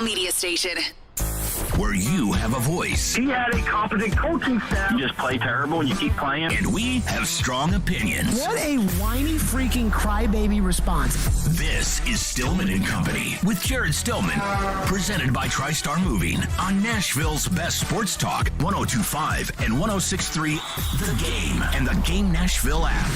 Media station. Where you have a voice. He had a competent coaching staff. You just play terrible and you keep playing. And we have strong opinions. What a whiny freaking crybaby response. This is Stillman and Company with Jared Stillman. Presented by TriStar Moving on Nashville's best sports talk, 102.5 and 106.3 The Game and the Game Nashville app.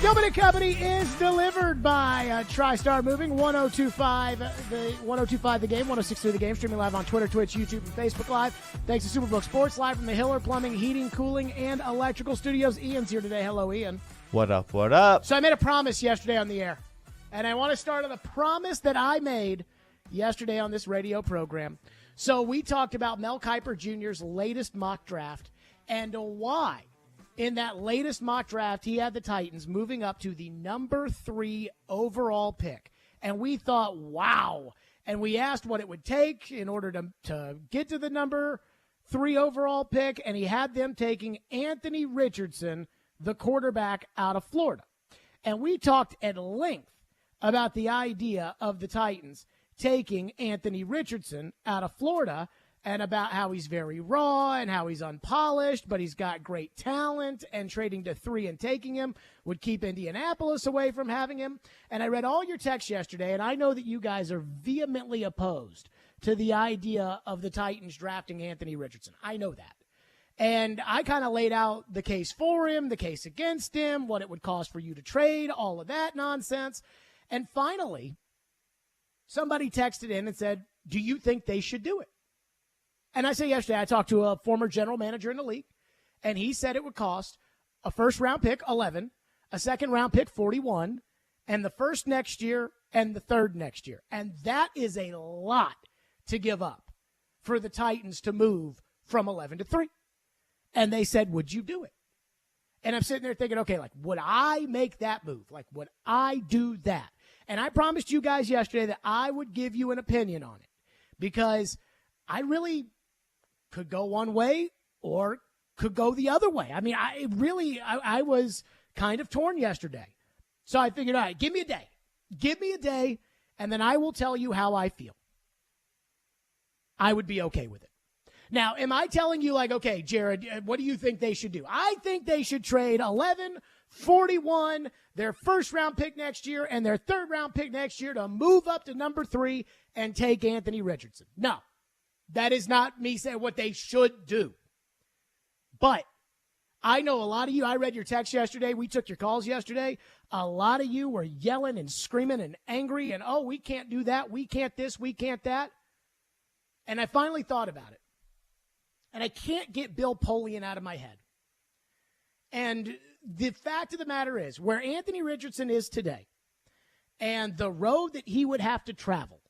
Stillman and Company is delivered by TriStar Moving, 102.5 The Game, 106.3 The Game, streaming live on Twitter, Twitch, YouTube, and Facebook Live. Thanks to Superbook Sports, live from the Hiller Plumbing, Heating, Cooling, and Electrical Studios. Ian's here today. Hello, Ian. What up, what up? So I made a promise yesterday on the air, and I want to start on the promise that I made yesterday on this radio program. So we talked about Mel Kiper Jr.'s latest mock draft and why in that latest mock draft he had the Titans moving up to the number 3 overall pick. And we thought, wow. And we asked what it would take in order to get to the number 3 overall pick, and he had them taking Anthony Richardson, the quarterback out of Florida. And we talked at length about the idea of the Titans taking Anthony Richardson out of Florida and about how he's very raw and how he's unpolished, but he's got great talent, and trading to 3 and taking him would keep Indianapolis away from having him. And I read all your texts yesterday, and I know that you guys are vehemently opposed to the idea of the Titans drafting Anthony Richardson. I know that. And I kind of laid out the case for him, the case against him, what it would cost for you to trade, all of that nonsense. And finally, somebody texted in and said, do you think they should do it? And I said yesterday, I talked to a former general manager in the league, and he said it would cost a first-round pick, 11, a second-round pick, 41, and the first next year and the third next year. And that is a lot to give up for the Titans to move from 11 to 3. And they said, would you do it? And I'm sitting there thinking, okay, like, would I make that move? Like, would I do that? And I promised you guys yesterday that I would give you an opinion on it, because I really could go one way or could go the other way. I mean, I was kind of torn yesterday. So I figured, all right, give me a day. Give me a day, and then I will tell you how I feel. I would be okay with it. Now, am I telling you, like, okay, Jared, what do you think they should do? I think they should trade 11, 41, their first-round pick next year, and their third-round pick next year to move up to number 3 and take Anthony Richardson. No. That is not me saying what they should do. But I know a lot of you, I read your text yesterday. We took your calls yesterday. A lot of you were yelling and screaming and angry and, oh, we can't do that. We can't this. We can't that. And I finally thought about it. And I can't get Bill Polian out of my head. And the fact of the matter is, where Anthony Richardson is today and the road that he would have to travel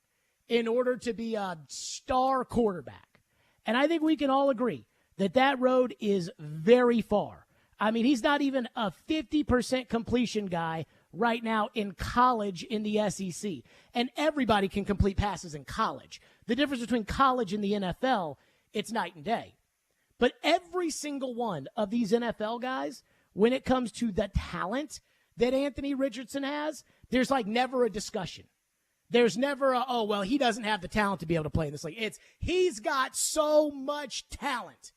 in order to be a star quarterback. And I think we can all agree that that road is very far. I mean, he's not even a 50% completion guy right now in college in the SEC. And everybody can complete passes in college. The difference between college and the NFL, it's night and day. But every single one of these NFL guys, when it comes to the talent that Anthony Richardson has, there's like never a discussion. There's never a, oh, well, he doesn't have the talent to be able to play in this league. He's got so much talent.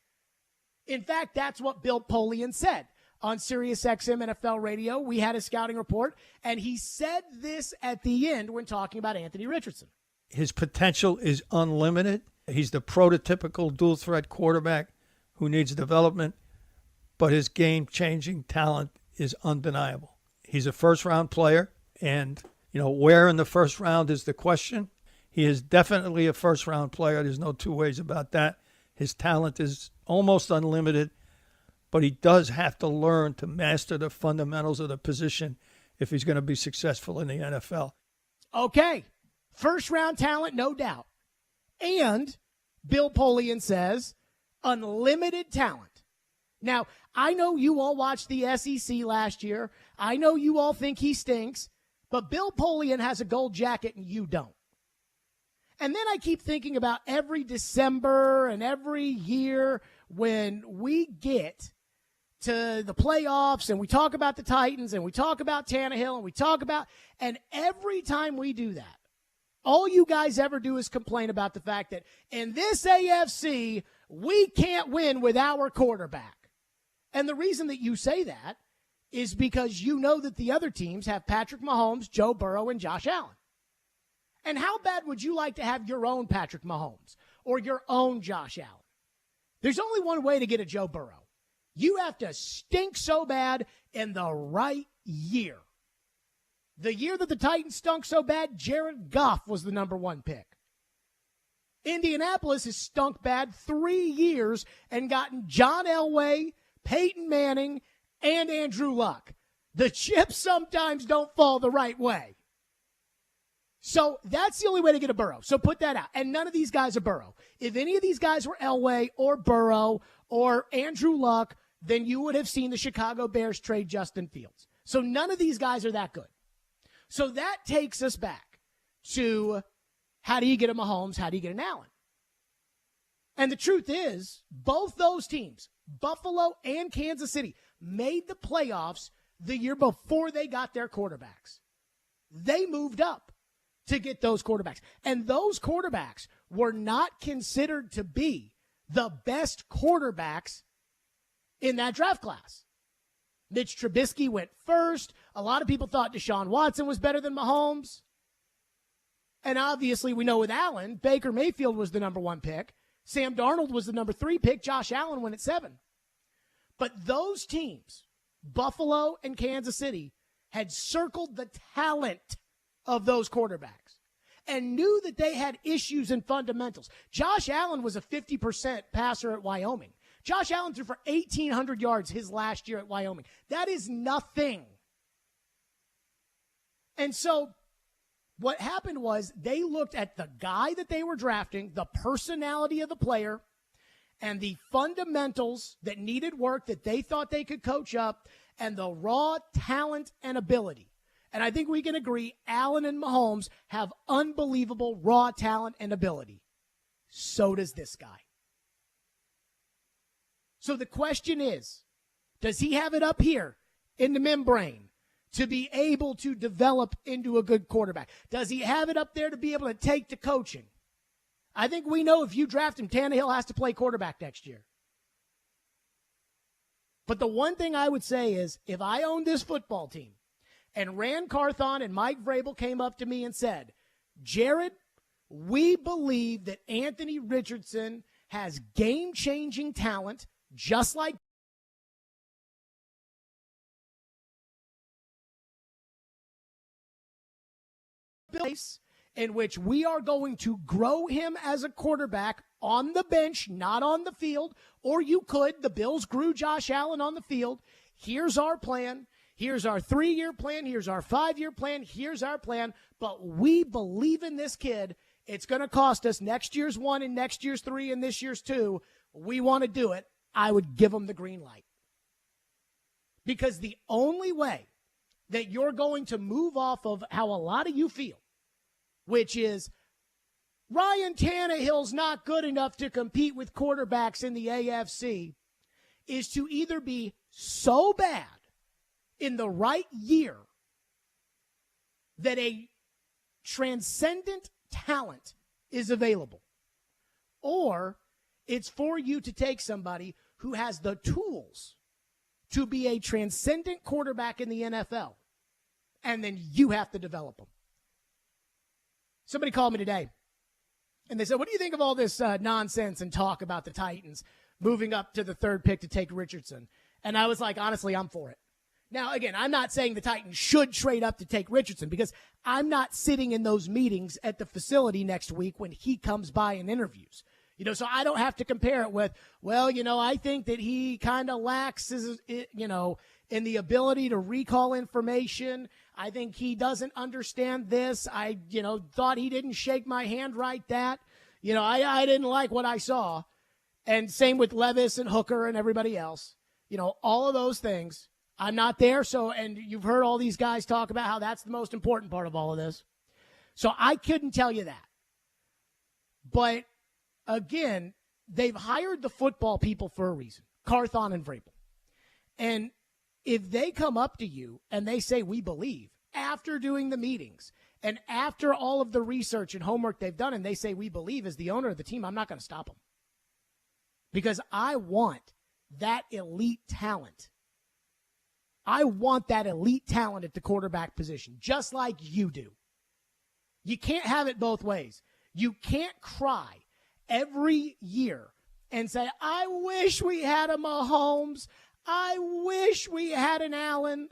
In fact, that's what Bill Polian said on SiriusXM NFL Radio. We had a scouting report, and he said this at the end when talking about Anthony Richardson. His potential is unlimited. He's the prototypical dual-threat quarterback who needs development, but his game-changing talent is undeniable. He's a first-round player, and where in the first round is the question. He is definitely a first-round player. There's no two ways about that. His talent is almost unlimited, but he does have to learn to master the fundamentals of the position if he's going to be successful in the NFL. Okay, first-round talent, no doubt. And Bill Polian says unlimited talent. Now, I know you all watched the SEC last year. I know you all think he stinks. But Bill Polian has a gold jacket and you don't. And then I keep thinking about every December and every year when we get to the playoffs and we talk about the Titans and we talk about Tannehill and every time we do that, All you guys ever do is complain about the fact that in this AFC, we can't win with our quarterback. And the reason that you say that is because you know that the other teams have Patrick Mahomes, Joe Burrow, and Josh Allen. And how bad would you like to have your own Patrick Mahomes or your own Josh Allen? There's only one way to get a Joe Burrow. You have to stink so bad in the right year. The year that the Titans stunk so bad, Jared Goff was the number 1 pick. Indianapolis has stunk bad 3 years and gotten John Elway, Peyton Manning, and Andrew Luck. The chips sometimes don't fall the right way. So that's the only way to get a Burrow. So put that out. And none of these guys are Burrow. If any of these guys were Elway or Burrow or Andrew Luck, then you would have seen the Chicago Bears trade Justin Fields. So none of these guys are that good. So that takes us back to how do you get a Mahomes, how do you get an Allen? And the truth is, both those teams, Buffalo and Kansas City, made the playoffs the year before they got their quarterbacks. They moved up to get those quarterbacks. And those quarterbacks were not considered to be the best quarterbacks in that draft class. Mitch Trubisky went first. A lot of people thought Deshaun Watson was better than Mahomes. And obviously we know with Allen, Baker Mayfield was the number 1 pick. Sam Darnold was the number 3 pick. Josh Allen went at 7. But those teams, Buffalo and Kansas City, had circled the talent of those quarterbacks and knew that they had issues and fundamentals. Josh Allen was a 50% passer at Wyoming. Josh Allen threw for 1,800 yards his last year at Wyoming. That is nothing. And so what happened was they looked at the guy that they were drafting, the personality of the player, and the fundamentals that needed work that they thought they could coach up, and the raw talent and ability. And I think we can agree Allen and Mahomes have unbelievable raw talent and ability. So does this guy. So the question is, does he have it up here in the membrane to be able to develop into a good quarterback? Does he have it up there to be able to take to coaching? I think we know if you draft him, Tannehill has to play quarterback next year. But the one thing I would say is, if I owned this football team and Rand Carthon and Mike Vrabel came up to me and said, Jared, we believe that Anthony Richardson has game-changing talent, just like place in which we are going to grow him as a quarterback on the bench, not on the field. Or you could. The Bills grew Josh Allen on the field. Here's our plan. Here's our 3-year plan. Here's our 5-year plan. Here's our plan. But we believe in this kid. It's going to cost us next year's 1 and next year's 3 and this year's 2. We want to do it. I would give him the green light. Because the only way that you're going to move off of how a lot of you feel, which is Ryan Tannehill's not good enough to compete with quarterbacks in the AFC, is to either be so bad in the right year that a transcendent talent is available, or it's for you to take somebody who has the tools to be a transcendent quarterback in the NFL, and then you have to develop them. Somebody called me today, and they said, what do you think of all this nonsense and talk about the Titans moving up to the 3rd pick to take Richardson? And I was like, honestly, I'm for it. Now, again, I'm not saying the Titans should trade up to take Richardson, because I'm not sitting in those meetings at the facility next week when he comes by and interviews. So I don't have to compare it with, I think that he kind of lacks his, in the ability to recall information. I think he doesn't understand this. I, thought he didn't shake my hand right that. I didn't like what I saw. And same with Levis and Hooker and everybody else. All of those things. I'm not there. So, and you've heard all these guys talk about how that's the most important part of all of this. So I couldn't tell you that. But again, they've hired the football people for a reason, Carthon and Vrabel. And if they come up to you and they say, we believe, after doing the meetings And after all of the research and homework they've done, and they say we believe as the owner of the team, I'm not going to stop them. Because I want that elite talent. I want that elite talent at the quarterback position, just like you do. You can't have it both ways. You can't cry every year and say, I wish we had a Mahomes. I wish we had an Allen.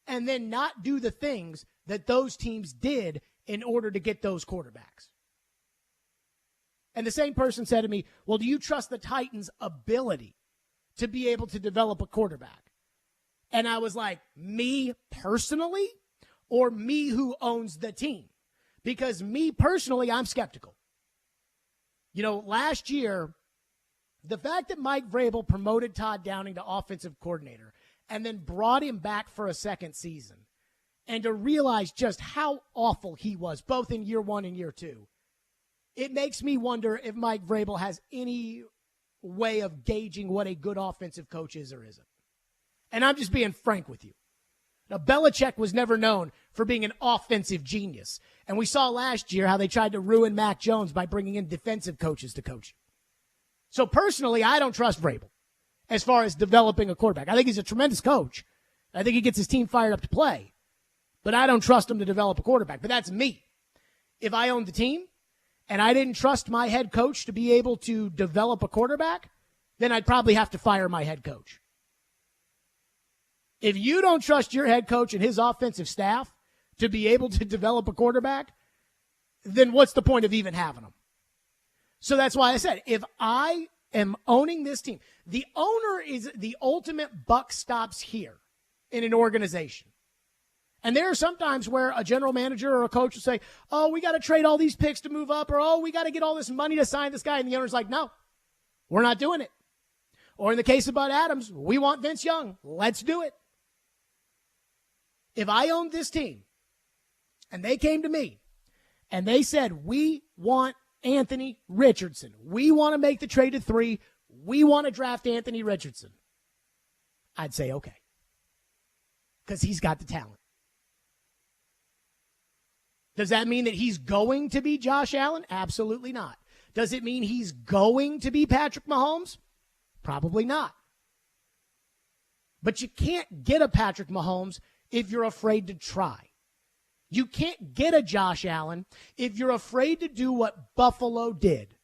And then not do the things that those teams did in order to get those quarterbacks. And the same person said to me, well, do you trust the Titans' ability to be able to develop a quarterback? And I was like, me personally or me who owns the team? Because me personally, I'm skeptical. You know, last year, the fact that Mike Vrabel promoted Todd Downing to offensive coordinator and then brought him back for a second season, and to realize just how awful he was, both in year one and year two, it makes me wonder if Mike Vrabel has any way of gauging what a good offensive coach is or isn't. And I'm just being frank with you. Now, Belichick was never known for being an offensive genius. And we saw last year how they tried to ruin Mac Jones by bringing in defensive coaches to coach. So personally, I don't trust Vrabel as far as developing a quarterback. I think he's a tremendous coach. I think he gets his team fired up to play. But I don't trust him to develop a quarterback. But that's me. If I owned the team and I didn't trust my head coach to be able to develop a quarterback, then I'd probably have to fire my head coach. If you don't trust your head coach and his offensive staff to be able to develop a quarterback, then what's the point of even having them? So that's why I said, if I am owning this team, the owner is the ultimate buck stops here in an organization. And there are some times where a general manager or a coach will say, oh, we got to trade all these picks to move up, or, oh, we got to get all this money to sign this guy. And the owner's like, no, we're not doing it. Or in the case of Bud Adams, we want Vince Young. Let's do it. If I owned this team and they came to me and they said, we want Anthony Richardson, we want to make the trade to 3, we want to draft Anthony Richardson, I'd say okay. Because he's got the talent. Does that mean that he's going to be Josh Allen? Absolutely not. Does it mean he's going to be Patrick Mahomes? Probably not. But you can't get a Patrick Mahomes if you're afraid to try. You can't get a Josh Allen if you're afraid to do what Buffalo did,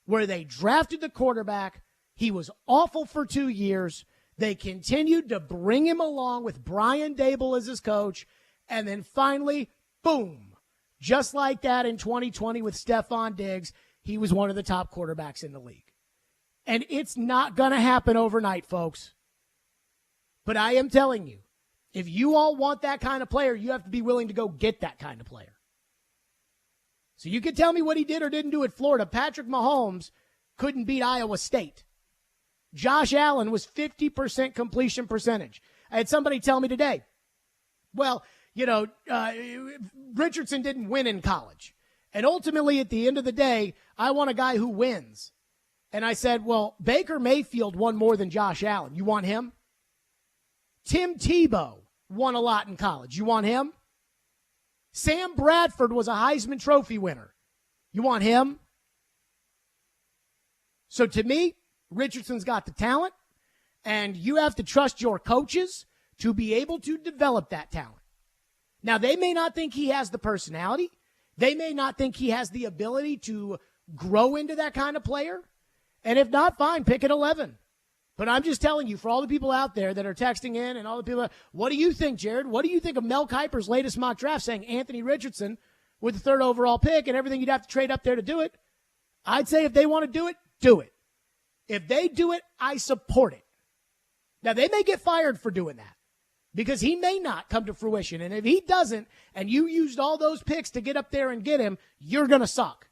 where they drafted the quarterback. He was awful for 2 years. They continued to bring him along with Brian Dable as his coach. And then finally, boom, just like that in 2020 with Stephon Diggs, he was one of the top quarterbacks in the league. And it's not going to happen overnight, folks. But I am telling you, if you all want that kind of player, you have to be willing to go get that kind of player. So you can tell me what he did or didn't do at Florida. Patrick Mahomes couldn't beat Iowa State. Josh Allen was 50% completion percentage. I had somebody tell me today, well, you know, Richardson didn't win in college. And ultimately, at the end of the day, I want a guy who wins. And I said, well, Baker Mayfield won more than Josh Allen. You want him? Tim Tebow won a lot in college. You want him? Sam Bradford was a Heisman Trophy winner. You want him? So to me, Richardson's got the talent, and you have to trust your coaches to be able to develop that talent. Now, they may not think he has the personality. They may not think he has the ability to grow into that kind of player. And if not, fine, pick at 11. But I'm just telling you, for all the people out there that are texting in and all the people, what do you think, Jared? What do you think of Mel Kiper's latest mock draft saying Anthony Richardson with the 3rd overall pick and everything you'd have to trade up there to do it? I'd say if they want to do it, do it. If they do it, I support it. Now, they may get fired for doing that because he may not come to fruition. And if he doesn't, and you used all those picks to get up there and get him, you're going to suck.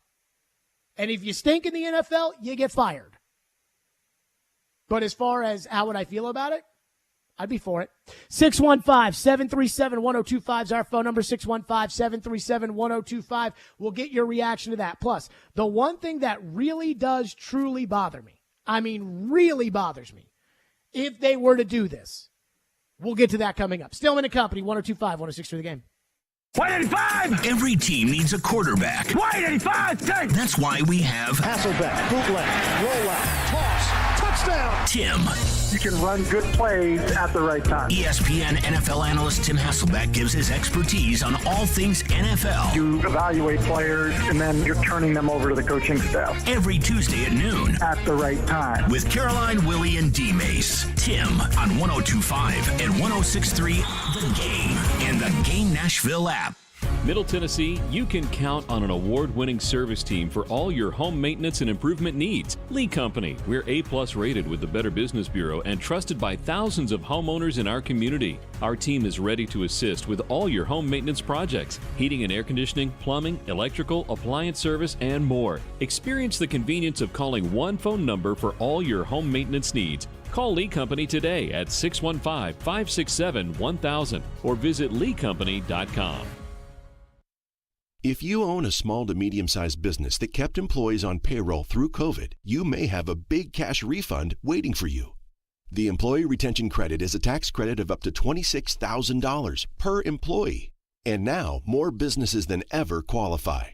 And if you stink in the NFL, you get fired. But as far as how would I feel about it, I'd be for it. 615-737-1025 is our phone number, 615-737-1025. We'll get your reaction to that. Plus, the one thing that really does truly bother me, I mean really bothers me, if they were to do this, we'll get to that coming up. Stillman and Company, 102.5, 106 for the game. White 85! Every team needs a quarterback. White 85! Take! That's why we have Hasselbeck, bootleg, rollout, toss, touchdown. Tim. You can run good plays at the right time. ESPN NFL analyst Tim Hasselbeck gives his expertise on all things NFL. You evaluate players, and then you're turning them over to the coaching staff. Every Tuesday at noon. At the right time. With Caroline, Willie, and D-Mace. Tim on 102.5 and 106.3 The Game and the Game Nashville app. Middle Tennessee, you can count on an award-winning service team for all your home maintenance and improvement needs. Lee Company, we're A+ rated with the Better Business Bureau and trusted by thousands of homeowners in our community. Our team is ready to assist with all your home maintenance projects, heating and air conditioning, plumbing, electrical, appliance service, and more. Experience the convenience of calling one phone number for all your home maintenance needs. Call Lee Company today at 615-567-1000 or visit leecompany.com. If you own a small to medium-sized business that kept employees on payroll through COVID, you may have a big cash refund waiting for you. The Employee Retention Credit is a tax credit of up to $26,000 per employee. And now, more businesses than ever qualify.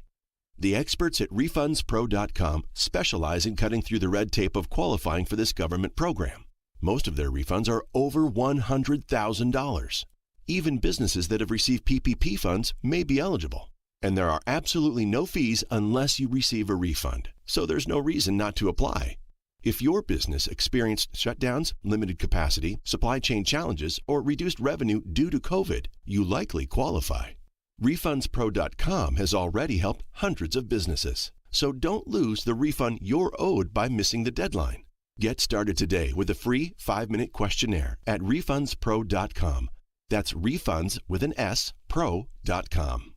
The experts at RefundsPro.com specialize in cutting through the red tape of qualifying for this government program. Most of their refunds are over $100,000. Even businesses that have received PPP funds may be eligible. And there are absolutely no fees unless you receive a refund. So there's no reason not to apply. If your business experienced shutdowns, limited capacity, supply chain challenges, or reduced revenue due to COVID, you likely qualify. RefundsPro.com has already helped hundreds of businesses. So don't lose the refund you're owed by missing the deadline. Get started today with a free 5-minute questionnaire at RefundsPro.com. That's refunds with an S, pro.com.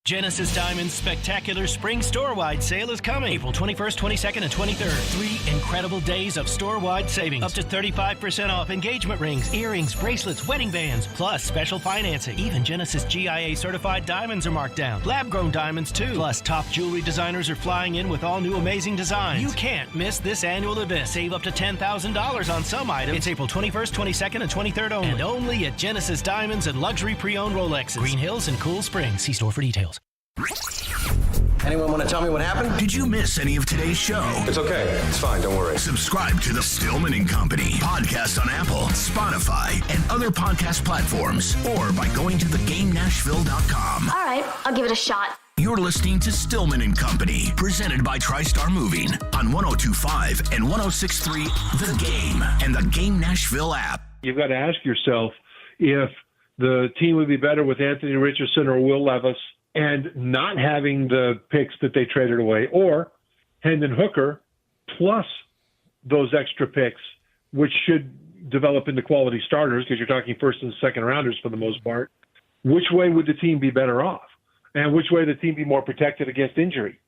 Genesis Diamond's spectacular spring store-wide sale is coming. April 21st, 22nd, and 23rd. 3 incredible days of store-wide savings. Up to 35% off engagement rings, earrings, bracelets, wedding bands, plus special financing. Even Genesis GIA-certified diamonds are marked down. Lab-grown diamonds, too. Plus, top jewelry designers are flying in with all new amazing designs. You can't miss this annual event. Save up to $10,000 on some items. It's April 21st, 22nd, and 23rd only. And only at Genesis Diamonds and luxury pre-owned Rolexes. Green Hills and Cool Springs. See store for details. Anyone want to tell me what happened? Did you miss any of today's show? It's okay. It's fine. Don't worry. Subscribe to the Stillman and Company podcast on Apple, Spotify, and other podcast platforms, or by going to theGameNashville.com. All right, I'll give it a shot. You're listening to Stillman and Company, presented by TriStar Moving on 102.5 and 106.3 The Game and the Game Nashville app. You've got to ask yourself if the team would be better with Anthony Richardson or Will Levis and not having the picks that they traded away, or Hendon Hooker plus those extra picks, which should develop into quality starters because you're talking first and second rounders for the most part. Which way would the team be better off? And which way would the team be more protected against injury?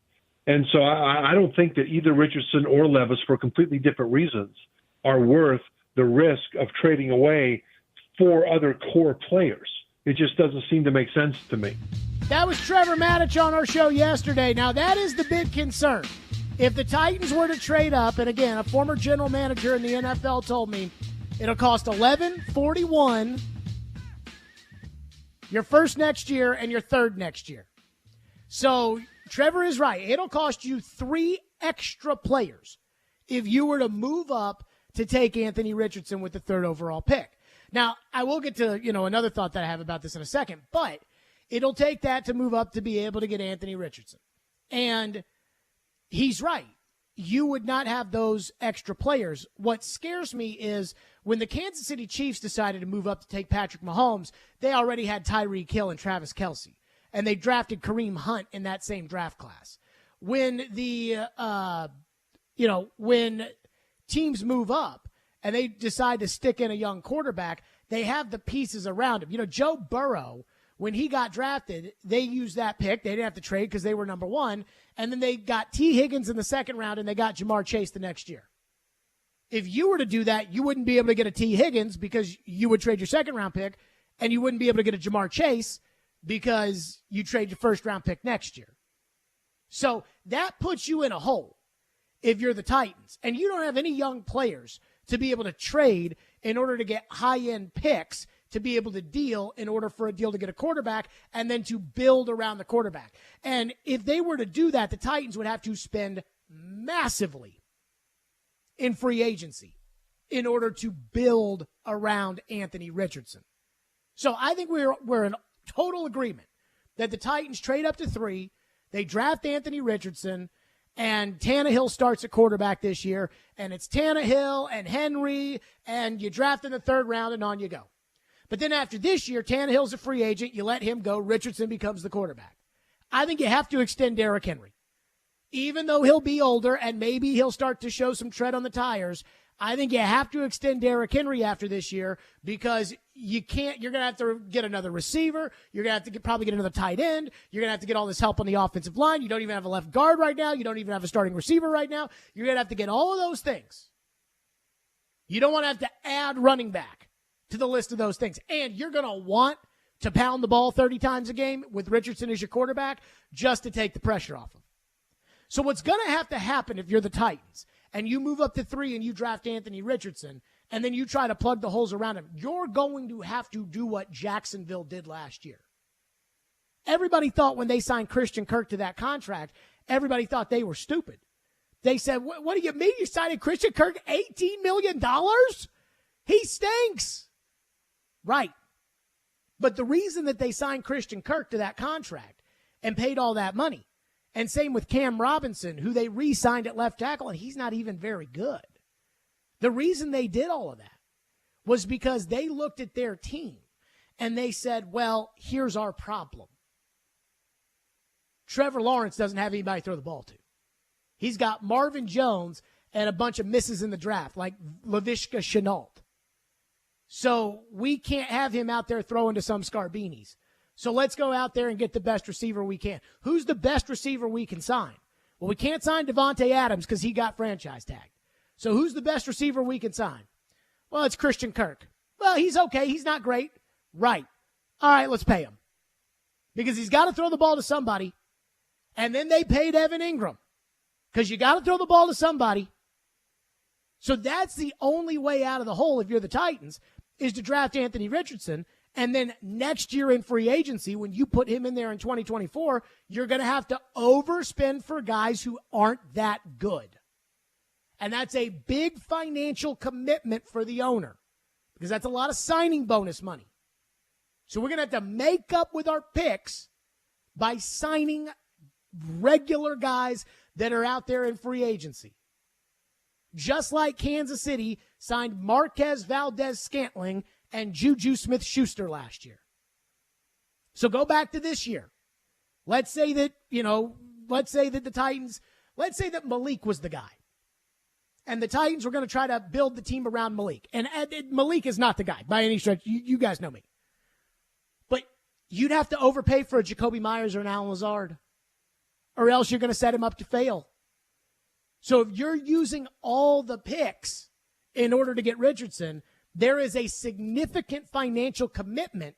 And so I don't think that either Richardson or Levis, for completely different reasons, are worth the risk of trading away 4 other core players. It just doesn't seem to make sense to me. That was Trevor Maddich on our show yesterday. Now, that is the big concern. If the Titans were to trade up, and again, a former general manager in the NFL told me it'll cost $11.41 your first next year and your third next year. So Trevor is right. It'll cost you 3 extra players if you were to move up to take Anthony Richardson with the 3rd overall pick. Now, I will get to, another thought that I have about this in a second, but it'll take that to move up to be able to get Anthony Richardson. And he's right. You would not have those extra players. What scares me is when the Kansas City Chiefs decided to move up to take Patrick Mahomes, they already had Tyreek Hill and Travis Kelce, and they drafted Kareem Hunt in that same draft class. When when teams move up and they decide to stick in a young quarterback, they have the pieces around him. Joe Burrow, when he got drafted, they used that pick. They didn't have to trade because they were number 1. And then they got T. Higgins in the 2nd round, and they got Jamar Chase the next year. If you were to do that, you wouldn't be able to get a T. Higgins because you would trade your 2nd round pick, and you wouldn't be able to get a Jamar Chase because you trade your 1st round pick next year. So that puts you in a hole if you're the Titans. And you don't have any young players to be able to trade in order to get high-end picks to be able to deal in order for a deal to get a quarterback and then to build around the quarterback. And if they were to do that, the Titans would have to spend massively in free agency in order to build around Anthony Richardson. So I think we're in total agreement that the Titans trade up to 3, they draft Anthony Richardson, and Tannehill starts at quarterback this year, and it's Tannehill and Henry, and you draft in the 3rd round, and on you go. But then after this year, Tannehill's a free agent, you let him go, Richardson becomes the quarterback. I think you have to extend Derrick Henry. Even though he'll be older and maybe he'll start to show some tread on the tires, I think you have to extend Derrick Henry after this year because you're going to have to get another receiver. You're going to have to probably get another tight end. You're going to have to get all this help on the offensive line. You don't even have a left guard right now. You don't even have a starting receiver right now. You're going to have to get all of those things. You don't want to have to add running back to the list of those things. And you're going to want to pound the ball 30 times a game with Richardson as your quarterback just to take the pressure off him. So what's going to happen if you're the Titans and you move up to 3 and you draft Anthony Richardson and then you try to plug the holes around him, you're going to have to do what Jacksonville did last year. Everybody thought when they signed Christian Kirk to that contract, everybody thought they were stupid. They said, what do you mean you signed Christian Kirk $18 million? He stinks. Right. But the reason that they signed Christian Kirk to that contract and paid all that money, and same with Cam Robinson, who they re-signed at left tackle, and he's not even very good. The reason they did all of that was because they looked at their team and they said, well, here's our problem. Trevor Lawrence doesn't have anybody to throw the ball to. He's got Marvin Jones and a bunch of misses in the draft, like Laviska Shenault. So we can't have him out there throwing to some Scarbinis. So let's go out there and get the best receiver we can. Who's the best receiver we can sign? Well, we can't sign Devontae Adams because he got franchise tagged. So who's the best receiver we can sign? Well, it's Christian Kirk. Well, he's okay. He's not great. Right. All right, let's pay him. Because he's got to throw the ball to somebody. And then they paid Evan Ingram. Because you got to throw the ball to somebody. So that's the only way out of the hole if you're the Titans, is to draft Anthony Richardson. And then next year in free agency, when you put him in there in 2024, you're going to have to overspend for guys who aren't that good. And that's a big financial commitment for the owner because that's a lot of signing bonus money. So we're going to have to make up with our picks by signing regular guys that are out there in free agency. Just like Kansas City signed Marquez Valdez-Scantling and Juju Smith-Schuster last year. So go back to this year. Let's say that the Titans, let's say that Malik was the guy. And the Titans were going to try to build the team around Malik. And Malik is not the guy by any stretch. You guys know me. But you'd have to overpay for a Jacoby Myers or an Alan Lazard. Or else you're going to set him up to fail. So if you're using all the picks in order to get Richardson, there is a significant financial commitment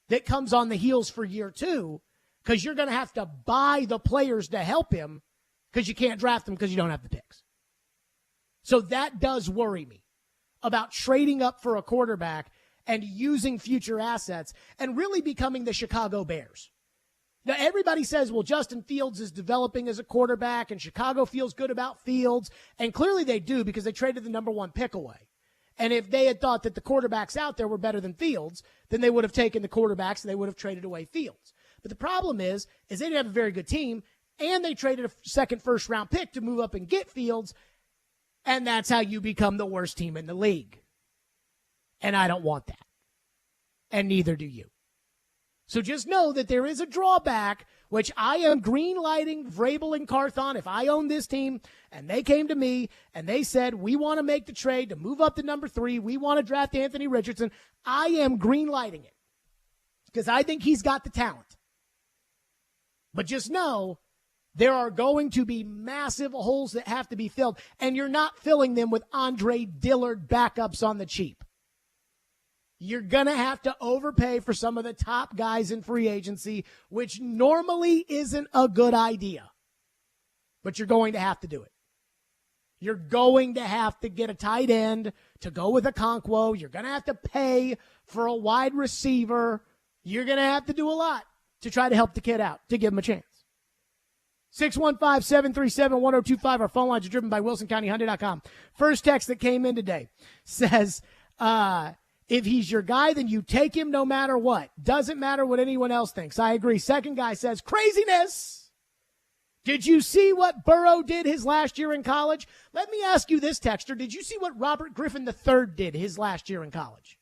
that comes on the heels for year 2 because you're going to have to buy the players to help him because you can't draft them because you don't have the picks. So that does worry me about trading up for a quarterback and using future assets and really becoming the Chicago Bears. Now, everybody says, well, Justin Fields is developing as a quarterback and Chicago feels good about Fields. And clearly they do because they traded the number 1 pick away. And if they had thought that the quarterbacks out there were better than Fields, then they would have taken the quarterbacks and they would have traded away Fields. But the problem is they didn't have a very good team, and they traded a second first-round pick to move up and get Fields, and that's how you become the worst team in the league. And I don't want that. And neither do you. So just know that there is a drawback, which I am green-lighting Vrabel and Carthon. If I owned this team and they came to me and they said, we want to make the trade to move up to number 3, we want to draft Anthony Richardson, I am green-lighting it because I think he's got the talent. But just know there are going to be massive holes that have to be filled, and you're not filling them with Andre Dillard backups on the cheap. You're going to have to overpay for some of the top guys in free agency, which normally isn't a good idea. But you're going to have to do it. You're going to have to get a tight end to go with a Conquo. You're going to have to pay for a wide receiver. You're going to have to do a lot to try to help the kid out, to give him a chance. 615-737-1025. Our phone lines are driven by WilsonCountyHyundai.com. First text that came in today says, if he's your guy, then you take him no matter what. Doesn't matter what anyone else thinks. I agree. Second guy says, craziness. Did you see what Burrow did his last year in college? Let me ask you this, texter. Did you see what Robert Griffin III did his last year in college?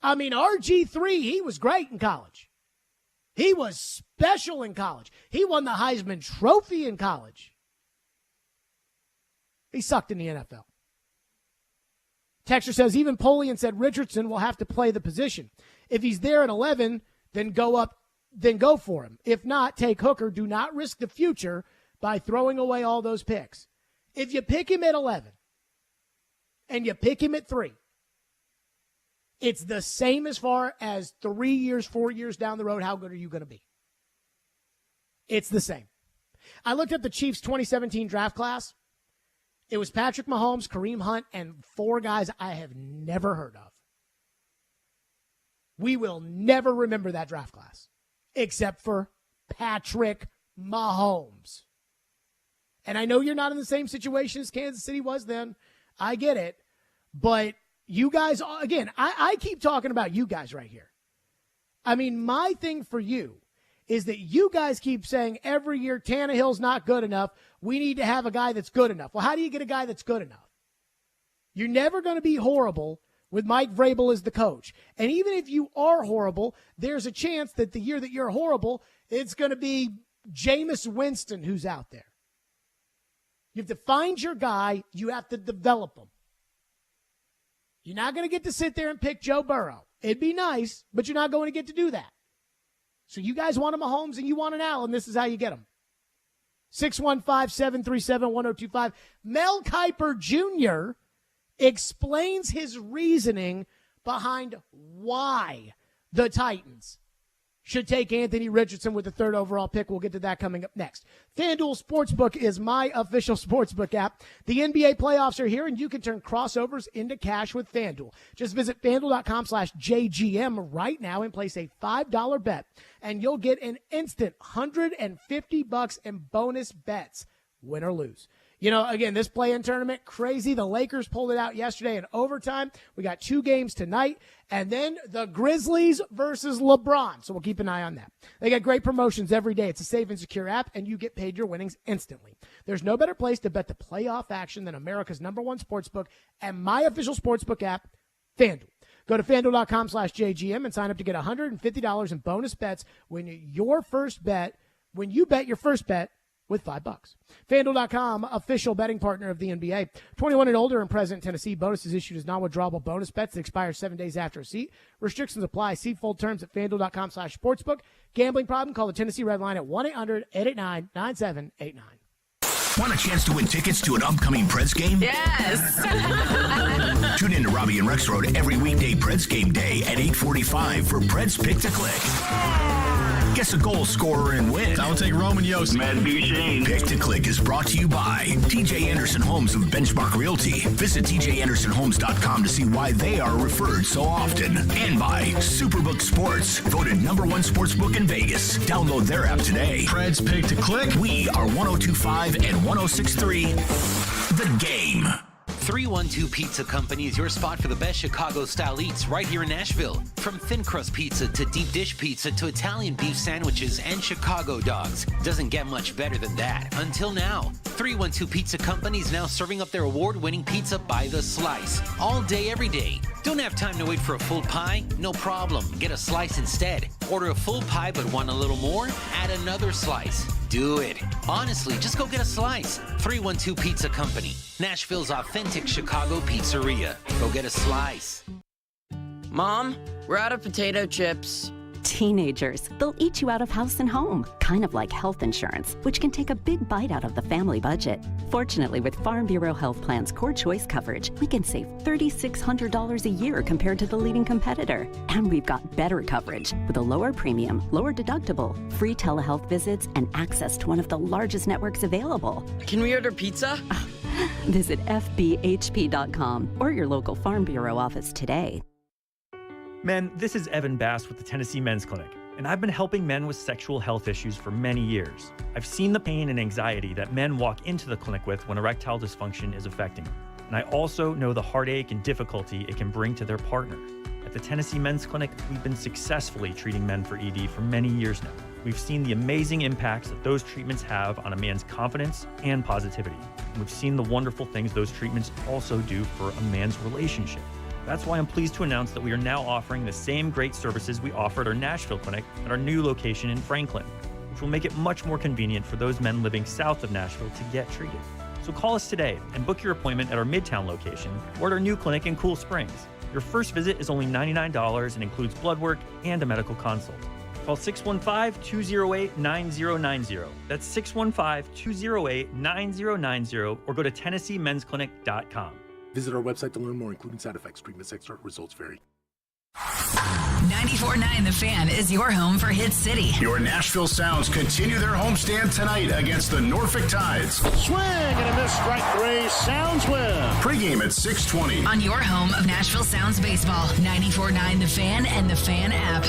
I mean, RG3, he was great in college. He was special in college. He won the Heisman Trophy in college. He sucked in the NFL. Texter says, even Polian said Richardson will have to play the position. If he's there at 11, then go for him. If not, take Hooker. Do not risk the future by throwing away all those picks. If you pick him at 11 and you pick him at 3, it's the same as far as 3 years, 4 years down the road. How good are you going to be? It's the same. I looked at the Chiefs' 2017 draft class. It was Patrick Mahomes, Kareem Hunt, and 4 guys I have never heard of. We will never remember that draft class, except for Patrick Mahomes. And I know you're not in the same situation as Kansas City was then. I get it. But you guys, again, I keep talking about you guys right here. I mean, my thing for you is that you guys keep saying every year Tannehill's not good enough. We need to have a guy that's good enough. Well, how do you get a guy that's good enough? You're never going to be horrible with Mike Vrabel as the coach. And even if you are horrible, there's a chance that the year that you're horrible, it's going to be Jameis Winston who's out there. You have to find your guy. You have to develop him. You're not going to get to sit there and pick Joe Burrow. It'd be nice, but you're not going to get to do that. So you guys want a Mahomes and you want an Allen. This is how you get them. 615-737-1025. Mel Kiper Jr. explains his reasoning behind why the Titans should take Anthony Richardson with the 3rd overall pick. We'll get to that coming up next. FanDuel Sportsbook is my official sportsbook app. The NBA playoffs are here, and you can turn crossovers into cash with FanDuel. Just visit FanDuel.com/JGM right now and place a $5 bet, and you'll get an instant $150 in bonus bets, win or lose. You know, again, this play-in tournament, crazy. The Lakers pulled it out yesterday in overtime. We got 2 games tonight. And then the Grizzlies versus LeBron. So we'll keep an eye on that. They got great promotions every day. It's a safe and secure app, and you get paid your winnings instantly. There's no better place to bet the playoff action than America's -- sportsbook and my official sportsbook app, FanDuel. Go to FanDuel.com/JGM and sign up to get $150 in bonus bets when you bet your first bet with $5. FanDuel.com, official betting partner of the NBA. 21 and older and present in Tennessee. Bonuses issued as non-withdrawable bonus bets that expire 7 days after receipt. Restrictions apply. See full terms at FanDuel.com/sportsbook. Gambling problem? Call the Tennessee Red Line at 1-800-889-9789. Want a chance to win tickets to an upcoming Preds game? Yes. Tune in to Robby and Rexroad every weekday Preds game day at 8:45 for Preds Pick to Click. Guess a goal scorer and win. I will take Roman Yost. Matt Duchene. Pick to Click is brought to you by TJ Anderson Homes of Benchmark Realty. Visit tjandersonhomes.com to see why they are referred so often. And by Superbook Sports, voted #1 sportsbook in Vegas. Download their app today. Preds Pick to Click. We are 102.5 and 106.3 The Game. 312 Pizza Company is your spot for the best Chicago-style eats right here in Nashville. From thin crust pizza to deep dish pizza to Italian beef sandwiches and Chicago dogs. Doesn't get much better than that. Until now. 312 Pizza Company is now serving up their award-winning pizza by the slice. All day, every day. Don't have time to wait for a full pie? No problem. Get a slice instead. Order a full pie but want a little more? Add another slice. Do it. Honestly, just go get a slice. 312 Pizza Company. Nashville's authentic Chicago pizzeria. Go get a slice. Mom, we're out of potato chips. Teenagers, they'll eat you out of house and home, kind of like health insurance, which can take a big bite out of the family budget. Fortunately, with Farm Bureau Health Plan's Core Choice coverage, we can save $3,600 a year compared to the leading competitor. And we've got better coverage with a lower premium, lower deductible, free telehealth visits, and access to one of the largest networks available. Can we order pizza? Visit FBHP.com or your local Farm Bureau office today. Men, this is Evan Bass with the Tennessee Men's Clinic, and I've been helping men with sexual health issues for many years. I've seen the pain and anxiety that men walk into the clinic with when erectile dysfunction is affecting them. And I also know the heartache and difficulty it can bring to their partner. At the Tennessee Men's Clinic, we've been successfully treating men for ED for many years now. We've seen the amazing impacts that those treatments have on a man's confidence and positivity. And we've seen the wonderful things those treatments also do for a man's relationship. That's why I'm pleased to announce that we are now offering the same great services we offer at our Nashville clinic at our new location in Franklin, which will make it much more convenient for those men living south of Nashville to get treated. So call us today and book your appointment at our Midtown location or at our new clinic in Cool Springs. Your first visit is only $99 and includes blood work and a medical consult. Call 615-208-9090. That's 615-208-9090 or go to TennesseeMen'sClinic.com. Visit our website to learn more, including side effects, treatments, extra results vary. 94.9 The Fan is your home for Hit City. Your Nashville Sounds continue their homestand tonight against the Norfolk Tides. Swing and a miss, strike three. Sounds win. Pre-game at 6:20. On your home of Nashville Sounds baseball, 94.9 The Fan and the Fan app.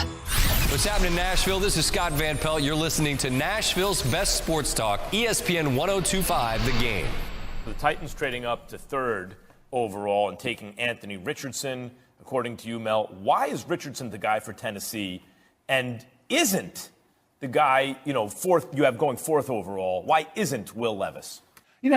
What's happening in Nashville? This is Scott Van Pelt. You're listening to Nashville's best sports talk, ESPN 102.5 The Game. The Titans trading up to third overall and taking Anthony Richardson. According to you, Mel, why is Richardson the guy for Tennessee and isn't the guy, fourth, you have going fourth overall? Why isn't Will Levis?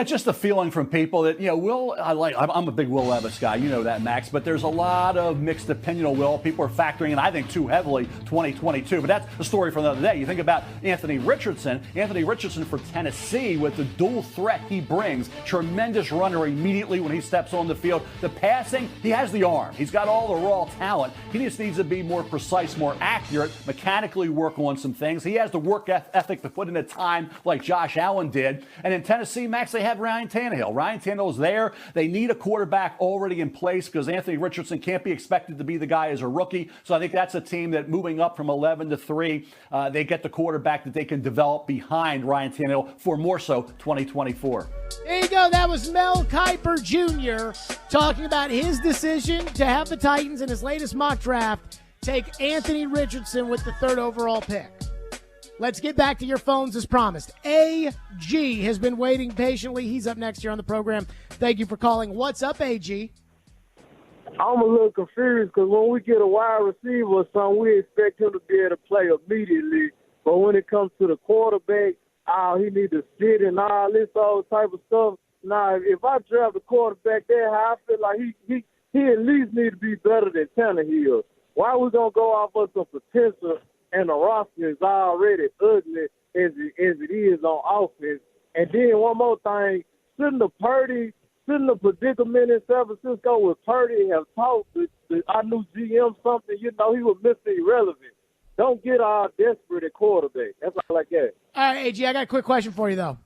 Just a feeling from people that, Will, I'm a big Will Levis guy, you know that, Max, but there's a lot of mixed opinion of Will. People are factoring in, I think, too heavily 2022, but that's the story for another day. You think about Anthony Richardson for Tennessee with the dual threat he brings, tremendous runner immediately when he steps on the field. The passing, he has the arm. He's got all the raw talent. He just needs to be more precise, more accurate, mechanically work on some things. He has the work ethic to put in the time like Josh Allen did. And in Tennessee, Max, they have Ryan Tannehill. Ryan Tannehill's there. They need a quarterback already in place because Anthony Richardson can't be expected to be the guy as a rookie. So I think that's a team that moving up from 11 to 3, they get the quarterback that they can develop behind Ryan Tannehill for more so 2024. There you go. That was Mel Kiper Jr. talking about his decision to have the Titans in his latest mock draft take Anthony Richardson with the third overall pick. Let's get back to your phones as promised. AG has been waiting patiently. He's up next here on the program. Thank you for calling. What's up, AG? I'm a little confused because when we get a wide receiver or something, we expect him to be able to play immediately. But when it comes to the quarterback, he need to sit and all this all type of stuff. Now, if I draft a quarterback there, I feel like he at least need to be better than Tannehill. Why are we going to go off of some potential and the roster is already ugly as it is on offense? And then one more thing, shouldn't the predicament in San Francisco with Purdy have taught our new GM something? He was Mr. Irrelevant. Don't get all desperate at quarterback. That's all I got. All right, AG, I got a quick question for you, though.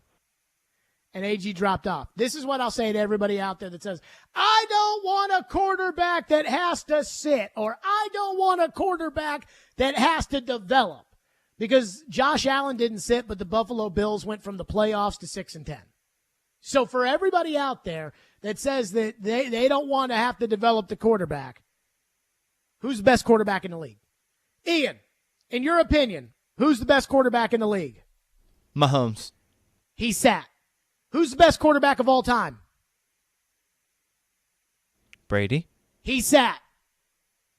And AG dropped off. This is what I'll say to everybody out there that says, I don't want a quarterback that has to sit, or I don't want a quarterback that has to develop. Because Josh Allen didn't sit, but the Buffalo Bills went from the playoffs to 6-10. So for everybody out there that says that they don't want to have to develop the quarterback, who's the best quarterback in the league? Ian, in your opinion, who's the best quarterback in the league? Mahomes. He sat. Who's the best quarterback of all time? Brady. He sat.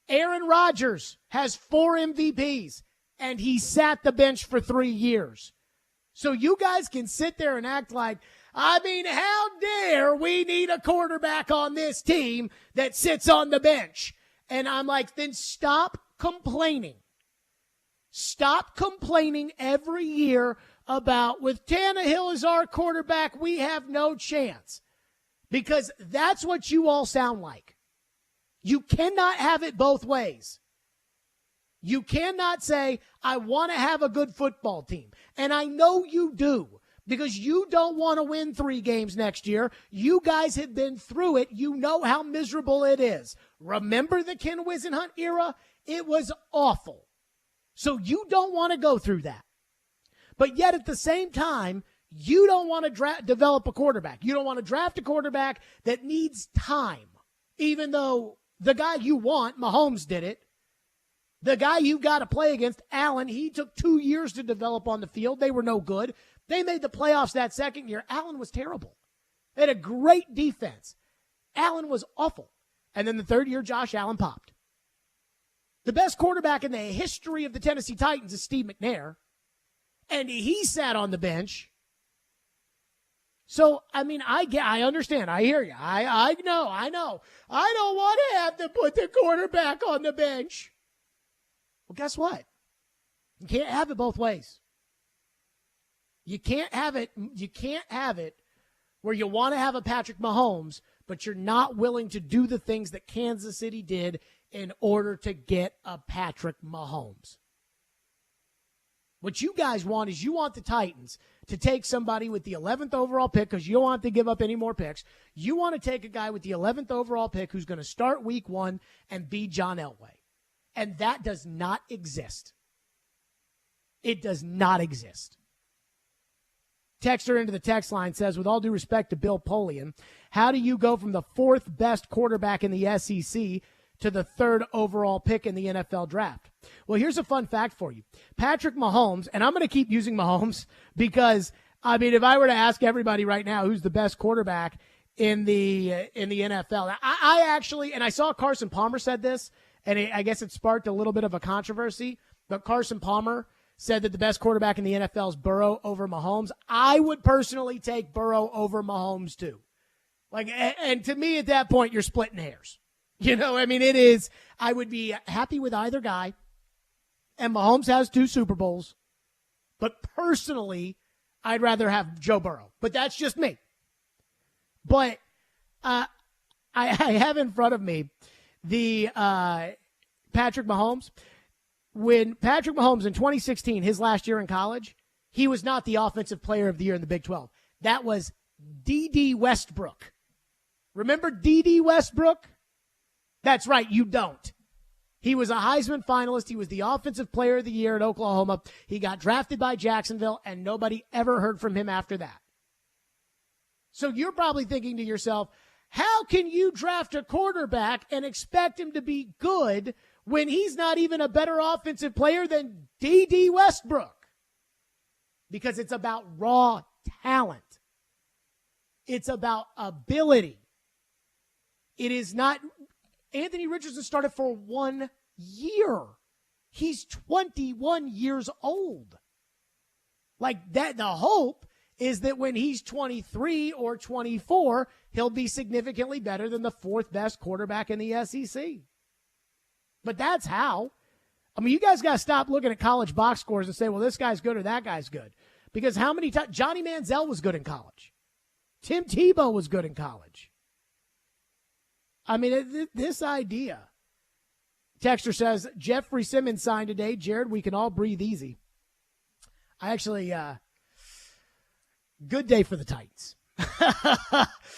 Aaron Rodgers has 4 MVPs, and he sat the bench for 3 years. So you guys can sit there and act like, how dare we need a quarterback on this team that sits on the bench? And I'm like, then stop complaining. Stop complaining every year about, with Tannehill as our quarterback, we have no chance. Because that's what you all sound like. You cannot have it both ways. You cannot say, I want to have a good football team. And I know you do, because you don't want to win 3 games next year. You guys have been through it. You know how miserable it is. Remember the Ken Whisenhunt era? It was awful. So you don't want to go through that. But yet at the same time, you don't want to develop a quarterback. You don't want to draft a quarterback that needs time, even though the guy you want, Mahomes, did it. The guy you've got to play against, Allen, he took 2 years to develop on the field. They were no good. They made the playoffs that second year. Allen was terrible. They had a great defense. Allen was awful. And then the third year, Josh Allen popped. The best quarterback in the history of the Tennessee Titans is Steve McNair, and he sat on the bench. So, I mean, I understand. I hear you. I know. I don't want to have to put the quarterback on the bench. Well, guess what? You can't have it both ways. You can't have it where you want to have a Patrick Mahomes, but you're not willing to do the things that Kansas City did in order to get a Patrick Mahomes. What you guys want is you want the Titans to take somebody with the 11th overall pick because you don't want to give up any more picks. You want to take a guy with the 11th overall pick who's going to start week 1 and be John Elway. And that does not exist. It does not exist. Texter into the text line says, with all due respect to Bill Polian, how do you go from the 4th best quarterback in the SEC to the 3rd overall pick in the NFL draft? Well, here's a fun fact for you. Patrick Mahomes, and I'm going to keep using Mahomes because, I mean, if I were to ask everybody right now who's the best quarterback in the NFL, I actually, and I saw Carson Palmer said this, and I guess it sparked a little bit of a controversy, but Carson Palmer said that the best quarterback in the NFL is Burrow over Mahomes. I would personally take Burrow over Mahomes too. And to me at that point, you're splitting hairs. You know, I mean, it is, I would be happy with either guy. And Mahomes has 2 Super Bowls. But personally, I'd rather have Joe Burrow. But that's just me. But I have in front of me the Patrick Mahomes. When Patrick Mahomes in 2016, his last year in college, he was not the offensive player of the year in the Big 12. That was D.D. Westbrook. Remember D.D. Westbrook? That's right, you don't. He was a Heisman finalist. He was the offensive player of the year at Oklahoma. He got drafted by Jacksonville, and nobody ever heard from him after that. So you're probably thinking to yourself, how can you draft a quarterback and expect him to be good when he's not even a better offensive player than D.D. Westbrook? Because it's about raw talent. It's about ability. It is not. Anthony Richardson started for 1 year. He's 21 years old. Like that, the hope is that when he's 23 or 24, he'll be significantly better than the 4th best quarterback in the SEC. But that's how. I mean, you guys got to stop looking at college box scores and say, well, this guy's good or that guy's good. Because how many times? Johnny Manziel was good in college. Tim Tebow was good in college. I mean, this idea. Texter says, Jeffrey Simmons signed today. Jared, we can all breathe easy. I actually, good day for the Titans.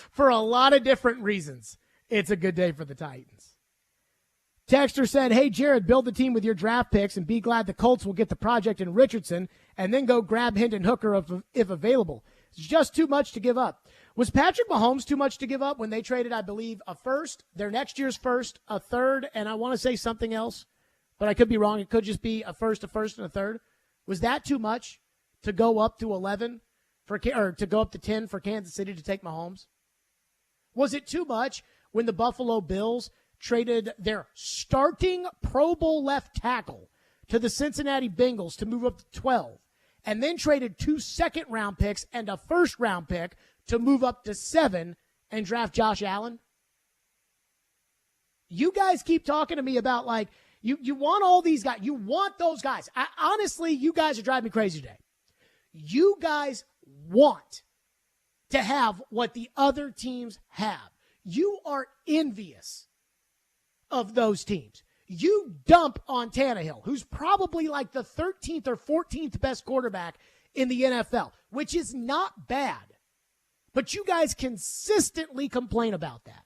For a lot of different reasons, it's a good day for the Titans. Texter said, hey, Jared, build the team with your draft picks and be glad the Colts will get the project in Richardson and then go grab Hendon Hooker if available. It's just too much to give up. Was Patrick Mahomes too much to give up when they traded, I believe, a first, their next year's first, a third, and I want to say something else, but I could be wrong. It could just be a first, and a third. Was that too much to go up to 11 or to go up to 10 for Kansas City to take Mahomes? Was it too much when the Buffalo Bills traded their starting Pro Bowl left tackle to the Cincinnati Bengals to move up to 12, and then traded 2 second-round picks and a first-round pick to move up to 7 and draft Josh Allen? You guys keep talking to me about, like, you want all these guys. You want those guys. Honestly, you guys are driving me crazy today. You guys want to have what the other teams have. You are envious of those teams. You dump on Tannehill, who's probably like the 13th or 14th best quarterback in the NFL, which is not bad. But you guys consistently complain about that.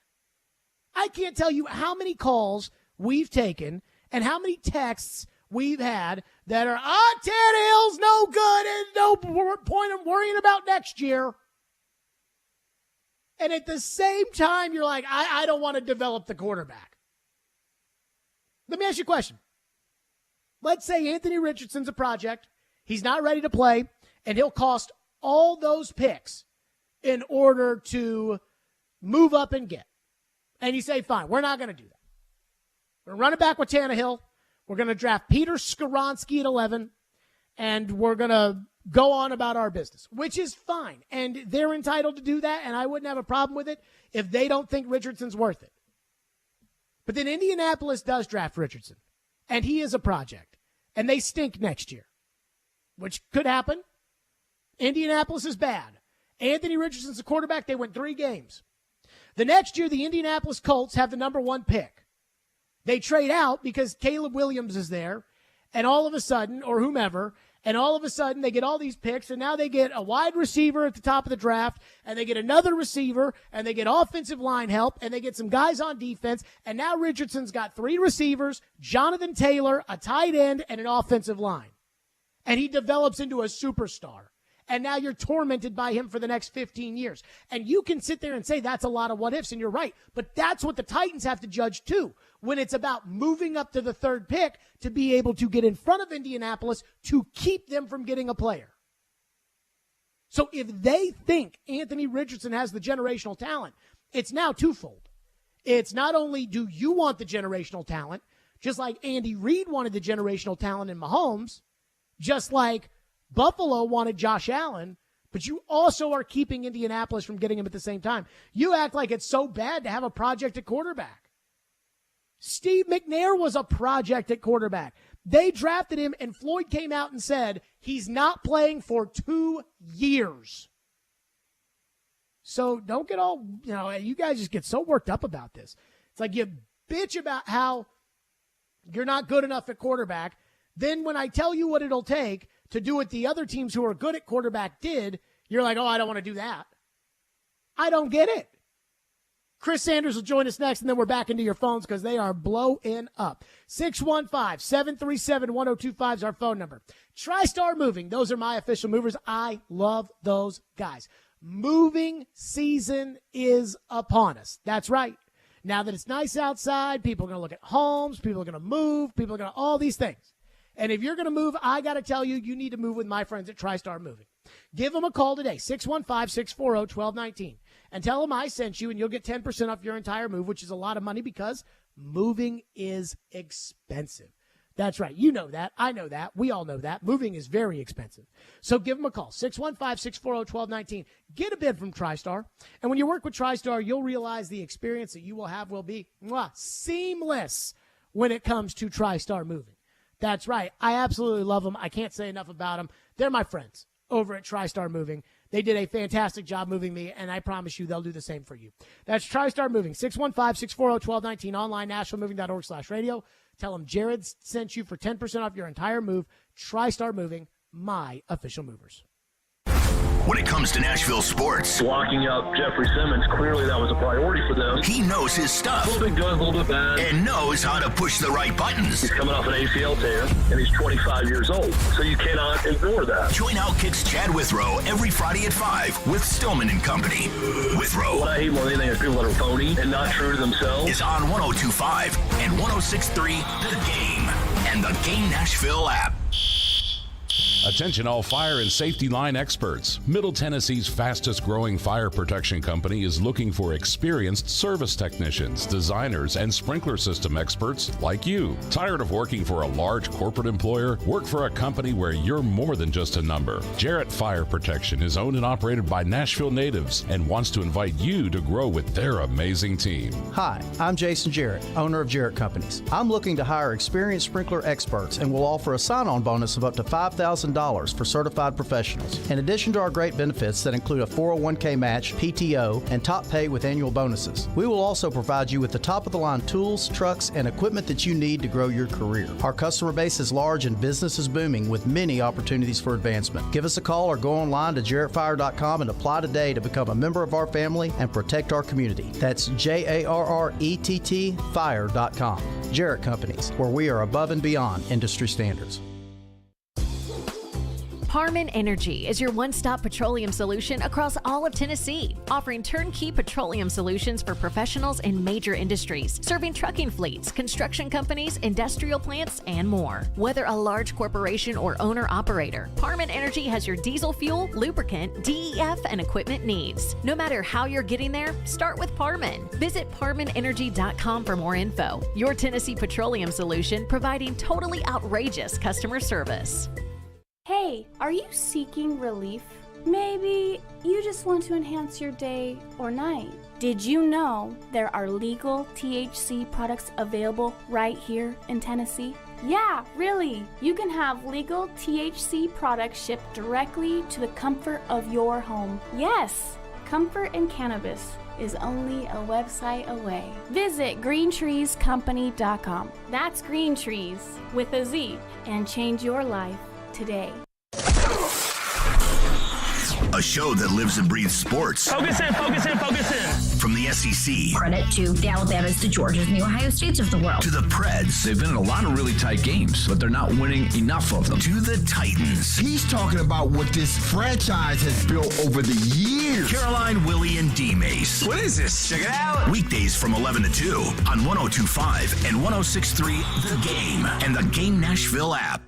I can't tell you how many calls we've taken and how many texts we've had that are, Tannehill's no good and no point in worrying about next year. And at the same time, you're like, I don't want to develop the quarterback. Let me ask you a question. Let's say Anthony Richardson's a project. He's not ready to play, and he'll cost all those picks in order to move up and get. And you say, fine, we're not going to do that. We're going to run it back with Tannehill. We're going to draft Peter Skoronski at 11, and we're going to go on about our business, which is fine. And they're entitled to do that, and I wouldn't have a problem with it if they don't think Richardson's worth it. But then Indianapolis does draft Richardson, and he is a project, and they stink next year, which could happen. Indianapolis is bad. Anthony Richardson's a quarterback. They went 3 games. The next year, the Indianapolis Colts have the number 1 pick. They trade out because Caleb Williams is there, and all of a sudden, or whomever, and all of a sudden they get all these picks, and now they get a wide receiver at the top of the draft, and they get another receiver, and they get offensive line help, and they get some guys on defense, and now Richardson's got 3 receivers, Jonathan Taylor, a tight end, and an offensive line. And he develops into a superstar. And now you're tormented by him for the next 15 years. And you can sit there and say that's a lot of what ifs, and you're right. But that's what the Titans have to judge too, when it's about moving up to the 3rd pick to be able to get in front of Indianapolis to keep them from getting a player. So if they think Anthony Richardson has the generational talent, it's now twofold. It's not only do you want the generational talent, just like Andy Reid wanted the generational talent in Mahomes, just like Buffalo wanted Josh Allen, but you also are keeping Indianapolis from getting him at the same time. You act like it's so bad to have a project at quarterback. Steve McNair was a project at quarterback. They drafted him, and Floyd came out and said he's not playing for 2 years. So don't get all, you guys just get so worked up about this. It's like you bitch about how you're not good enough at quarterback. Then when I tell you what it'll take to do what the other teams who are good at quarterback did, you're like, I don't want to do that. I don't get it. Chris Sanders will join us next, and then we're back into your phones because they are blowing up. 615-737-1025 is our phone number. TriStar Moving, those are my official movers. I love those guys. Moving season is upon us. That's right. Now that it's nice outside, people are going to look at homes, people are going to move, people are going to all these things. And if you're going to move, I got to tell you, you need to move with my friends at TriStar Moving. Give them a call today, 615-640-1219. And tell them I sent you, and you'll get 10% off your entire move, which is a lot of money because moving is expensive. That's right. You know that. I know that. We all know that. Moving is very expensive. So give them a call, 615-640-1219. Get a bid from TriStar. And when you work with TriStar, you'll realize the experience that you will have will be seamless when it comes to TriStar Moving. That's right. I absolutely love them. I can't say enough about them. They're my friends over at TriStar Moving. They did a fantastic job moving me, and I promise you they'll do the same for you. That's TriStar Moving, 615-640-1219, online, nashvillemoving.org/radio. Tell them Jared sent you for 10% off your entire move. TriStar Moving, my official movers. When it comes to Nashville sports, Locking up Jeffrey Simmons, clearly that was a priority for them. He knows his stuff. A little bit good, a little bit bad. And knows how to push the right buttons. He's coming off an ACL tear, and he's 25 years old, so you cannot ignore that. Join Outkick's Chad Withrow every Friday at 5 with Stillman and Company. Withrow. What I hate more than anything is people that are phony and not true to themselves. Is on 102.5 and 106.3 The Game and the Game Nashville app. Attention all fire and safety line experts. Middle Tennessee's fastest growing fire protection company is looking for experienced service technicians, designers, and sprinkler system experts like you. Tired of working for a large corporate employer? Work for a company where you're more than just a number. Jarrett Fire Protection is owned and operated by Nashville natives and wants to invite you to grow with their amazing team. Hi, I'm Jason Jarrett, owner of Jarrett Companies. I'm looking to hire experienced sprinkler experts and will offer a sign-on bonus of up to $5,000 $1,000 for certified professionals. In addition to our great benefits that include a 401k match, PTO, and top pay with annual bonuses, we will also provide you with the top-of-the-line tools, trucks, and equipment that you need to grow your career. Our customer base is large and business is booming with many opportunities for advancement. Give us a call or go online to jarrettfire.com and apply today to become a member of our family and protect our community. That's JARRETT fire.com. Jarrett Companies, where we are above and beyond industry standards. Parman Energy is your one-stop petroleum solution across all of Tennessee, offering turnkey petroleum solutions for professionals in major industries, serving trucking fleets, construction companies, industrial plants, and more. Whether a large corporation or owner-operator, Parman Energy has your diesel fuel, lubricant, DEF, and equipment needs. No matter how you're getting there, start with Parman. Visit ParmanEnergy.com for more info. Your Tennessee petroleum solution, providing totally outrageous customer service. Hey, are you seeking relief? Maybe you just want to enhance your day or night. Did you know there are legal THC products available right here in Tennessee? Yeah, really. You can have legal THC products shipped directly to the comfort of your home. Yes, Comfort and Cannabis is only a website away. Visit greentreescompany.com. That's Green Trees with a Z, and change your life today. A show that lives and breathes sports. Focus in, focus in, focus in. From the SEC. Credit to the Alabamas, the Georgias, and the Ohio States of the world. To the Preds. They've been in a lot of really tight games, but they're not winning enough of them. To the Titans. He's talking about what this franchise has built over the years. Caroline, Willie, and D-Mace. What is this? Check it out. Weekdays from 11 to 2 on 102.5 and 106.3 The Game and the Game Nashville app.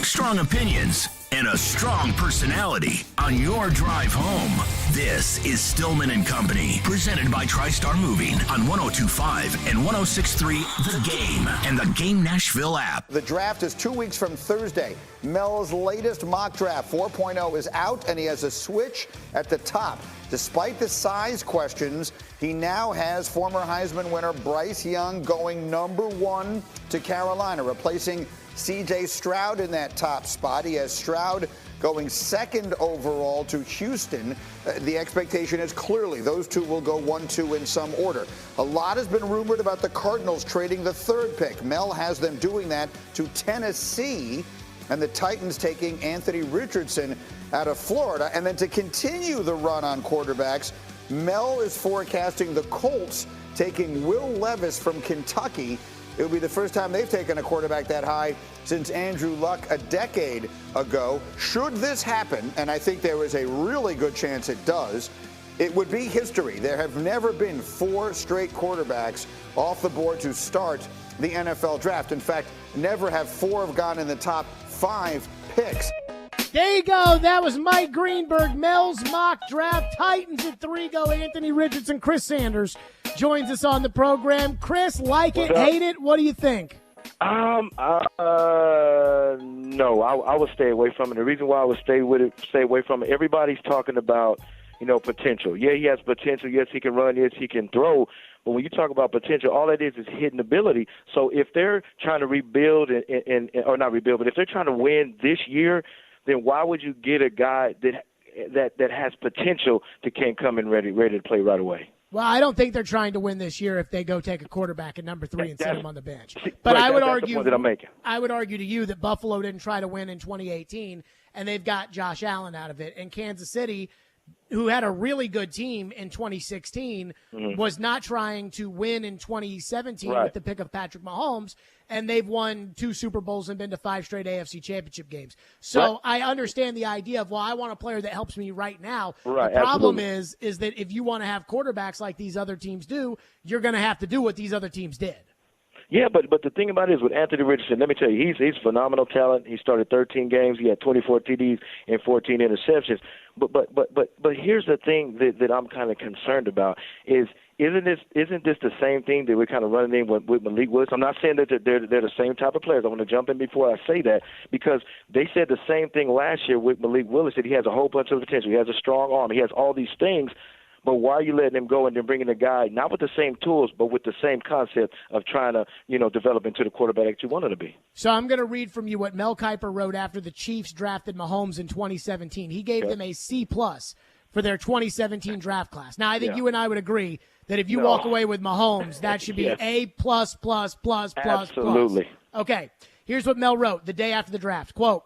Strong opinions and a strong personality on your drive home. This is Stillman and Company, presented by TriStar Moving on 102.5 and 106.3 The Game and the Game Nashville app. The draft is 2 weeks from Thursday. Mel's latest mock draft 4.0 is out, and he has a switch at the top. Despite the size questions, he now has former Heisman winner Bryce Young going number 1 to Carolina, replacing C.J. Stroud in that top spot. He has Stroud going 2nd overall to Houston. The expectation is clearly those two will go 1-2 in some order. A lot has been rumored about the Cardinals trading the 3rd pick. Mel has them doing that to Tennessee, and the Titans taking Anthony Richardson out of Florida. And then to continue the run on quarterbacks, Mel is forecasting the Colts taking Will Levis from Kentucky. It will be the first time they've taken a quarterback that high since Andrew Luck a decade ago. Should this happen, and I think there is a really good chance it does, it would be history. There have never been 4 straight quarterbacks off the board to start the NFL draft. In fact, never have 4 have gone in the top 5 picks. There you go. That was Mike Greenberg. Mel's mock draft. Titans at 3 go Anthony Richardson. Chris Sanders joins us on the program. Chris, like it, hate it? What do you think? No, I would stay away from it. The reason why I would stay away from it, everybody's talking about, potential. Yeah, he has potential. Yes, he can run. Yes, he can throw. But when you talk about potential, all that is hidden ability. So if they're trying to rebuild or not rebuild, but if they're trying to win this year, then why would you get a guy that has potential that can't come in ready to play right away? Well, I don't think they're trying to win this year if they go take a quarterback at number 3 and sit him on the bench. But I would argue, the point that I'm making. I would argue to you that Buffalo didn't try to win in 2018, and they've got Josh Allen out of it. And Kansas City, who had a really good team in 2016, was not trying to win in 2017 with the pick of Patrick Mahomes, and they've won 2 Super Bowls and been to 5 straight AFC championship games. So I understand the idea of, well, I want a player that helps me right now. Right, the problem is that if you want to have quarterbacks like these other teams do, you're going to have to do what these other teams did. Yeah, but the thing about it is with Anthony Richardson, let me tell you, he's phenomenal talent. He started 13 games. He had 24 TDs and 14 interceptions. But here's the thing that I'm kind of concerned about is isn't this the same thing that we're kind of running in with Malik Willis? I'm not saying that they're the same type of players. I want to jump in before I say that because they said the same thing last year with Malik Willis, that he has a whole bunch of potential. He has a strong arm. He has all these things. But why are you letting him go and then bringing a guy not with the same tools, but with the same concept of trying to, develop into the quarterback that you want him to be? So I'm going to read from you what Mel Kiper wrote after the Chiefs drafted Mahomes in 2017. He gave them a C+ for their 2017 draft class. Now, I think you and I would agree that if you walk away with Mahomes, that should be A+++++++. Absolutely. Okay, here's what Mel wrote the day after the draft. Quote,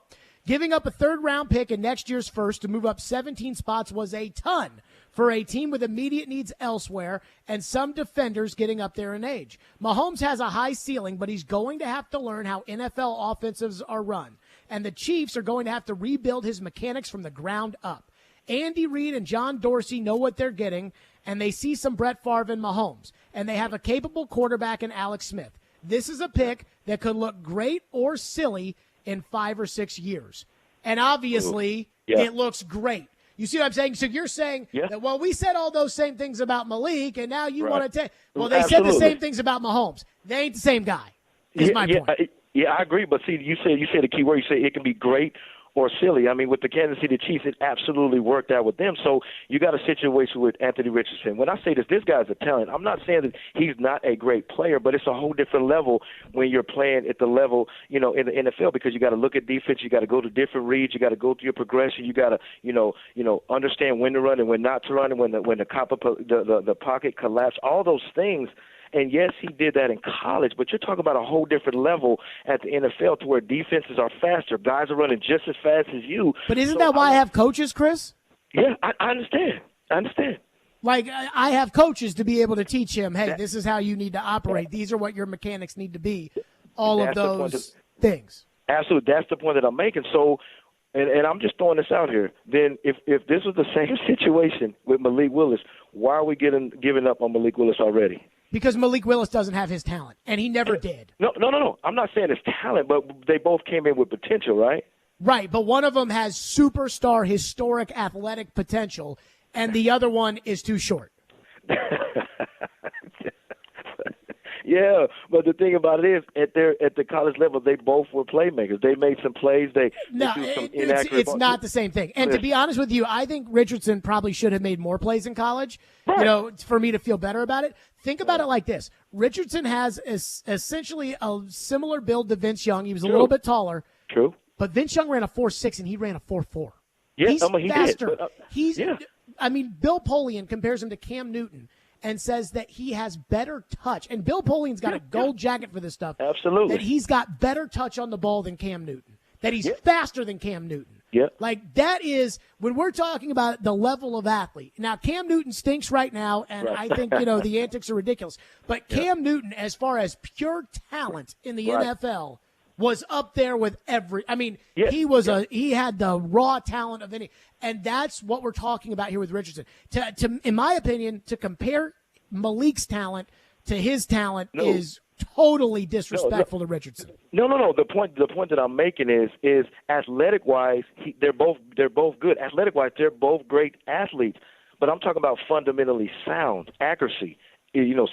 giving up a third-round pick in next year's first to move up 17 spots was a ton for a team with immediate needs elsewhere and some defenders getting up there in age. Mahomes has a high ceiling, but he's going to have to learn how NFL offenses are run, and the Chiefs are going to have to rebuild his mechanics from the ground up. Andy Reid and John Dorsey know what they're getting, and they see some Brett Favre and Mahomes, and they have a capable quarterback in Alex Smith. This is a pick that could look great or silly in 5 or 6 years. And obviously, it looks great. You see what I'm saying? So you're saying that, well, we said all those same things about Malik, and now you want to take – well, they said the same things about Mahomes. They ain't the same guy, is my point. I agree. But, see, you said a key word. You said it can be great or silly. I mean, with the Kansas City Chiefs, it absolutely worked out with them. So you got a situation with Anthony Richardson. When I say this guy's a talent. I'm not saying that he's not a great player, but it's a whole different level when you're playing at the level, in the NFL, because you got to look at defense. You got to go to different reads. You got to go through your progression. You got to, understand when to run and when not to run, and when the pocket collapse. All those things. And, yes, he did that in college, but you're talking about a whole different level at the NFL to where defenses are faster. Guys are running just as fast as you. But isn't that why I have coaches, Chris? Yeah, I understand. Like, I have coaches to be able to teach him, hey, this is how you need to operate. These are what your mechanics need to be, all of those things. Absolutely. That's the point that I'm making. So, and I'm just throwing this out here. Then if this was the same situation with Malik Willis, why are we giving up on Malik Willis already? Because Malik Willis doesn't have his talent, and he never did. No. I'm not saying it's talent, but they both came in with potential, right? Right, but one of them has superstar, historic, athletic potential, and the other one is too short. Yeah, but the thing about it is, at the college level, they both were playmakers. They made some plays. It's not the same thing. And to be honest with you, I think Richardson probably should have made more plays in college, for me to feel better about it. Think about it like this. Richardson has essentially a similar build to Vince Young. He was a little bit taller. True. But Vince Young ran a 4.6, and he ran a 4.4. Yeah, he's faster. He did, Bill Polian compares him to Cam Newton and says that he has better touch. And Bill Polian's got a gold jacket for this stuff. Absolutely. That he's got better touch on the ball than Cam Newton. That he's faster than Cam Newton. Yeah. Like, that is, when we're talking about the level of athlete. Now, Cam Newton stinks right now, and I think, the antics are ridiculous. But Cam Newton, as far as pure talent in the NFL, was up there with he had the raw talent of any, and that's what we're talking about here with Richardson. To in my opinion, to compare Malik's talent to his talent is totally disrespectful to Richardson. No. The point that I'm making is athletic wise, they're both good. Athletic wise, they're both great athletes. But I'm talking about fundamentally sound accuracy.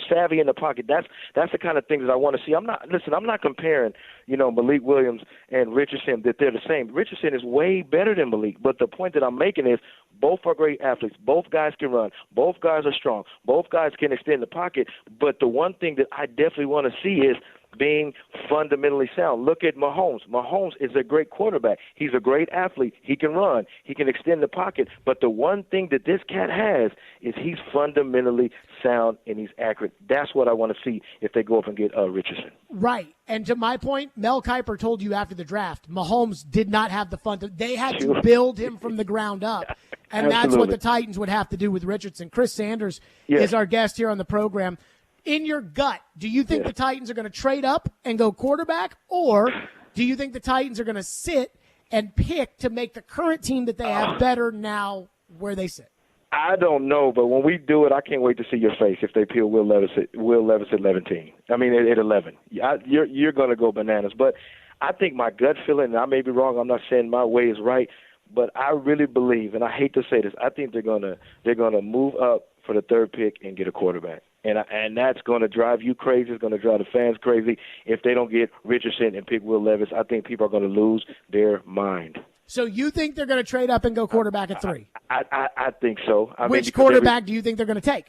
Savvy in the pocket. That's the kind of things that I want to see. I'm not comparing, Malik Williams and Richardson, that they're the same. Richardson is way better than Malik. But the point that I'm making is both are great athletes. Both guys can run. Both guys are strong. Both guys can extend the pocket. But the one thing that I definitely want to see is being fundamentally sound. Look at Mahomes. Mahomes is a great quarterback. He's a great athlete. He can run. He can extend the pocket. But the one thing that this cat has is he's fundamentally sound and he's accurate. That's what I want to see if they go up and get Richardson. Right. And to my point, Mel Kiper told you after the draft, Mahomes did not have the fun. They had to build him from the ground up. And that's what the Titans would have to do with Richardson. Chris Sanders is our guest here on the program. In your gut, do you think the Titans are going to trade up and go quarterback, or do you think the Titans are going to sit and pick to make the current team that they have better now where they sit? I don't know, but when we do it, I can't wait to see your face if they peel Will Levis at 11. I mean, at 11. You're going to go bananas. But I think my gut feeling, and I may be wrong, I'm not saying my way is right, but I really believe, and I hate to say this, I think they're going to move up for the third pick and get a quarterback. And that's going to drive you crazy. It's going to drive the fans crazy. If they don't get Richardson and pick Will Levis, I think people are going to lose their mind. So you think they're going to trade up and go quarterback at 3? I think so. Which quarterback do you think they're going to take?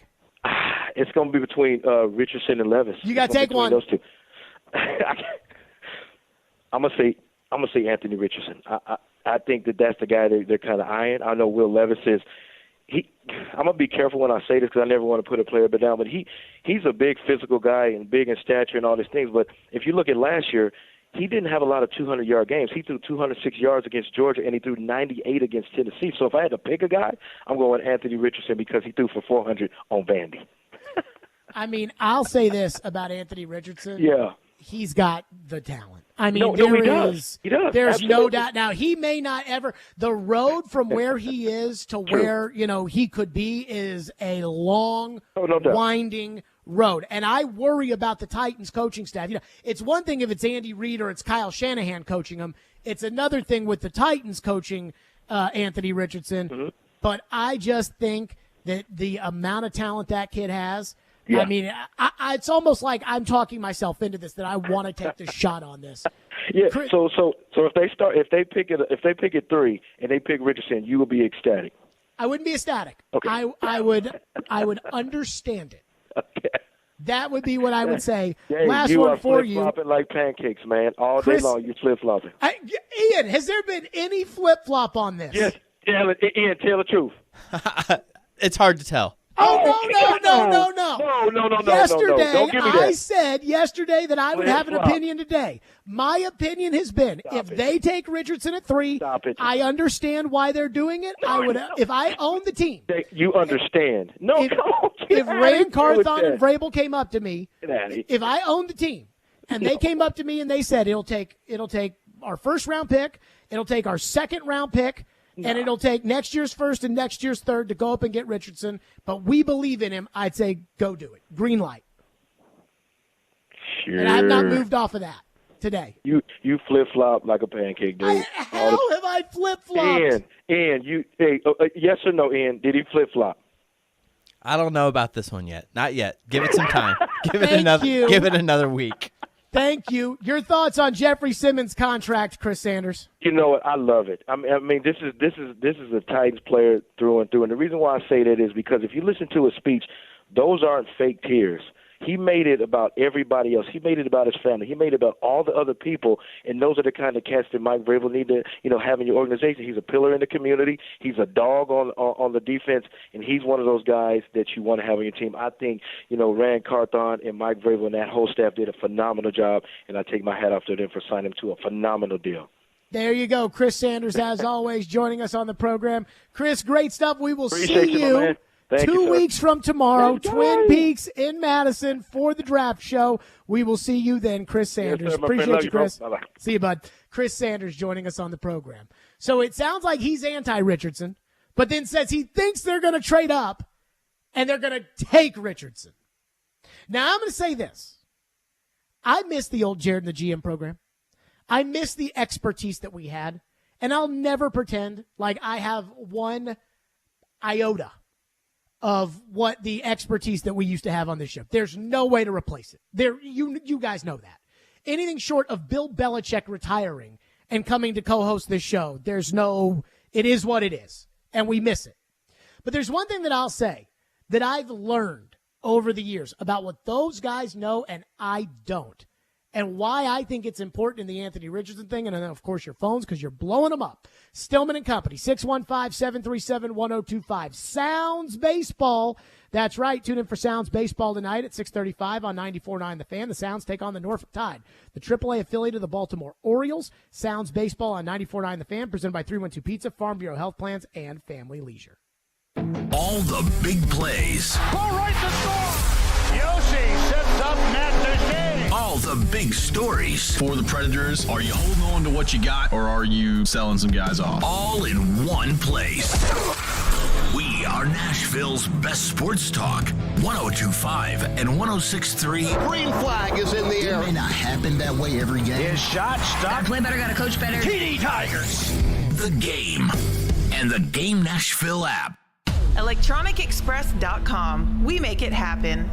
It's going to be between Richardson and Levis. You got to take one. Those two. I'm gonna say Anthony Richardson. I think that's the guy they're kind of eyeing. I know Will Levis is. I'm gonna be careful when I say this because I never want to put a player down. But he's a big physical guy and big in stature and all these things. But if you look at last year, he didn't have a lot of 200-yard games. He threw 206 yards against Georgia, and he threw 98 against Tennessee. So if I had to pick a guy, I'm going Anthony Richardson because he threw for 400 on Vandy. I mean, I'll say this about Anthony Richardson. Yeah. He's got the talent. I mean, he does. He does. There's Absolutely. no doubt. Now, he may not ever – the road from where he is to where, he could be is a long, winding road. And I worry about the Titans coaching staff. It's one thing if it's Andy Reid or it's Kyle Shanahan coaching him. It's another thing with the Titans coaching Anthony Richardson. Mm-hmm. But I just think that the amount of talent that kid has – yeah. I mean, it's almost like I'm talking myself into this that I want to take the shot on this. Yeah. So if they pick at 3 and they pick Richardson, you will be ecstatic. I wouldn't be ecstatic. Okay. I would understand it. Okay. That would be what I would say. Dang, Last you one are for you. Flip-flopping like pancakes, man. All Chris, day long, you flip-flopping. Ian, has there been any flip-flop on this? Yes. Ian, tell the truth. It's hard to tell. Oh, no. No. Yesterday, Don't give me that. I said yesterday that I would have an opinion today. My opinion has been they take Richardson at 3, I understand why they're doing it. I would, if I owned the team. You understand. If Rand Carthon and Vrabel came up to me, if I owned the team, and they came up to me and they said it'll take our first-round pick, it'll take our second-round pick, and it'll take next year's first and next year's third to go up and get Richardson. But we believe in him. I'd say go do it. Green light. Sure. And I've not moved off of that today. You flip-flop like a pancake, dude. How have I flip-flopped? Ian, yes or no, Ian, did he flip-flop? I don't know about this one yet. Not yet. Give it some time. Give it another week. Thank you. Your thoughts on Jeffrey Simmons' contract, Chris Sanders? You know what? I love it. I mean, this is a Titans player through and through. And the reason why I say that is because if you listen to his speech, those aren't fake tears. He made it about everybody else. He made it about his family. He made it about all the other people, and those are the kind of cats that Mike Vrabel need to, have in your organization. He's a pillar in the community. He's a dog on the defense, and he's one of those guys that you want to have on your team. I think, Rand Carthon and Mike Vrabel and that whole staff did a phenomenal job, and I take my hat off to them for signing him to a phenomenal deal. There you go. Chris Sanders, as always, joining us on the program. Chris, great stuff. We will Appreciate see you, my man. Thank you, 2 weeks from tomorrow, Twin Peaks in Madison for the draft show. We will see you then, Chris Sanders. Yes, sir, Appreciate you, Chris. Bye-bye. See you, bud. Chris Sanders joining us on the program. So it sounds like he's anti-Richardson, but then says he thinks they're going to trade up and they're going to take Richardson. Now, I'm going to say this. I miss the old Jared and the GM program. I miss the expertise that we had, and I'll never pretend like I have one iota of what the expertise that we used to have on this show. There's no way to replace it. You guys know that. Anything short of Bill Belichick retiring and coming to co-host this show, it is what it is, and we miss it. But there's one thing that I'll say that I've learned over the years about what those guys know and I don't, and why I think it's important in the Anthony Richardson thing, and then, of course, your phones, because you're blowing them up. Stillman and Company, 615-737-1025. Sounds Baseball. That's right. Tune in for Sounds Baseball tonight at 6:35 on 94.9 The Fan. The Sounds take on the Norfolk Tide, the AAA affiliate of the Baltimore Orioles. Sounds Baseball on 94.9 The Fan, presented by 312 Pizza, Farm Bureau Health Plans, and Family Leisure. All the big plays. Ball right to score. Yoshi sets up Matt Duchesne. All the big stories. For the Predators, are you holding on to what you got, or are you selling some guys off? All in one place. We are Nashville's best sports talk. 102.5 and 106.3. Green flag is in the air. It may not happen that way every game. His shot stopped. Gotta play better, gotta coach better. TD Tigers. The Game and the Game Nashville app. ElectronicExpress.com. We make it happen.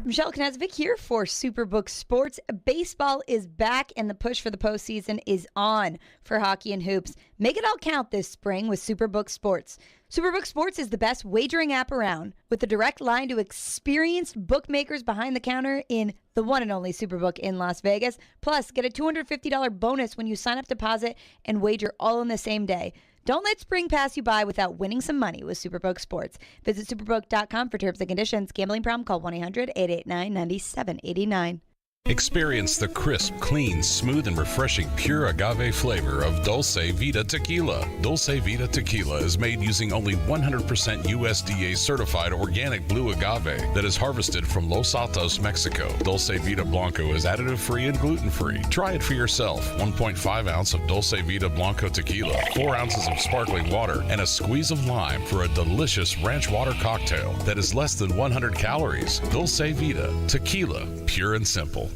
Michelle Knazovic here for Superbook Sports. Baseball is back and the push for the postseason is on for hockey and hoops. Make it all count this spring with Superbook Sports. Superbook Sports is the best wagering app around with a direct line to experienced bookmakers behind the counter in the one and only Superbook in Las Vegas. Plus, get a $250 bonus when you sign up, deposit, and wager all in the same day. Don't let spring pass you by without winning some money with Superbook Sports. Visit superbook.com for terms and conditions. Gambling problem? Call 1-800-889-9789. Experience the crisp, clean, smooth, and refreshing pure agave flavor of Dulce Vida Tequila. Dulce Vida Tequila is made using only 100% USDA certified organic blue agave that is harvested from Los Altos, Mexico. Dulce Vida Blanco is additive-free and gluten-free. Try it for yourself. 1.5 ounce of Dulce Vida Blanco Tequila, 4 ounces of sparkling water, and a squeeze of lime for a delicious ranch water cocktail that is less than 100 calories. Dulce Vida Tequila, pure and simple.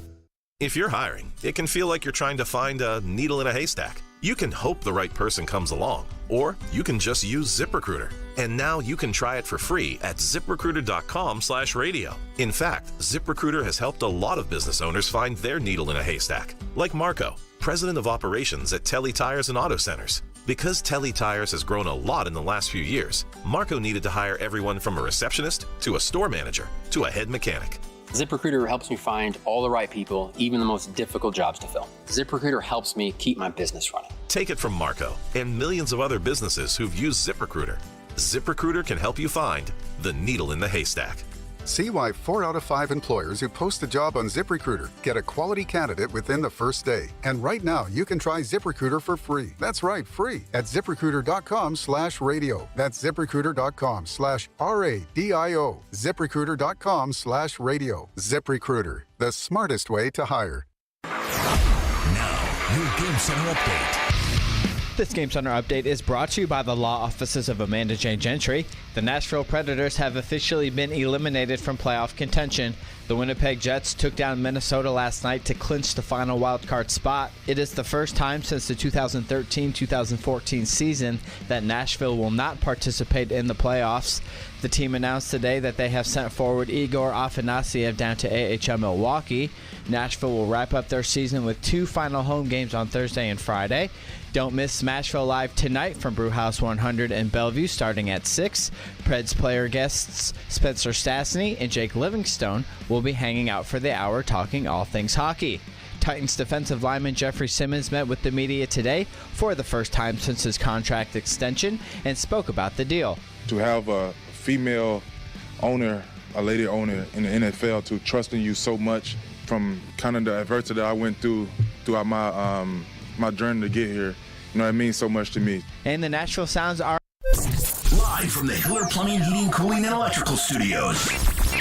If you're hiring, it can feel like you're trying to find a needle in a haystack. You can hope the right person comes along, or you can just use ZipRecruiter. And now you can try it for free at ZipRecruiter.com/radio. In fact, ZipRecruiter has helped a lot of business owners find their needle in a haystack, like Marco, president of operations at Telly Tires and Auto Centers. Because Telly Tires has grown a lot in the last few years, Marco needed to hire everyone from a receptionist to a store manager to a head mechanic. ZipRecruiter helps me find all the right people, even the most difficult jobs to fill. ZipRecruiter helps me keep my business running. Take it from Marco and millions of other businesses who've used ZipRecruiter. ZipRecruiter can help you find the needle in the haystack. See why 4 out of 5 employers who post a job on ZipRecruiter get a quality candidate within the first day. And right now, you can try ZipRecruiter for free. That's right, free at ZipRecruiter.com/radio. That's ZipRecruiter.com/RADIO. ZipRecruiter.com/radio. ZipRecruiter, the smartest way to hire. Now, your Game Center update. This Game Center update is brought to you by the law offices of Amanda J. Gentry. The Nashville Predators have officially been eliminated from playoff contention. The Winnipeg Jets took down Minnesota last night to clinch the final wildcard spot. It is the first time since the 2013-2014 season that Nashville will not participate in the playoffs. The team announced today that they have sent forward Igor Afanasiev down to AHL Milwaukee. Nashville will wrap up their season with 2 final home games on Thursday and Friday. Don't miss Smashville Live tonight from Brewhouse 100 in Bellevue starting at 6. Preds player guests Spencer Stastny and Jake Livingstone will be hanging out for the hour talking all things hockey. Titans defensive lineman Jeffrey Simmons met with the media today for the first time since his contract extension and spoke about the deal. To have a female owner, a lady owner in the NFL, to trusting you so much from kind of the adversity that I went through throughout my journey to get here, you know, it means so much to me. And the Nashville Sounds are live from the Hiller Plumbing, Heating, Cooling, and Electrical Studios.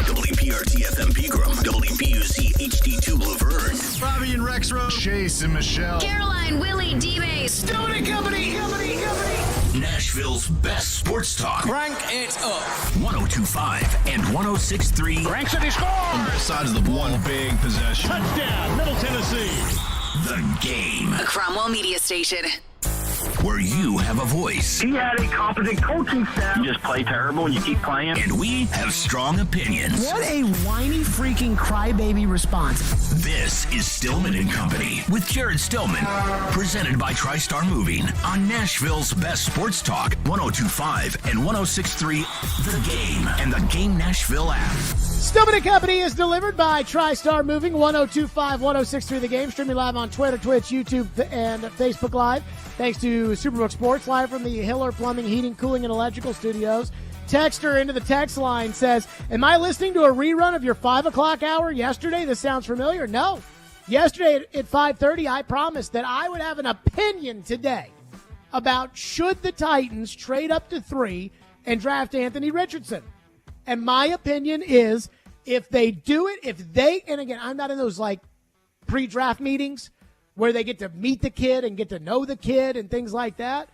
WPRT FM Pegram, WPUC HD2 Laverne. Robby and Rex Road. Chase and Michelle. Caroline, Willie, D-Base. Stanley Company. Nashville's best sports talk. Crank it up. 102.5 and 106.3. Cranks it, he scores! On both sides of the one big possession. Touchdown, Middle Tennessee. The Game. A Cromwell media station. Where you have a voice. He had a competent coaching staff. You just play terrible and you keep playing. And we have strong opinions. What a whiny freaking crybaby response. This is Stillman and Company with Jared Stillman. Presented by TriStar Moving on Nashville's best sports talk. 102.5 and 106.3 The Game and the Game Nashville app. Stillman and Company is delivered by TriStar Moving, 102.5, 106.3 The Game. Streaming live on Twitter, Twitch, YouTube, and Facebook Live. Thanks to Superbook Sports, live from the Hiller Plumbing, Heating, Cooling, and Electrical Studios. Texter into the text line says, am I listening to a rerun of your 5 o'clock hour yesterday? This sounds familiar. No. Yesterday at 5:30, I promised that I would have an opinion today about should the Titans trade up to 3 and draft Anthony Richardson. And my opinion is if they do it, and again, I'm not in those like pre-draft meetings where they get to meet the kid and get to know the kid and things like that.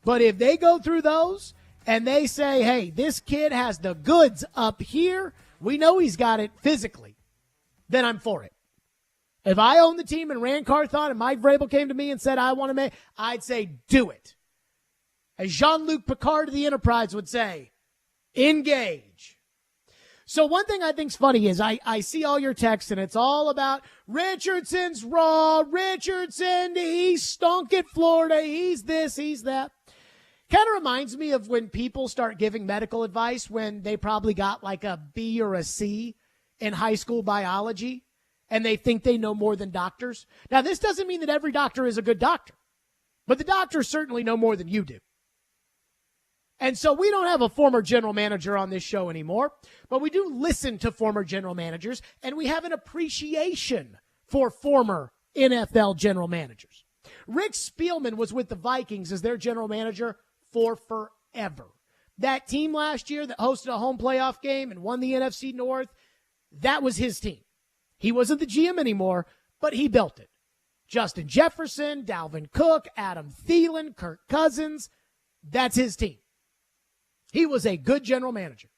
But if they go through those and they say, hey, this kid has the goods up here, we know he's got it physically, then I'm for it. If I own the team and Rand Carthon and Mike Vrabel came to me and said, I want to make, I'd say, do it. As Jean-Luc Picard of the Enterprise would say, engage. So one thing I think's funny is I see all your texts, and it's all about Richardson's raw. Richardson, he stunk at Florida. He's this, he's that. Kind of reminds me of when people start giving medical advice when they probably got like a B or a C in high school biology, and they think they know more than doctors. Now, this doesn't mean that every doctor is a good doctor, but the doctors certainly know more than you do. And so we don't have a former general manager on this show anymore, but we do listen to former general managers, and we have an appreciation for former NFL general managers. Rick Spielman was with the Vikings as their general manager for forever. That team last year that hosted a home playoff game and won the NFC North, that was his team. He wasn't the GM anymore, but he built it. Justin Jefferson, Dalvin Cook, Adam Thielen, Kirk Cousins, that's his team. He was a good general manager.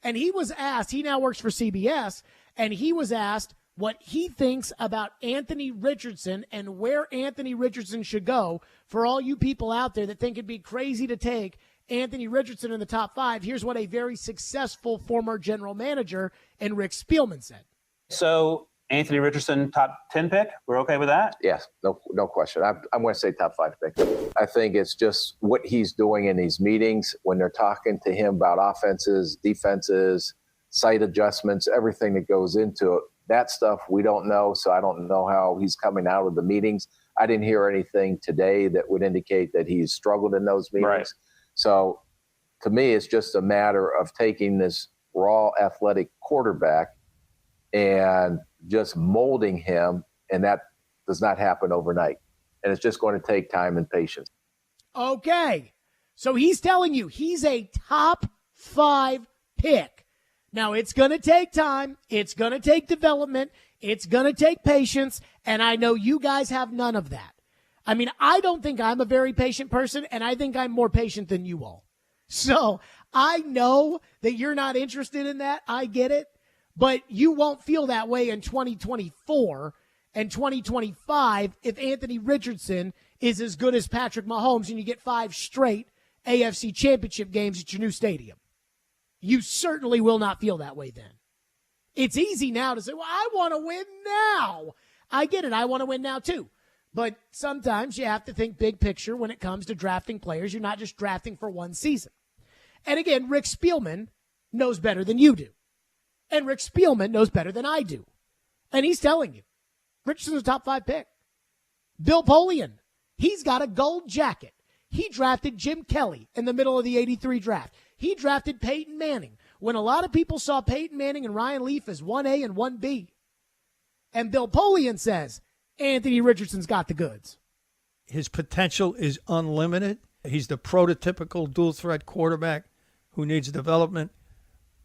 And he was asked, he now works for CBS, and he was asked what he thinks about Anthony Richardson and where Anthony Richardson should go. For all you people out there that think it'd be crazy to take Anthony Richardson in the top 5, here's what a very successful former general manager and Rick Spielman said. So Anthony Richardson, top 10 pick. We're okay with that? Yes, no question. I'm going to say top 5 pick. I think it's just what he's doing in these meetings when they're talking to him about offenses, defenses, site adjustments, everything that goes into it. That stuff we don't know, so I don't know how he's coming out of the meetings. I didn't hear anything today that would indicate that he's struggled in those meetings. Right. So to me, it's just a matter of taking this raw athletic quarterback and just molding him, and that does not happen overnight. And it's just going to take time and patience. Okay. So he's telling you he's a top 5 pick. Now, it's going to take time. It's going to take development. It's going to take patience. And I know you guys have none of that. I mean, I don't think I'm a very patient person, and I think I'm more patient than you all. So I know that you're not interested in that. I get it. But you won't feel that way in 2024 and 2025 if Anthony Richardson is as good as Patrick Mahomes and you get 5 straight AFC championship games at your new stadium. You certainly will not feel that way then. It's easy now to say, well, I want to win now. I get it. I want to win now too. But sometimes you have to think big picture when it comes to drafting players. You're not just drafting for one season. And again, Rick Spielman knows better than you do. And Rick Spielman knows better than I do. And he's telling you, Richardson's a top 5 pick. Bill Polian, he's got a gold jacket. He drafted Jim Kelly in the middle of the 83 draft. He drafted Peyton Manning when a lot of people saw Peyton Manning and Ryan Leaf as 1A and 1B. And Bill Polian says, Anthony Richardson's got the goods. His potential is unlimited. He's the prototypical dual-threat quarterback who needs development,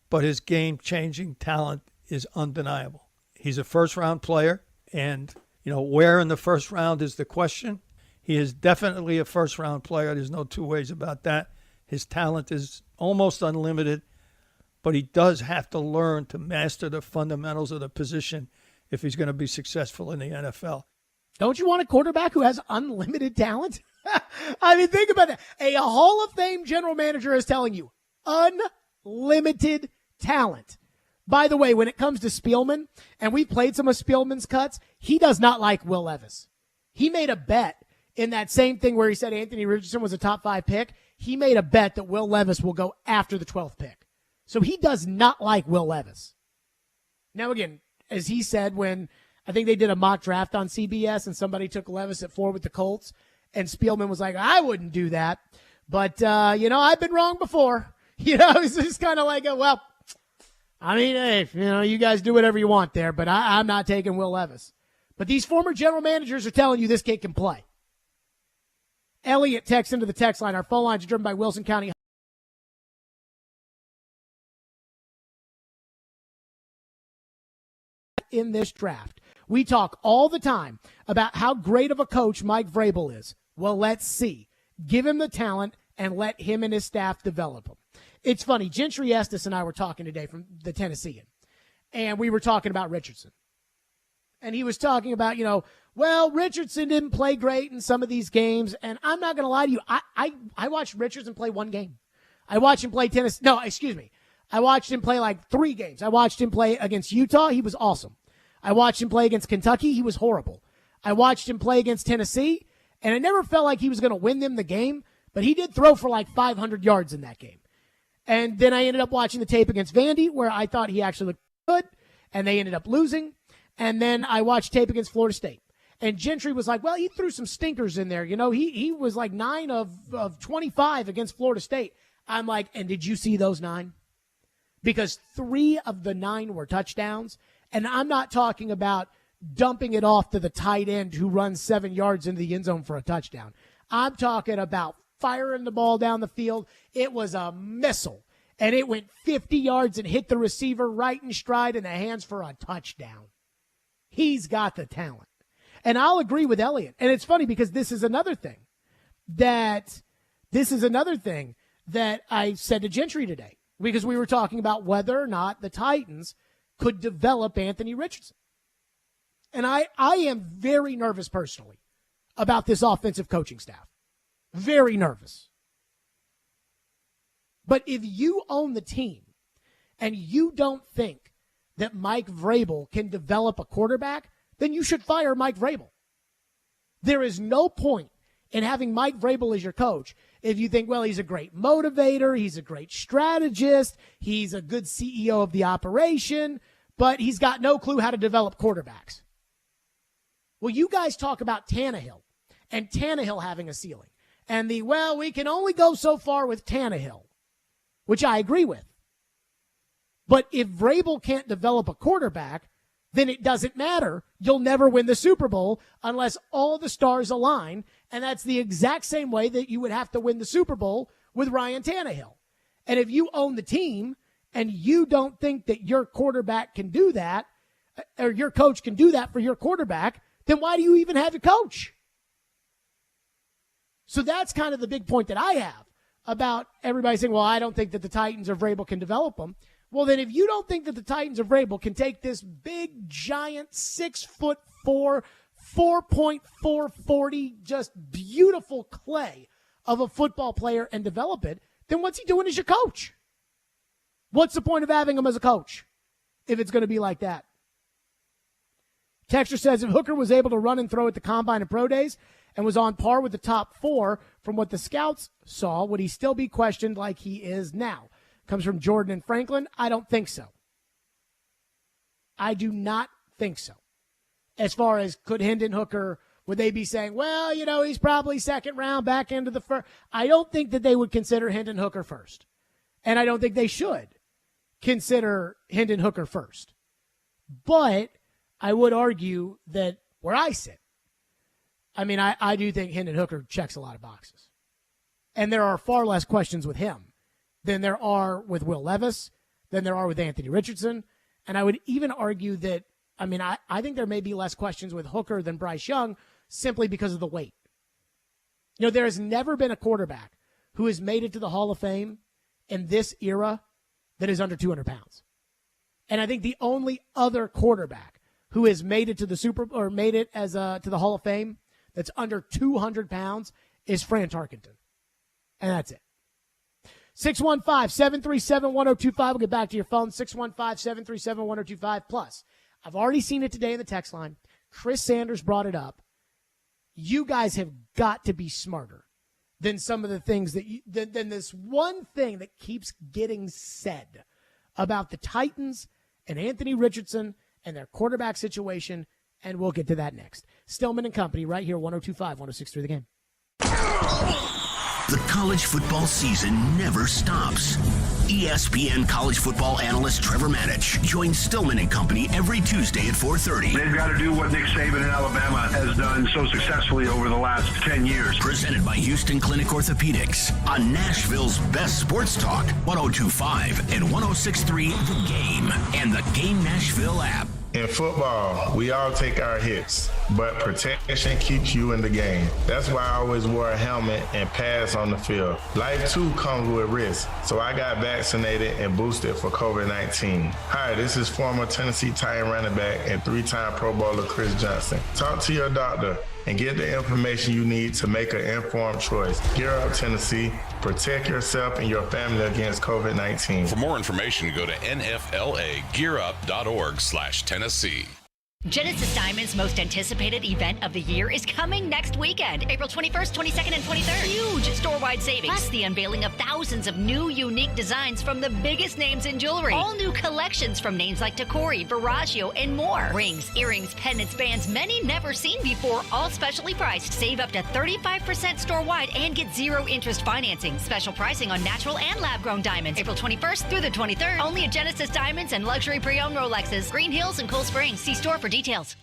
but his game-changing talent is undeniable. He's a first-round player, and, where in the first round is the question. He is definitely a first-round player. There's no two ways about that. His talent is almost unlimited, but he does have to learn to master the fundamentals of the position if he's going to be successful in the NFL. Don't you want a quarterback who has unlimited talent? I mean, think about that. A Hall of Fame general manager is telling you unlimited talent. By the way, when it comes to Spielman, and we played some of Spielman's cuts, he does not like Will Levis. He made a bet in that same thing where he said Anthony Richardson was a top 5 pick. He made a bet that Will Levis will go after the 12th pick. So he does not like Will Levis. Now, again, as he said when I think they did a mock draft on CBS and somebody took Levis at 4 with the Colts, and Spielman was like, I wouldn't do that. But, I've been wrong before. It's just kind of like, hey, you guys do whatever you want there, but I'm not taking Will Levis. But these former general managers are telling you this kid can play. Elliot texts into the text line. Our phone lines are driven by Wilson County. In this draft, we talk all the time about how great of a coach Mike Vrabel is. Well, let's see. Give him the talent and let him and his staff develop him. It's funny. Gentry Estes and I were talking today from the Tennessean, and we were talking about Richardson. And he was talking about, Richardson didn't play great in some of these games. And I'm not going to lie to you. I watched Richardson play one game. I watched him play I watched him play like 3 games. I watched him play against Utah. He was awesome. I watched him play against Kentucky. He was horrible. I watched him play against Tennessee, and I never felt like he was going to win them the game, but he did throw for like 500 yards in that game. And then I ended up watching the tape against Vandy, where I thought he actually looked good, and they ended up losing. And then I watched tape against Florida State. And Gentry was like, well, he threw some stinkers in there. You know, he was like 9 of 25 against Florida State. I'm like, and did you see those 9? Because 3 of the 9 were touchdowns. And I'm not talking about dumping it off to the tight end who runs 7 yards into the end zone for a touchdown. I'm talking about firing the ball down the field. It was a missile. And it went 50 yards and hit the receiver right in stride in the hands for a touchdown. He's got the talent. And I'll agree with Elliott. And it's funny because this is another thing that I said to Gentry today, because we were talking about whether or not the Titans could develop Anthony Richardson. And I am very nervous personally about this offensive coaching staff. Very nervous. But if you own the team and you don't think that Mike Vrabel can develop a quarterback, then you should fire Mike Vrabel. There is no point in having Mike Vrabel as your coach if you think, well, he's a great motivator, he's a great strategist, he's a good CEO of the operation, but he's got no clue how to develop quarterbacks. Well, you guys talk about Tannehill and Tannehill having a ceiling. And we can only go so far with Tannehill, which I agree with. But if Vrabel can't develop a quarterback, then it doesn't matter. You'll never win the Super Bowl unless all the stars align. And that's the exact same way that you would have to win the Super Bowl with Ryan Tannehill. And if you own the team and you don't think that your quarterback can do that, or your coach can do that for your quarterback, then why do you even have a coach? So that's kind of the big point that I have about everybody saying, well, I don't think that the Titans or Vrabel can develop them. Well, then if you don't think that the Titans or Vrabel can take this big, giant, 6'4", 4.440, just beautiful clay of a football player and develop it, then what's he doing as your coach? What's the point of having him as a coach if it's going to be like that? Texter says if Hooker was able to run and throw at the combine and pro days and was on par with the top 4 from what the scouts saw, would he still be questioned like he is now? Comes from Jordan and Franklin. I don't think so. I do not think so. As far as could Hendon Hooker, would they be saying, well, you know, he's probably second round, back into the first? I don't think that they would consider Hendon Hooker first. And I don't think they should consider Hendon Hooker first. But I would argue that where I sit, I mean, I do think Hendon Hooker checks a lot of boxes. And there are far less questions with him than there are with Will Levis, than there are with Anthony Richardson. And I would even argue that, I mean, I think there may be less questions with Hooker than Bryce Young simply because of the weight. You know, there has never been a quarterback who has made it to the Hall of Fame in this era that is under 200 pounds. And I think the only other quarterback who has made it to the made it as to the Hall of Fame that's under 200 pounds is Fran Tarkenton. And that's it. 615-737-1025. We'll get back to your phone. 615-737-1025. Plus, I've already seen it today in the text line. Chris Sanders brought it up. You guys have got to be smarter than some of the things than this one thing that keeps getting said about the Titans and Anthony Richardson and their quarterback situation. And we'll get to that next. Stillman and Company right here, 102.5, 106.3 The Game. The college football season never stops. ESPN college football analyst Trevor Manich joins Stillman and Company every Tuesday at 4:30. They've got to do what Nick Saban in Alabama has done so successfully over the last 10 years. Presented by Houston Clinic Orthopedics on Nashville's best sports talk, 102.5 and 106.3 The Game and the Game Nashville app. In football, we all take our hits, but protection keeps you in the game. That's why I always wore a helmet and pads on the field. Life too comes with risk, so I got vaccinated and boosted for COVID-19. Hi, this is former Tennessee Titan running back and 3-time Pro Bowler Chris Johnson. Talk to your doctor. and get the information you need to make an informed choice. Gear up, Tennessee. Protect yourself and your family against COVID-19. For more information, go to nflagearup.org/Tennessee. Genesis Diamond's most anticipated event of the year is coming next weekend, April 21st, 22nd, and 23rd. Huge store-wide savings, plus the unveiling of thousands of new, unique designs from the biggest names in jewelry. All new collections from names like Tacori, Verragio, and more. Rings, earrings, pendants, bands, many never seen before, all specially priced. Save up to 35% store-wide and get zero interest financing. Special pricing on natural and lab-grown diamonds, April 21st through the 23rd. Only at Genesis Diamonds and luxury pre-owned Rolexes, Green Hills and Cool Springs. See store for details.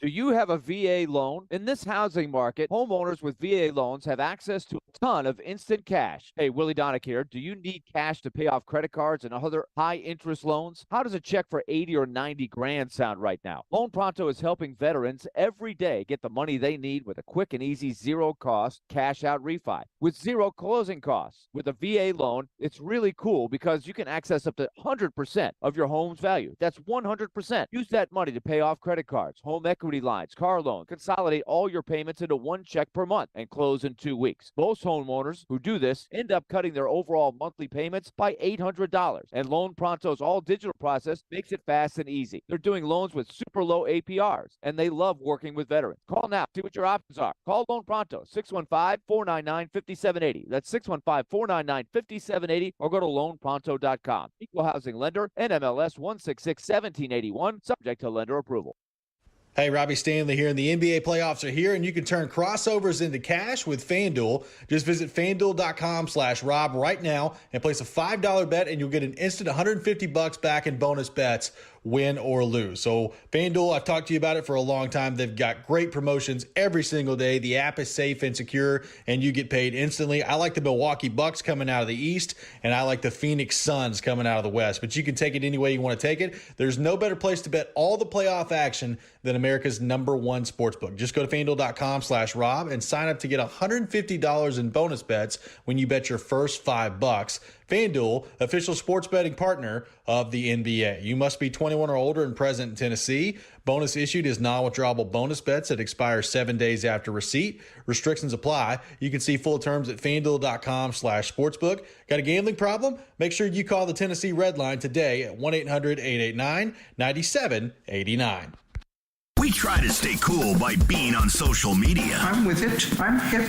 Do you have a VA loan? In this housing market, homeowners with VA loans have access to a ton of instant cash. Hey, Willie Donick here. Do you need cash to pay off credit cards and other high-interest loans? How does a check for 80 or 90 grand sound right now? Loan Pronto is helping veterans every day get the money they need with a quick and easy zero-cost cash-out refi with zero closing costs. With a VA loan, it's really cool because you can access up to 100% of your home's value. That's 100%. Use that money to pay off credit cards, home equity lines, car loan. Consolidate all your payments into one check per month and close in 2 weeks. Most homeowners who do this end up cutting their overall monthly payments by $800. And Loan Pronto's all-digital process makes it fast and easy. They're doing loans with super low APRs, and they love working with veterans. Call now. See what your options are. Call Loan Pronto, 615-499-5780. That's 615-499-5780, or go to loanpronto.com. Equal housing lender, NMLS 166-1781, subject to lender approval. Hey, Robby, Stanley here, and the NBA playoffs are here, and you can turn crossovers into cash with FanDuel. Just visit FanDuel.com/Rob right now and place a $5 bet, and you'll get an instant $150 back in bonus bets, win or lose. So FanDuel, I've talked to you about it for a long time. They've got great promotions every single day. The app is safe and secure, and you get paid instantly. I like the Milwaukee Bucks coming out of the East, and I like the Phoenix Suns coming out of the West. But you can take it any way you want to take it. There's no better place to bet all the playoff action than America's #1 sportsbook. Just go to FanDuel.com/Rob and sign up to get $150 in bonus bets when you bet your first $5. FanDuel, official sports betting partner of the NBA. You must be 21 or older and present in Tennessee. Bonus issued is non-withdrawable bonus bets that expire 7 days after receipt. Restrictions apply. You can see full terms at FanDuel.com/sportsbook. Got a gambling problem? Make sure you call the Tennessee Red Line today at 1-800-889-9789. We try to stay cool by being on social media. I'm with it. I'm hip.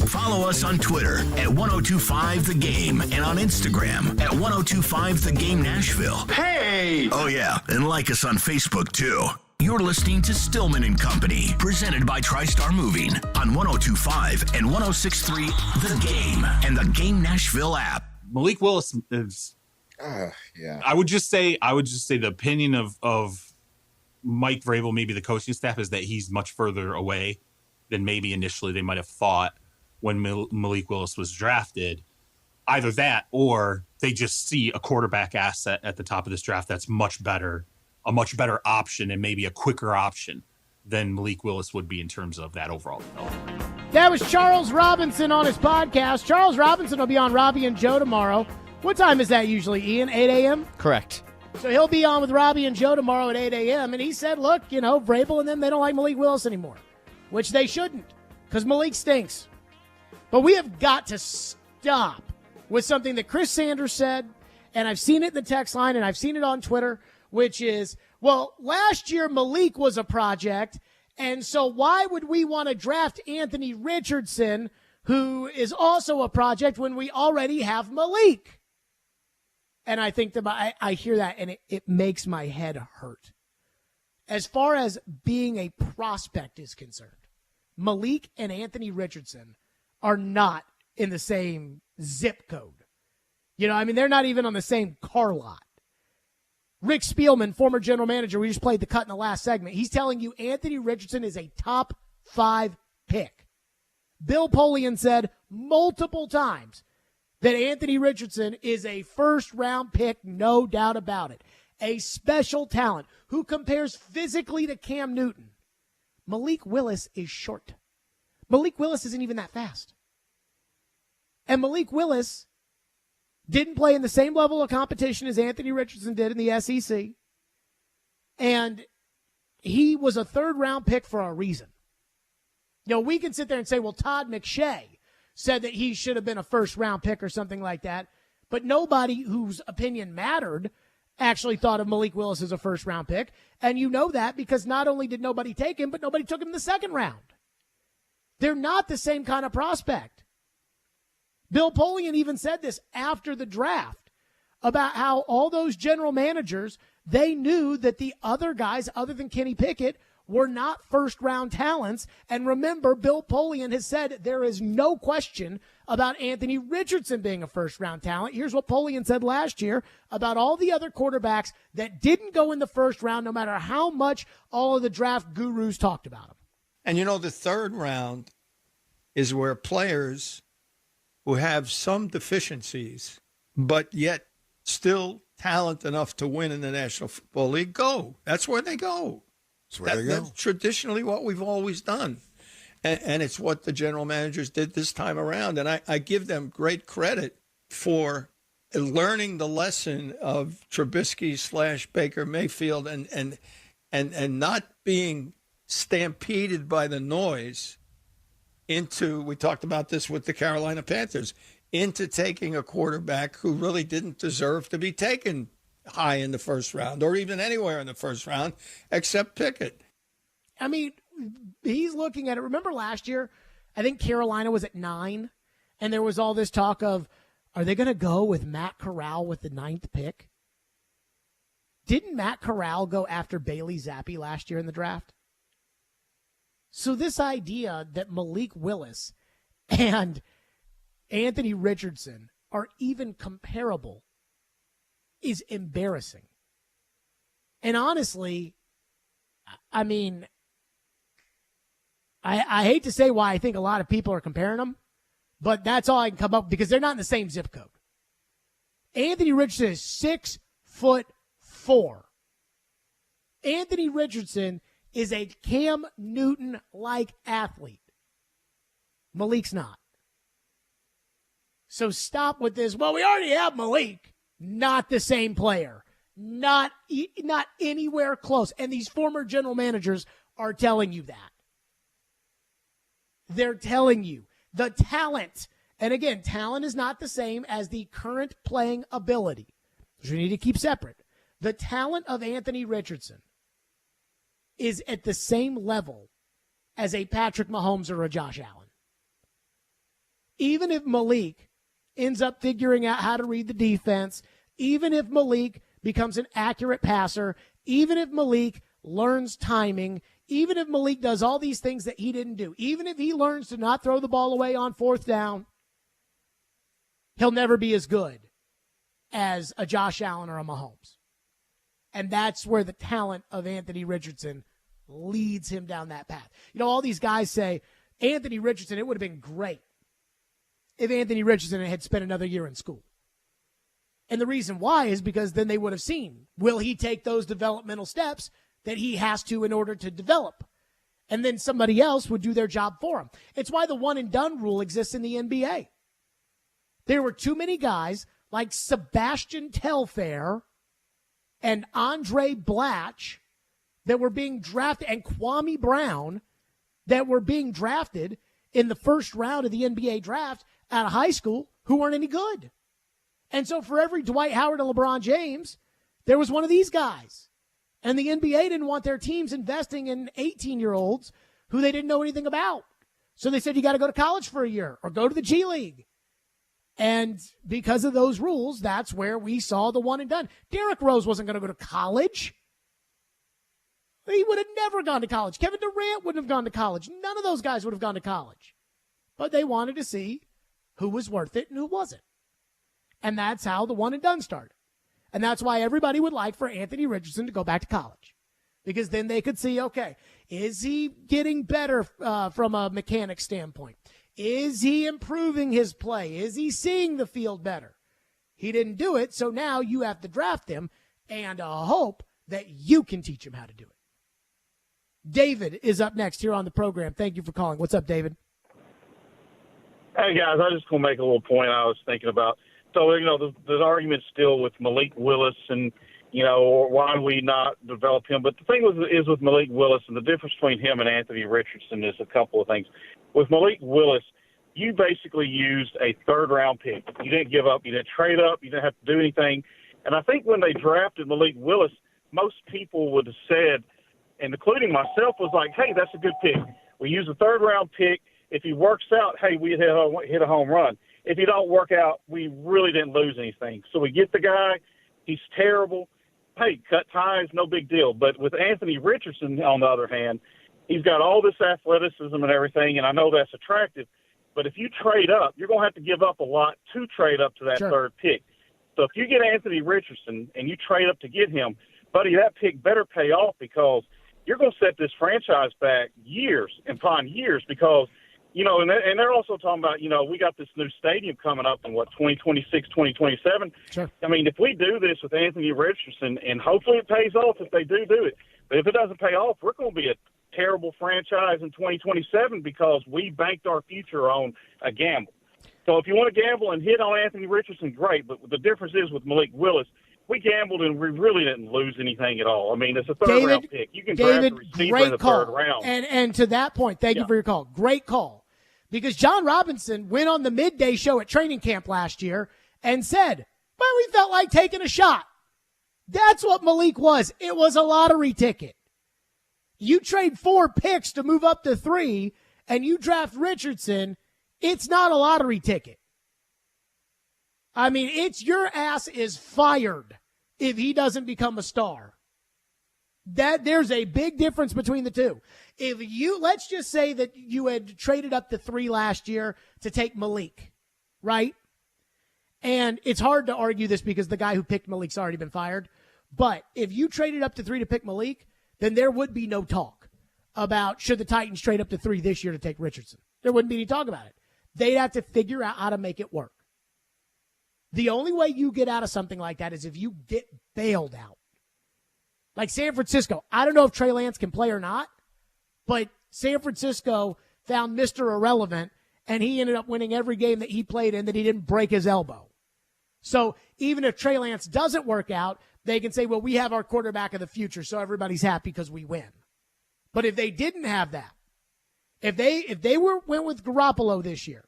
Follow us on Twitter at 1025thegame and on Instagram at 1025thegame Nashville. Hey! Oh yeah, and like us on Facebook too. You're listening to Stillman and Company, presented by TriStar Moving on 1025 and 1063 The Game and the Game Nashville app. Malik Willis is yeah. I would just say the opinion of Mike Vrabel, maybe the coaching staff, is that he's much further away than maybe initially they might have thought when Malik Willis was drafted. Either that, or they just see a quarterback asset at the top of this draft that's a much better option and maybe a quicker option than Malik Willis would be in terms of that overall development. That was Charles Robinson on his podcast. Charles Robinson will be on Robby and Joe tomorrow. What time is that usually, Ian? 8 a.m.? Correct. So he'll be on with Robby and Joe tomorrow at 8 a.m. And he said, look, Vrabel and them, they don't like Malik Willis anymore, which they shouldn't, because Malik stinks. But we have got to stop with something that Chris Sanders said, and I've seen it in the text line and I've seen it on Twitter, which is, well, last year Malik was a project, and so why would we want to draft Anthony Richardson, who is also a project, when we already have Malik? And I think that I hear that, and it makes my head hurt. As far as being a prospect is concerned, Malik and Anthony Richardson are not in the same zip code. They're not even on the same car lot. Rick Spielman, former general manager, we just played the cut in the last segment. He's telling you Anthony Richardson is a top 5 pick. Bill Polian said multiple times that Anthony Richardson is a first-round pick, no doubt about it. A special talent who compares physically to Cam Newton. Malik Willis is short. Malik Willis isn't even that fast. And Malik Willis didn't play in the same level of competition as Anthony Richardson did in the SEC. And he was a third-round pick for a reason. We can sit there and say, well, Todd McShay said that he should have been a first-round pick or something like that, but nobody whose opinion mattered actually thought of Malik Willis as a first-round pick, and you know that because not only did nobody take him, but nobody took him in the second round. They're not the same kind of prospect. Bill Polian even said this after the draft about how all those general managers, they knew that the other guys other than Kenny Pickett were not first-round talents. And remember, Bill Polian has said there is no question about Anthony Richardson being a first-round talent. Here's what Polian said last year about all the other quarterbacks that didn't go in the first round, no matter how much all of the draft gurus talked about them. And, the third round is where players who have some deficiencies, but yet still talent enough to win in the National Football League go. That's where they go. That's traditionally what we've always done. And it's what the general managers did this time around. And I give them great credit for learning the lesson of Trubisky / Baker Mayfield and not being stampeded by the noise into, we talked about this with the Carolina Panthers, into taking a quarterback who really didn't deserve to be taken high in the first round or even anywhere in the first round except Pickett. I mean, he's looking at it. Remember last year, I think Carolina was at 9, and there was all this talk of, are they going to go with Matt Corral with the 9th pick? Didn't Matt Corral go after Bailey Zappi last year in the draft? So this idea that Malik Willis and Anthony Richardson are even comparable is embarrassing. And honestly, I mean, I hate to say why I think a lot of people are comparing them, but that's all I can come up with because they're not in the same zip code. Anthony Richardson is 6'4". Anthony Richardson is a Cam Newton-like athlete. Malik's not. So stop with this. Well, we already have Malik. Not the same player. Not anywhere close. And these former general managers are telling you that. They're telling you the talent. And again, talent is not the same as the current playing ability, which we need to keep separate. The talent of Anthony Richardson is at the same level as a Patrick Mahomes or a Josh Allen. Even if Malik ends up figuring out how to read the defense, even if Malik becomes an accurate passer, even if Malik learns timing, even if Malik does all these things that he didn't do, even if he learns to not throw the ball away on 4th down, he'll never be as good as a Josh Allen or a Mahomes. And that's where the talent of Anthony Richardson leads him down that path. All these guys say, Anthony Richardson, it would have been great if Anthony Richardson had spent another year in school. And the reason why is because then they would have seen, will he take those developmental steps that he has to in order to develop? And then somebody else would do their job for him. It's why the one and done rule exists in the NBA. There were too many guys like Sebastian Telfair and Andre Blatch that were being drafted, and Kwame Brown that were being drafted in the first round of the NBA draft out of high school who weren't any good. And so for every Dwight Howard and LeBron James, there was one of these guys. And the NBA didn't want their teams investing in 18-year-olds who they didn't know anything about. So they said, you got to go to college for a year or go to the G League. And because of those rules, that's where we saw the one and done. Derrick Rose wasn't going to go to college. He would have never gone to college. Kevin Durant wouldn't have gone to college. None of those guys would have gone to college. But they wanted to see who was worth it and who wasn't. And that's how the one and done started. And that's why everybody would like for Anthony Richardson to go back to college. Because then they could see, okay, is he getting better from a mechanic standpoint? Is he improving his play? Is he seeing the field better? He didn't do it, so now you have to draft him and hope that you can teach him how to do it. David is up next here on the program. Thank you for calling. What's up, David? Hey, guys, I just going to make a little point I was thinking about. So, there's argument still with Malik Willis, and or why do we not develop him? But the thing is with Malik Willis, and the difference between him and Anthony Richardson is a couple of things. With Malik Willis, you basically used a third-round pick. You didn't give up. You didn't trade up. You didn't have to do anything. And I think when they drafted Malik Willis, most people would have said, and including myself, was like, hey, that's a good pick. We use a third-round pick. If he works out, hey, we hit a home run. If he don't work out, we really didn't lose anything. So we get the guy. He's terrible. Hey, cut ties, no big deal. But with Anthony Richardson, on the other hand, he's got all this athleticism and everything, and I know that's attractive. But if you trade up, you're going to have to give up a lot to trade up to that third pick. So if you get Anthony Richardson and you trade up to get him, buddy, that pick better pay off, because you're going to set this franchise back years upon years, because, and they're also talking about, we got this new stadium coming up in, 2026, 2027. Sure. I mean, if we do this with Anthony Richardson, and hopefully it pays off if they do it, but if it doesn't pay off, we're going to be a terrible franchise in 2027 because we banked our future on a gamble. So if you want to gamble and hit on Anthony Richardson, great. But the difference is with Malik Willis, we gambled and we really didn't lose anything at all. I mean, it's a third-round pick. You can draft a receiver in the third round. And to that point, thank you for your call. Great call. Because John Robinson went on the midday show at training camp last year and said, well, we felt like taking a shot. That's what Malik was. It was a lottery ticket. You trade 4 picks to move up to 3, and you draft Richardson, it's not a lottery ticket. I mean, it's your ass is fired if he doesn't become a star. There's a big difference between the two. If let's just say that you had traded up to 3 last year to take Malik, right? And it's hard to argue this because the guy who picked Malik's already been fired. But if you traded up to 3 to pick Malik, then there would be no talk about should the Titans trade up to 3 this year to take Richardson. There wouldn't be any talk about it. They'd have to figure out how to make it work. The only way you get out of something like that is if you get bailed out. Like San Francisco, I don't know if Trey Lance can play or not, but San Francisco found Mr. Irrelevant, and he ended up winning every game that he played in that he didn't break his elbow. So even if Trey Lance doesn't work out, they can say, well, we have our quarterback of the future, so everybody's happy because we win. But if they didn't have that, if they went with Garoppolo this year,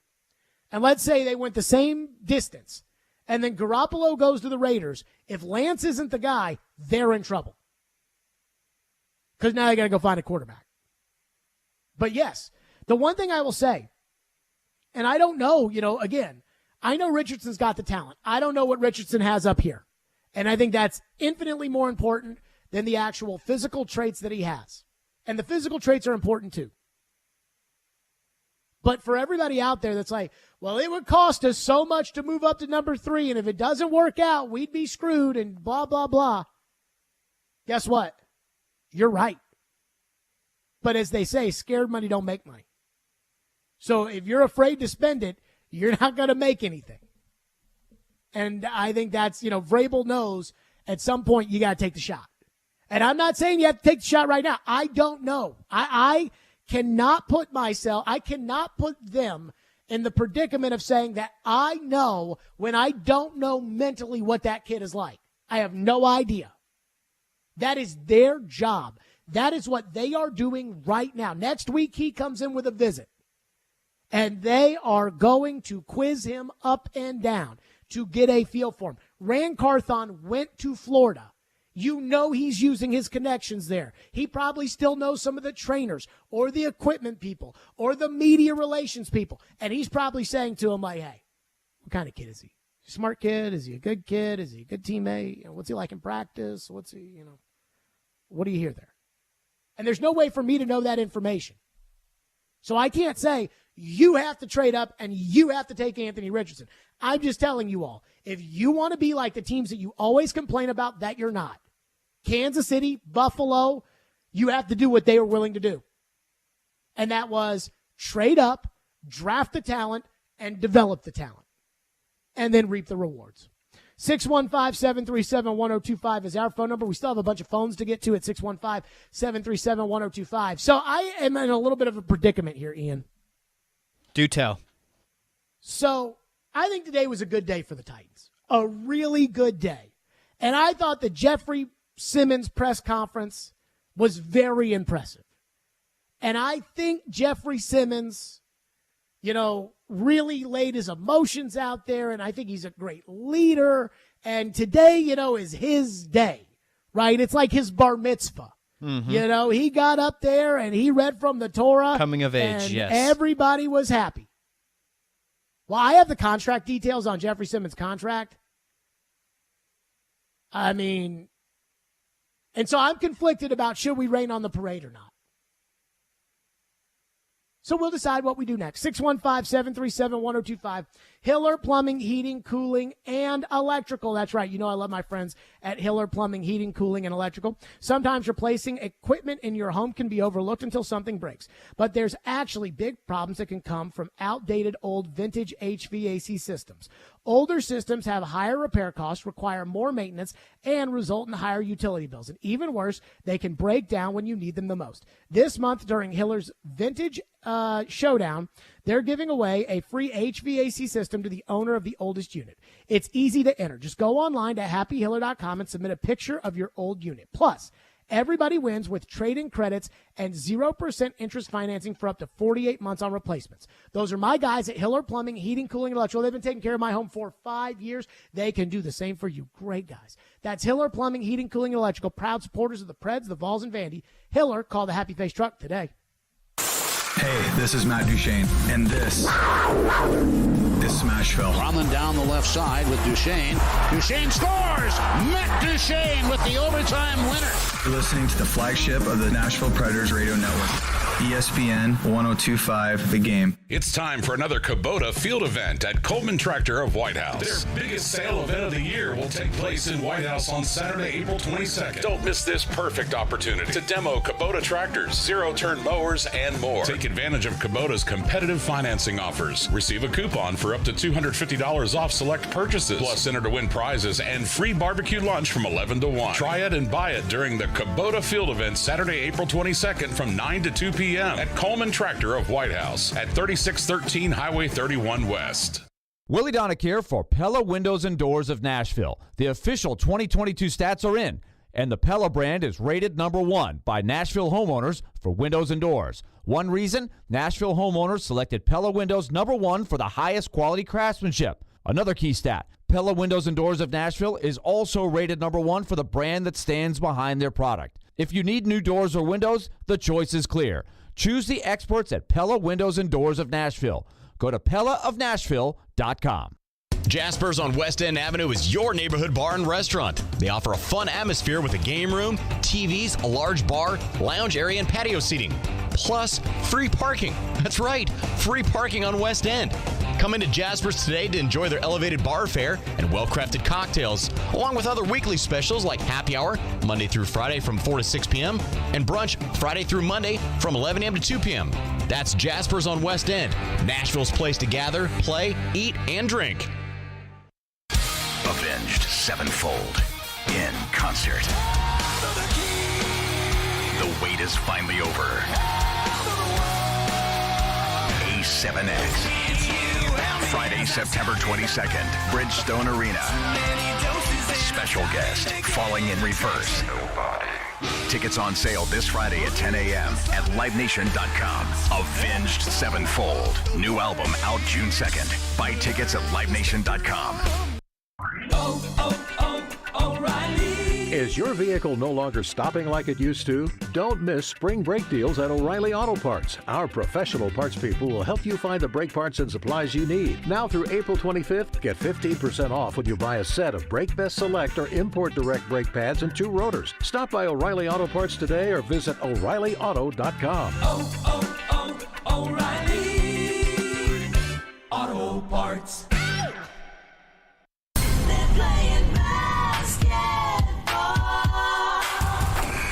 and let's say they went the same distance, and then Garoppolo goes to the Raiders, if Lance isn't the guy, they're in trouble. Because now they got to go find a quarterback. But yes, the one thing I will say, and I don't know, again, I know Richardson's got the talent. I don't know what Richardson has up here. And I think that's infinitely more important than the actual physical traits that he has. And the physical traits are important too. But for everybody out there that's like, well, it would cost us so much to move up to number 3, and if it doesn't work out, we'd be screwed and blah, blah, blah. Guess what? You're right. But as they say, scared money don't make money. So if you're afraid to spend it, you're not going to make anything. And I think that's, Vrabel knows at some point you got to take the shot. And I'm not saying you have to take the shot right now. I don't know. I cannot put them in the predicament of saying that I know when I don't know mentally what that kid is like. I have no idea. That is their job. That is what they are doing right now. Next week, he comes in with a visit. And they are going to quiz him up and down to get a feel for him. Rand Carthon went to Florida. He's using his connections there. He probably still knows some of the trainers or the equipment people or the media relations people. And he's probably saying to him like, hey, what kind of kid is he? Smart kid? Is he a good kid? Is he a good teammate? What's he like in practice? What's he, what do you hear there? And there's no way for me to know that information. So I can't say you have to trade up and you have to take Anthony Richardson. I'm just telling you all, if you want to be like the teams that you always complain about that you're not, Kansas City, Buffalo, you have to do what they were willing to do. And that was trade up, draft the talent, and develop the talent. And then reap the rewards. 615-737-1025 is our phone number. We still have a bunch of phones to get to at 615-737-1025. So I am in a little bit of a predicament here, Ian. Do tell. So I think today was a good day for the Titans. A really good day. And I thought the Jeffrey Simmons press conference was very impressive. And I think Jeffrey Simmons, really laid his emotions out there, and I think he's a great leader. And today, is his day, right? It's like his bar mitzvah. Mm-hmm. He got up there and he read from the Torah. Coming of age, and yes. Everybody was happy. Well, I have the contract details on Jeffrey Simmons' contract. I mean, and so I'm conflicted about should we rain on the parade or not. So we'll decide what we do next. 615-737-1025. Hiller Plumbing, Heating, Cooling, and Electrical. That's right. I love my friends at Hiller Plumbing, Heating, Cooling, and Electrical. Sometimes replacing equipment in your home can be overlooked until something breaks. But there's actually big problems that can come from outdated old vintage HVAC systems. Older systems have higher repair costs, require more maintenance, and result in higher utility bills. And even worse, they can break down when you need them the most. This month during Hiller's Vintage Showdown, they're giving away a free HVAC system to the owner of the oldest unit. It's easy to enter. Just go online to happyhiller.com and submit a picture of your old unit. Plus, everybody wins with trade-in credits and 0% interest financing for up to 48 months on replacements. Those are my guys at Hiller Plumbing, Heating, Cooling, and Electrical. They've been taking care of my home for 5 years. They can do the same for you. Great guys. That's Hiller Plumbing, Heating, Cooling, and Electrical. Proud supporters of the Preds, the Vols, and Vandy. Hiller, call the Happy Face Truck today. Hey, this is Matt Duchene, and this is Smashville. Running down the left side with Duchene. Duchene scores! Matt Duchene with the overtime winner. You're listening to the flagship of the Nashville Predators Radio Network, ESPN 102.5 The Game. It's time for another Kubota field event at Coleman Tractor of White House. Their biggest sale event of the year will take place in White House on Saturday, April 22nd. Don't miss this perfect opportunity to demo Kubota tractors, zero-turn mowers, and more. Take advantage of Kubota's competitive financing offers. Receive a coupon for up to $250 off select purchases. Plus, enter to win prizes and free barbecue lunch from 11 to 1. Try it and buy it during the Kubota field event Saturday, April 22nd from 9 to 2 p.m. at Coleman Tractor of White House at 3613 Highway 31 West. Willie Donick here for Pella Windows and Doors of Nashville. The official 2022 stats are in, and the Pella brand is rated #1 by Nashville homeowners for windows and doors. One reason, Nashville homeowners selected Pella Windows #1 for the highest quality craftsmanship. Another key stat, Pella Windows and Doors of Nashville is also rated #1 for the brand that stands behind their product. If you need new doors or windows, the choice is clear. Choose the experts at Pella Windows and Doors of Nashville. Go to PellaofNashville.com. Jasper's on West End Avenue is your neighborhood bar and restaurant. They offer a fun atmosphere with a game room, TVs, a large bar, lounge area, and patio seating. Plus, free parking. That's right, free parking on West End. Come into Jasper's today to enjoy their elevated bar fare and well-crafted cocktails, along with other weekly specials like happy hour, Monday through Friday from 4 to 6 p.m., and brunch Friday through Monday from 11 a.m. to 2 p.m. That's Jasper's on West End, Nashville's place to gather, play, eat, and drink. Avenged Sevenfold in concert. The wait is finally over. A7X. Friday, September 22nd, Bridgestone Arena. Special guest, Falling in Reverse. Tickets on sale this Friday at 10 a.m. at LiveNation.com. Avenged Sevenfold. New album out June 2nd. Buy tickets at LiveNation.com. O'Reilly. Is your vehicle no longer stopping like it used to? Don't miss spring brake deals at O'Reilly Auto Parts. Our professional parts people will help you find the brake parts and supplies you need. Now through April 25th, get 15% off when you buy a set of Brake Best Select or Import Direct brake pads and 2 rotors. Stop by O'Reilly Auto Parts today or visit O'ReillyAuto.com. O'Reilly Auto Parts.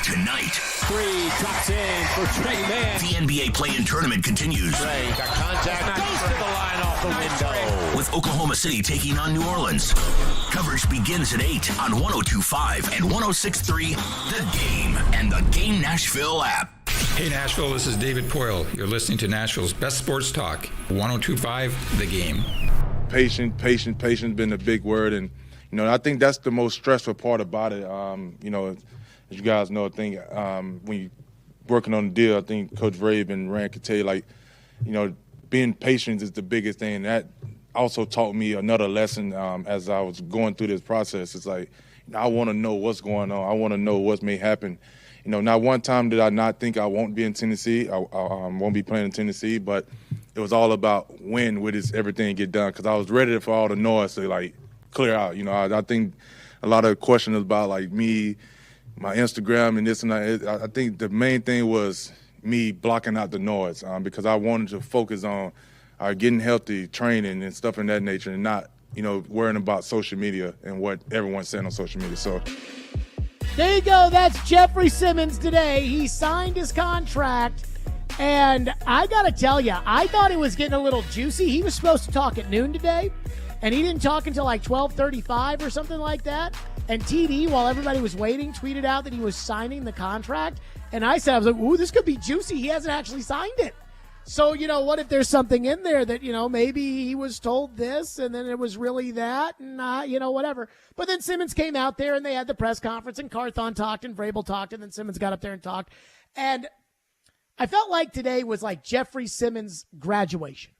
Tonight, Three drops in for Trey Mann. the NBA play-in tournament continues. Trey got contact. Goes to the line off the window. With Oklahoma City taking on New Orleans. Coverage begins at 8 on 102.5 and 106.3 The Game and the Game Nashville app. Hey Nashville, this is David Poyle. You're listening to Nashville's best sports talk, 102.5 The Game. Patient been a big word, and I think that's the most stressful part about it. As you guys know, I think when you working on the deal, I think Coach Vrave and Rand could tell you, being patient is the biggest thing. That also taught me another lesson as I was going through this process. It's like, I want to know what's going on. I want to know what may happen. Not one time did I not think I won't be in Tennessee. I won't be playing in Tennessee, but it was all about when would everything get done, because I was ready for all the noise to, clear out. I think a lot of questions about, me, my Instagram and this and that. I think the main thing was me blocking out the noise because I wanted to focus on getting healthy, training, and stuff in that nature, and not, worrying about social media and what everyone's saying on social media. So there you go. That's Jeffrey Simmons today. He signed his contract, and I got to tell you, I thought it was getting a little juicy. He was supposed to talk at noon today, and he didn't talk until 12:35 or something like that. And TD, while everybody was waiting, tweeted out that he was signing the contract. And I was like, ooh, this could be juicy. He hasn't actually signed it. So, what if there's something in there that, maybe he was told this and then it was really that and, whatever. But then Simmons came out there and they had the press conference and Carthon talked and Vrabel talked and then Simmons got up there and talked. And I felt like today was like Jeffrey Simmons' graduation.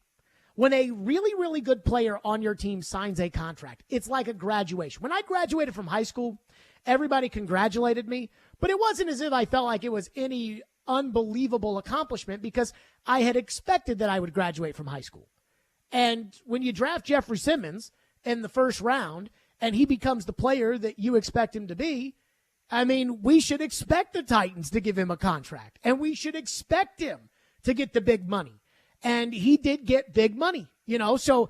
When a really, really good player on your team signs a contract, it's like a graduation. When I graduated from high school, everybody congratulated me, but it wasn't as if I felt like it was any unbelievable accomplishment because I had expected that I would graduate from high school. And when you draft Jeffrey Simmons in the first round and he becomes the player that you expect him to be, we should expect the Titans to give him a contract, and we should expect him to get the big money. And he did get big money, so,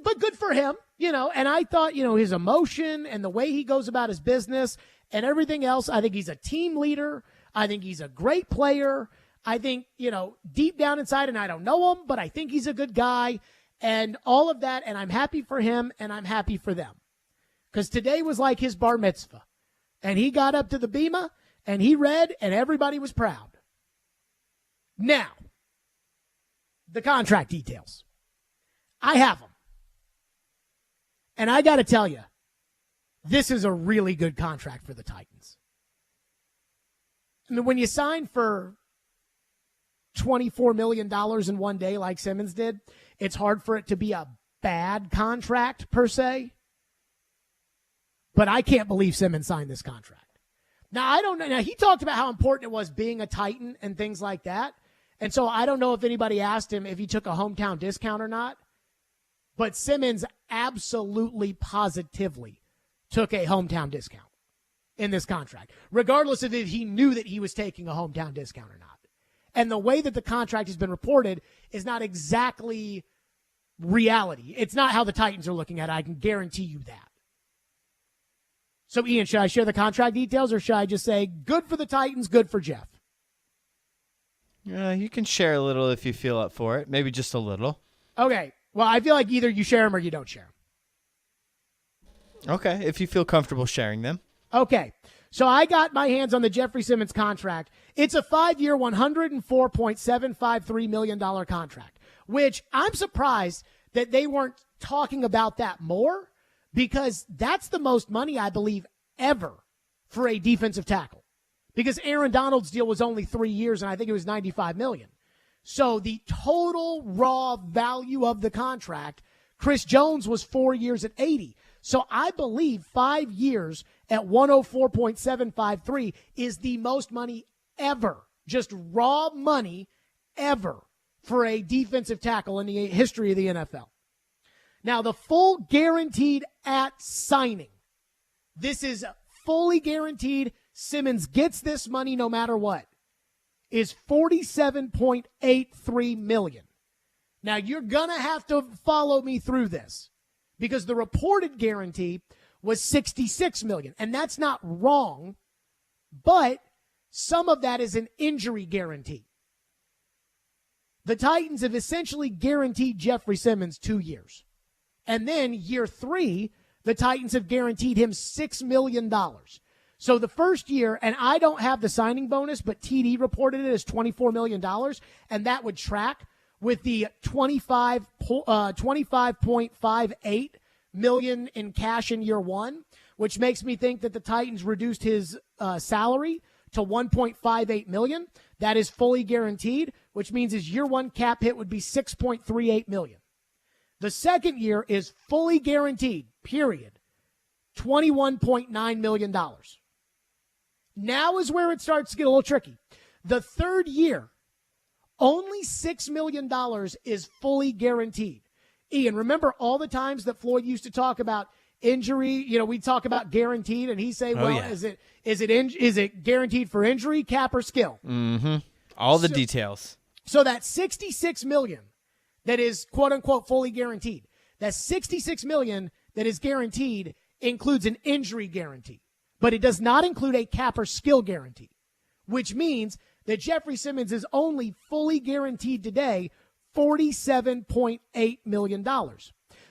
but good for him, and I thought, his emotion and the way he goes about his business and everything else, I think he's a team leader. I think he's a great player. I think, deep down inside, and I don't know him, but I think he's a good guy and all of that. And I'm happy for him and I'm happy for them because today was like his bar mitzvah and he got up to the bima and he read and everybody was proud. Now, the contract details. I have them. And I got to tell you, this is a really good contract for the Titans. When you sign for $24 million in one day like Simmons did, it's hard for it to be a bad contract per se. But I can't believe Simmons signed this contract. Now, I don't know. Now, he talked about how important it was being a Titan and things like that. And so I don't know if anybody asked him if he took a hometown discount or not. But Simmons absolutely, positively took a hometown discount in this contract, regardless of if he knew that he was taking a hometown discount or not. And the way that the contract has been reported is not exactly reality. It's not how the Titans are looking at it. I can guarantee you that. So, Ian, should I share the contract details or should I just say good for the Titans, good for Jeff? You can share a little if you feel up for it. Maybe just a little. Okay. Well, I feel like either you share them or you don't share them. Okay, if you feel comfortable sharing them. Okay. So I got my hands on the Jeffrey Simmons contract. It's a 5-year, $104.753 million contract, which I'm surprised that they weren't talking about that more because that's the most money, I believe, ever for a defensive tackle. Because Aaron Donald's deal was only 3 years, and I think it was $95 million. So the total raw value of the contract, Chris Jones was 4 years at 80. So I believe 5 years at 104.753 is the most money ever, just raw money ever for a defensive tackle in the history of the NFL. Now, the full guaranteed at signing. This is fully guaranteed. Simmons gets this money no matter what. Is $47.83 million. Now, you're going to have to follow me through this because the reported guarantee was $66 million, and that's not wrong, but some of that is an injury guarantee. The Titans have essentially guaranteed Jeffrey Simmons 2 years. And then year 3, the Titans have guaranteed him $6 million. So the first year, and I don't have the signing bonus, but TD reported it as $24 million, and that would track with the $25.58 million in cash in year one, which makes me think that the Titans reduced his salary to $1.58 million. That is fully guaranteed, which means his year one cap hit would be $6.38 million. The second year is fully guaranteed, period, $21.9 million. Now is where it starts to get a little tricky. The third year, only $6 million is fully guaranteed. Ian, remember all the times that Floyd used to talk about injury? You know, we talk about guaranteed, and he'd say, is it guaranteed for injury, cap, or skill? Mm-hmm. All the details. So that $66 million that is quote-unquote fully guaranteed, that $66 million that is guaranteed includes an injury guarantee, but it does not include a cap or skill guarantee, which means that Jeffrey Simmons is only fully guaranteed today $47.8 million.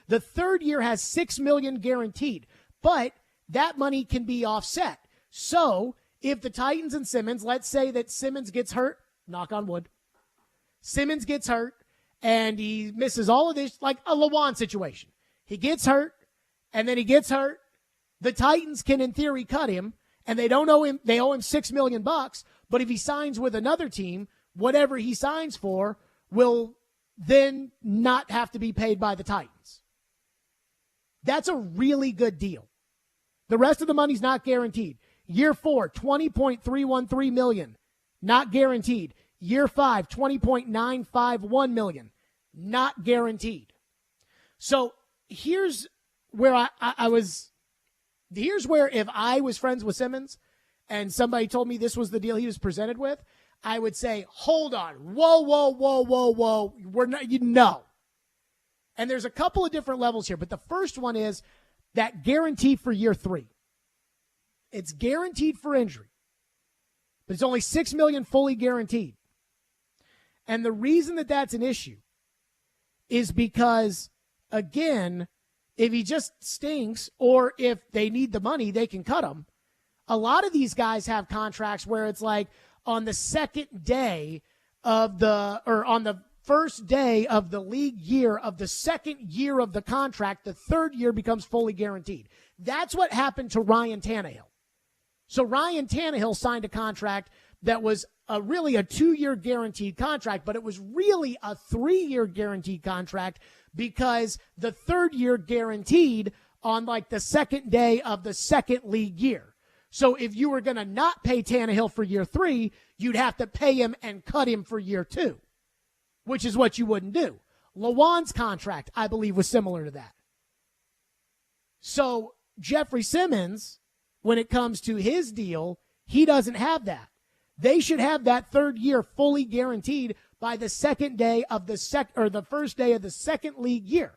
The third year has $6 million guaranteed, but that money can be offset. So if the Titans and Simmons, let's say that Simmons gets hurt, knock on wood, Simmons gets hurt and he misses all of this, like a Lawan situation. He gets hurt and then he gets hurt. The Titans can in theory cut him and they don't owe him, they owe him $6 million, but if he signs with another team, whatever he signs for will then not have to be paid by the Titans. That's a really good deal. The rest of the money's not guaranteed. Year 4, $20.313 million, not guaranteed. Year 5, $20.951 million, not guaranteed. So here's where here's where if I was friends with Simmons and somebody told me this was the deal he was presented with, I would say, hold on. Whoa. We're not, you know. And there's a couple of different levels here, but the first one is that guarantee for year 3. It's guaranteed for injury, but it's only $6 million fully guaranteed. And the reason that that's an issue is because, again, if he just stinks or if they need the money, they can cut him. A lot of these guys have contracts where it's like on the second day of on the first day of the league year of the second year of the contract, the third year becomes fully guaranteed. That's what happened to Ryan Tannehill. So Ryan Tannehill signed a contract that was really a 2-year guaranteed contract, but it was really a 3-year guaranteed contract because the third year guaranteed on like the second day of the second league year. So if you were going to not pay Tannehill for year 3, you'd have to pay him and cut him for year 2, which is what you wouldn't do. Lawan's contract, I believe, was similar to that. So Jeffrey Simmons, when it comes to his deal, he doesn't have that. They should have that third year fully guaranteed by the second day of the first day of the second league year.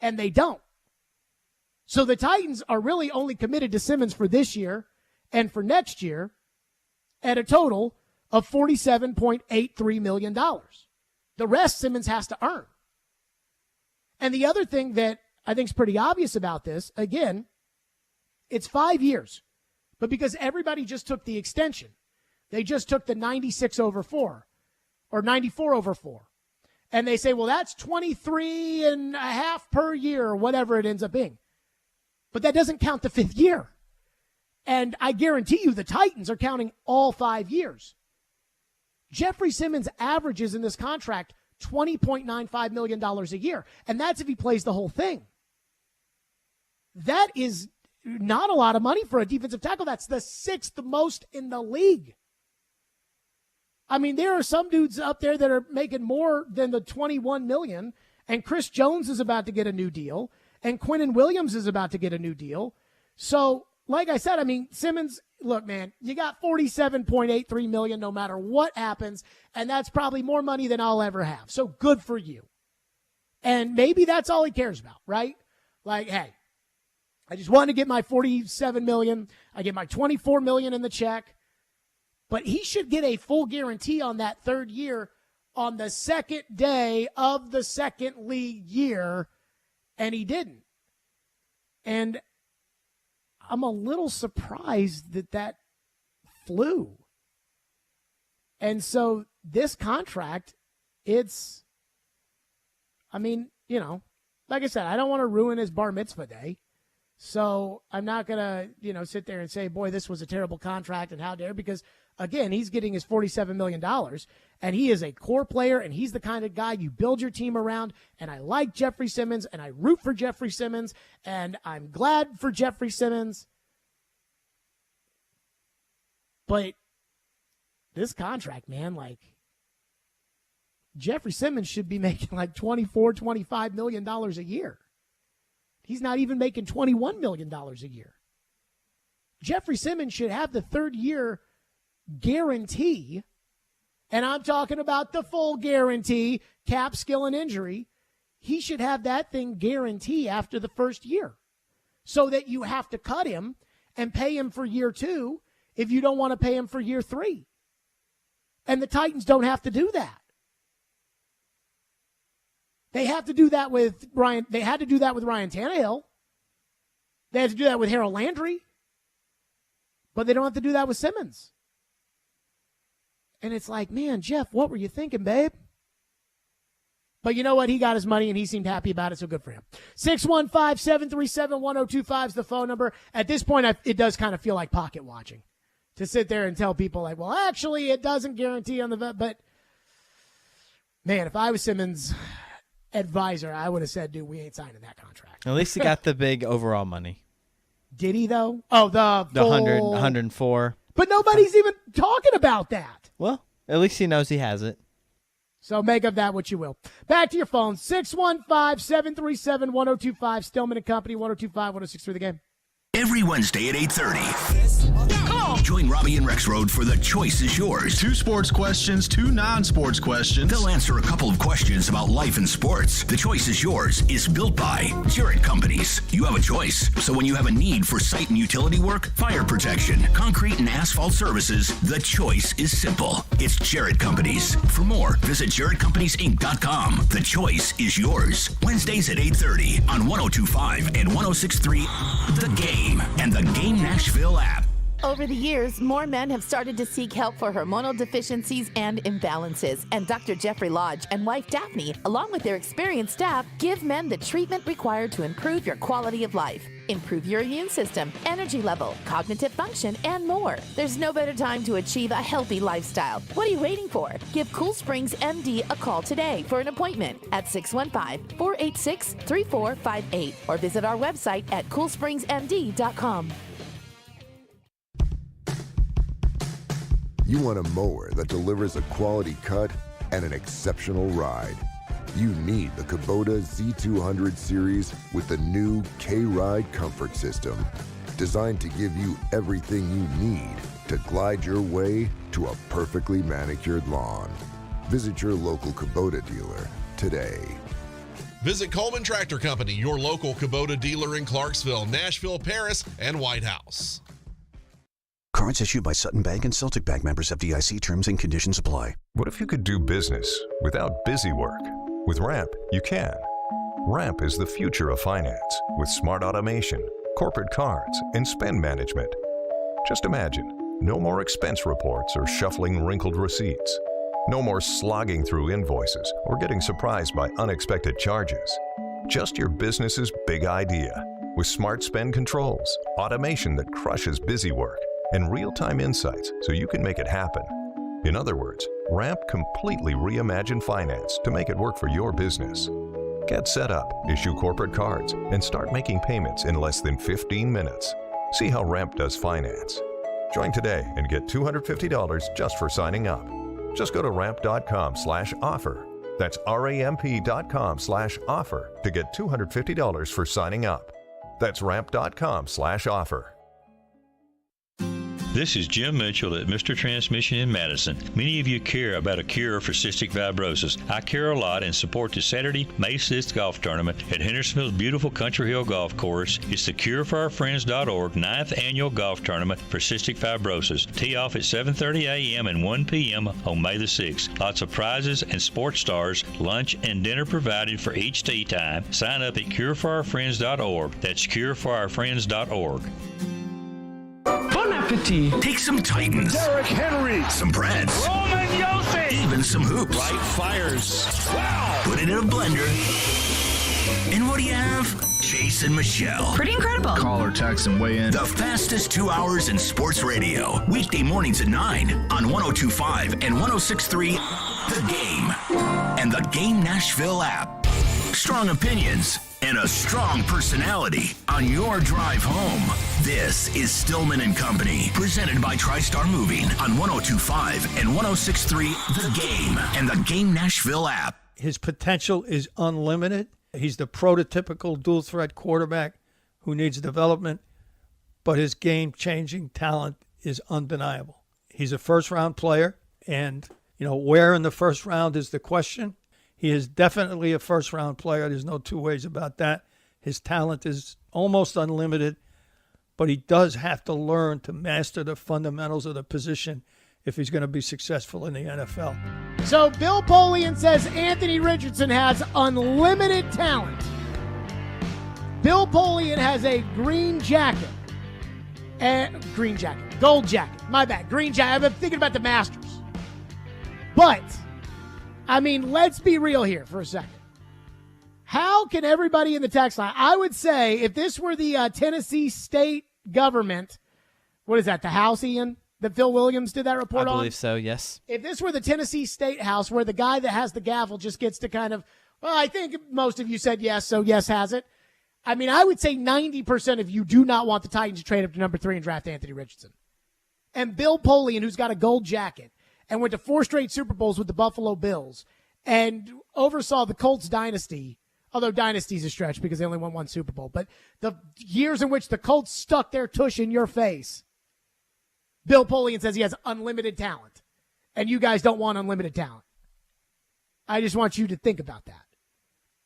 And they don't. So the Titans are really only committed to Simmons for this year and for next year at a total of $47.83 million. The rest Simmons has to earn. And the other thing that I think is pretty obvious about this, again, it's 5 years. But because everybody just took the extension, they just took the 96 over 4 or 94 over 4. And they say, well, that's 23 and a half per year or whatever it ends up being. But that doesn't count the 5th year. And I guarantee you the Titans are counting all 5 years. Jeffrey Simmons averages in this contract $20.95 million a year. And that's if he plays the whole thing. That is not a lot of money for a defensive tackle. That's the 6th most in the league. I mean, there are some dudes up there that are making more than the $21 million, and Chris Jones is about to get a new deal, and Quinnen Williams is about to get a new deal. So, like I said, I mean, Simmons, look, man, you got $47.83 million no matter what happens, and that's probably more money than I'll ever have. So good for you. And maybe that's all he cares about, right? Like, hey, I just wanted to get my $47 million. I get my $24 million in the check. But he should get a full guarantee on that third year on the second day of the second league year, and he didn't. And I'm a little surprised that flew. And so this contract, I mean, you know, like I said, I don't want to ruin his bar mitzvah day. So I'm not going to, sit there and say, boy, this was a terrible contract and how dare, because, again, he's getting his $47 million, and he is a core player, and he's the kind of guy you build your team around, and I like Jeffrey Simmons, and I root for Jeffrey Simmons, and I'm glad for Jeffrey Simmons. But this contract, man, Jeffrey Simmons should be making $24, $25 million a year. He's not even making $21 million a year. Jeffrey Simmons should have the third-year guarantee, and I'm talking about the full guarantee, cap, skill, and injury. He should have that thing guarantee after the first year so that you have to cut him and pay him for year 2 if you don't want to pay him for year 3. And the Titans don't have to do that. They have to do that with Ryan. They had to do that with Ryan Tannehill. They had to do that with Harold Landry. But they don't have to do that with Simmons. And it's like, man, Jeff, what were you thinking, babe? But you know what? He got his money, and he seemed happy about it, so good for him. 615-737-1025 is the phone number. At this point, it does kind of feel like pocket watching to sit there and tell people, well, actually, it doesn't guarantee on the vet. But, man, if I was Simmons' advisor, I would have said, dude, we ain't signing that contract. At least he got the big overall money. Did he, though? Oh, the 104. But nobody's even talking about that. Well, at least he knows he has it. So make of that what you will. Back to your phone, 615-737-1025, Stillman & Company, 102.5-106.3 The Game. Every Wednesday at 8:30. Join Robby and Rex Road for The Choice is Yours. 2 sports questions, 2 non-sports questions. They'll answer a couple of questions about life and sports. The Choice is Yours is built by Jarrett Companies. You have a choice. So when you have a need for site and utility work, fire protection, concrete and asphalt services, the choice is simple. It's Jarrett Companies. For more, visit JarrettCompaniesInc.com. The Choice is Yours. Wednesdays at 8:30 on 102.5 and 106.3 The Game and the Game Nashville app. Over the years, more men have started to seek help for hormonal deficiencies and imbalances. And Dr. Jeffrey Lodge and wife Daphne, along with their experienced staff, give men the treatment required to improve your quality of life, improve your immune system, energy level, cognitive function, and more. There's no better time to achieve a healthy lifestyle. What are you waiting for? Give Cool Springs MD a call today for an appointment at 615-486-3458 or visit our website at coolspringsmd.com. You want a mower that delivers a quality cut and an exceptional ride. You need the Kubota Z200 series with the new K-Ride comfort system, designed to give you everything you need to glide your way to a perfectly manicured lawn. Visit your local Kubota dealer today. Visit Coleman Tractor Company, your local Kubota dealer in Clarksville, Nashville, Paris, and White House. Cards issued by Sutton Bank and Celtic Bank, members of FDIC. Terms and conditions apply. What if you could do business without busy work? With Ramp, you can. Ramp is the future of finance with smart automation, corporate cards, and spend management. Just imagine, no more expense reports or shuffling wrinkled receipts. No more slogging through invoices or getting surprised by unexpected charges. Just your business's big idea with smart spend controls, automation that crushes busy work, and real-time insights so you can make it happen. In other words, Ramp completely reimagined finance to make it work for your business. Get set up, issue corporate cards, and start making payments in less than 15 minutes. See how Ramp does finance. Join today and get $250 just for signing up. Just go to ramp.com/offer. That's ramp.com/offer to get $250 for signing up. That's ramp.com/offer. This is Jim Mitchell at Mr. Transmission in Madison. Many of you care about a cure for cystic fibrosis. I care a lot and support the Saturday, May 6th golf tournament at Hendersonville's beautiful Country Hill Golf Course. It's the CureForOurFriends.org 9th annual golf tournament for cystic fibrosis. Tee off at 7:30 a.m. and 1 p.m. on May the 6th. Lots of prizes and sports stars, lunch and dinner provided for each tee time. Sign up at CureForOurFriends.org. That's CureForOurFriends.org. Bon appetit. Take some Titans. Derrick Henry. Some Preds. Roman Yossi. Even some hoops. Bright fires. Wow. Put it in a blender. And what do you have? Chase and Michelle. Pretty incredible. Call or text and weigh in. The fastest 2 hours in sports radio. Weekday mornings at 9 on 102.5 and 106.3 The Game. And the Game Nashville app. Strong opinions and a strong personality on your drive home. This is Stillman and Company, presented by TriStar Moving on 102.5 and 106.3 The Game and the Game Nashville app. His potential is unlimited. He's the prototypical dual-threat quarterback who needs development, but his game-changing talent is undeniable. He's a first-round player, and, where in the first round is the question. He is definitely a first-round player. There's no two ways about that. His talent is almost unlimited, but he does have to learn to master the fundamentals of the position if he's going to be successful in the NFL. So Bill Polian says Anthony Richardson has unlimited talent. Bill Polian has a gold jacket. My bad, green jacket. I've been thinking about the Masters. But, let's be real here for a second. How can everybody in the text line, I would say if this were the Tennessee state government, what is that, the House, Ian? That Phil Williams did that report on? I believe so, yes. If this were the Tennessee State House where the guy that has the gavel just gets to kind of, I think most of you said yes, so yes has it. I would say 90% of you do not want the Titans to trade up to number 3 and draft Anthony Richardson. And Bill Polian, who's got a gold jacket and went to 4 straight Super Bowls with the Buffalo Bills and oversaw the Colts dynasty, although dynasty's a stretch because they only won 1 Super Bowl, but the years in which the Colts stuck their tush in your face, Bill Polian says he has unlimited talent, and you guys don't want unlimited talent. I just want you to think about that.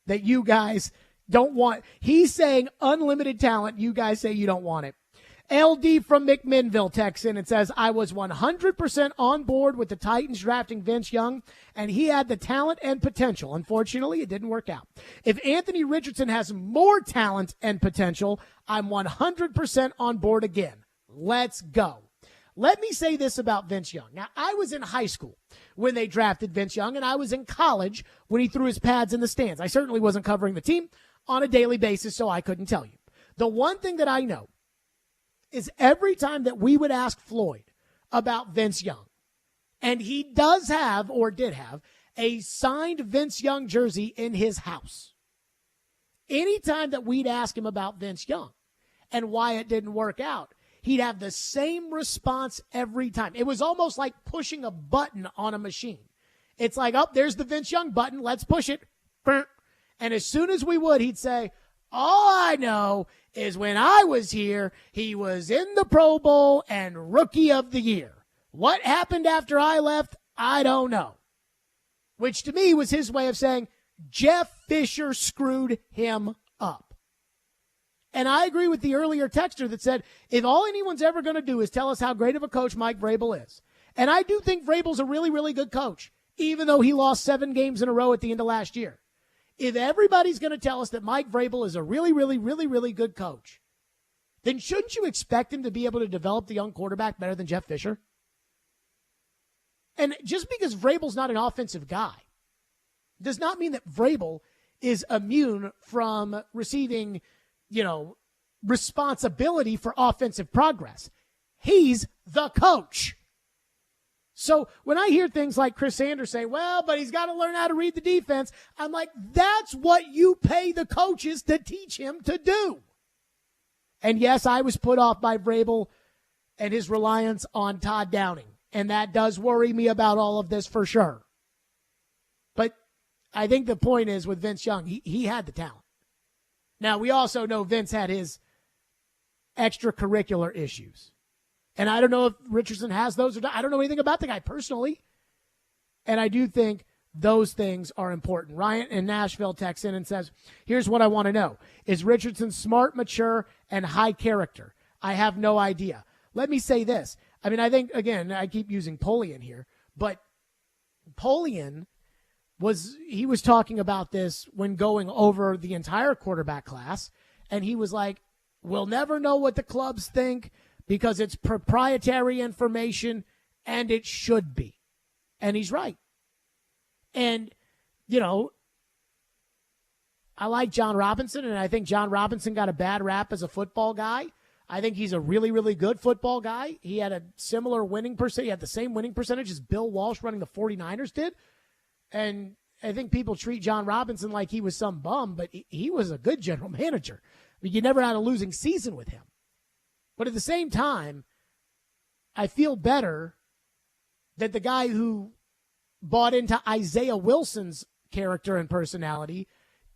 That you guys don't want. He's saying unlimited talent. You guys say you don't want it. LD from McMinnville texts in and says, I was 100% on board with the Titans drafting Vince Young, and he had the talent and potential. Unfortunately, it didn't work out. If Anthony Richardson has more talent and potential, I'm 100% on board again. Let's go. Let me say this about Vince Young. Now, I was in high school when they drafted Vince Young, and I was in college when he threw his pads in the stands. I certainly wasn't covering the team on a daily basis, so I couldn't tell you. The one thing that I know is every time that we would ask Floyd about Vince Young, and he does have, or did have, a signed Vince Young jersey in his house. Anytime that we'd ask him about Vince Young and why it didn't work out, he'd have the same response every time. It was almost like pushing a button on a machine. It's like, oh, there's the Vince Young button. Let's push it. And as soon as we would, he'd say, all I know is when I was here, he was in the Pro Bowl and Rookie of the Year. What happened after I left, I don't know. Which to me was his way of saying Jeff Fisher screwed him up. And I agree with the earlier texter that said, if all anyone's ever going to do is tell us how great of a coach Mike Vrabel is, and I do think Vrabel's a really, really good coach, even though he lost 7 games in a row at the end of last year. If everybody's going to tell us that Mike Vrabel is a really, really, really, really good coach, then shouldn't you expect him to be able to develop the young quarterback better than Jeff Fisher? And just because Vrabel's not an offensive guy does not mean that Vrabel is immune from receiving responsibility for offensive progress. He's the coach. So when I hear things like Chris Sanders say, well, but he's got to learn how to read the defense, I'm like, that's what you pay the coaches to teach him to do. And yes, I was put off by Vrabel and his reliance on Todd Downing. And that does worry me about all of this for sure. But I think the point is with Vince Young, he had the talent. Now, we also know Vince had his extracurricular issues. And I don't know if Richardson has those or not. I don't know anything about the guy personally. And I do think those things are important. Ryan in Nashville texts in and says, here's what I want to know. Is Richardson smart, mature, and high character? I have no idea. Let me say this. I think, again, I keep using Polian here, but Polian was talking about this when going over the entire quarterback class, and he was like, we'll never know what the clubs think because it's proprietary information, and it should be. And he's right. And, I like John Robinson, and I think John Robinson got a bad rap as a football guy. I think he's a really, really good football guy. He had a similar winning percentage. He had the same winning percentage as Bill Walsh running the 49ers did. And I think people treat John Robinson like he was some bum, but he was a good general manager. I mean, you never had a losing season with him. But at the same time, I feel better that the guy who bought into Isaiah Wilson's character and personality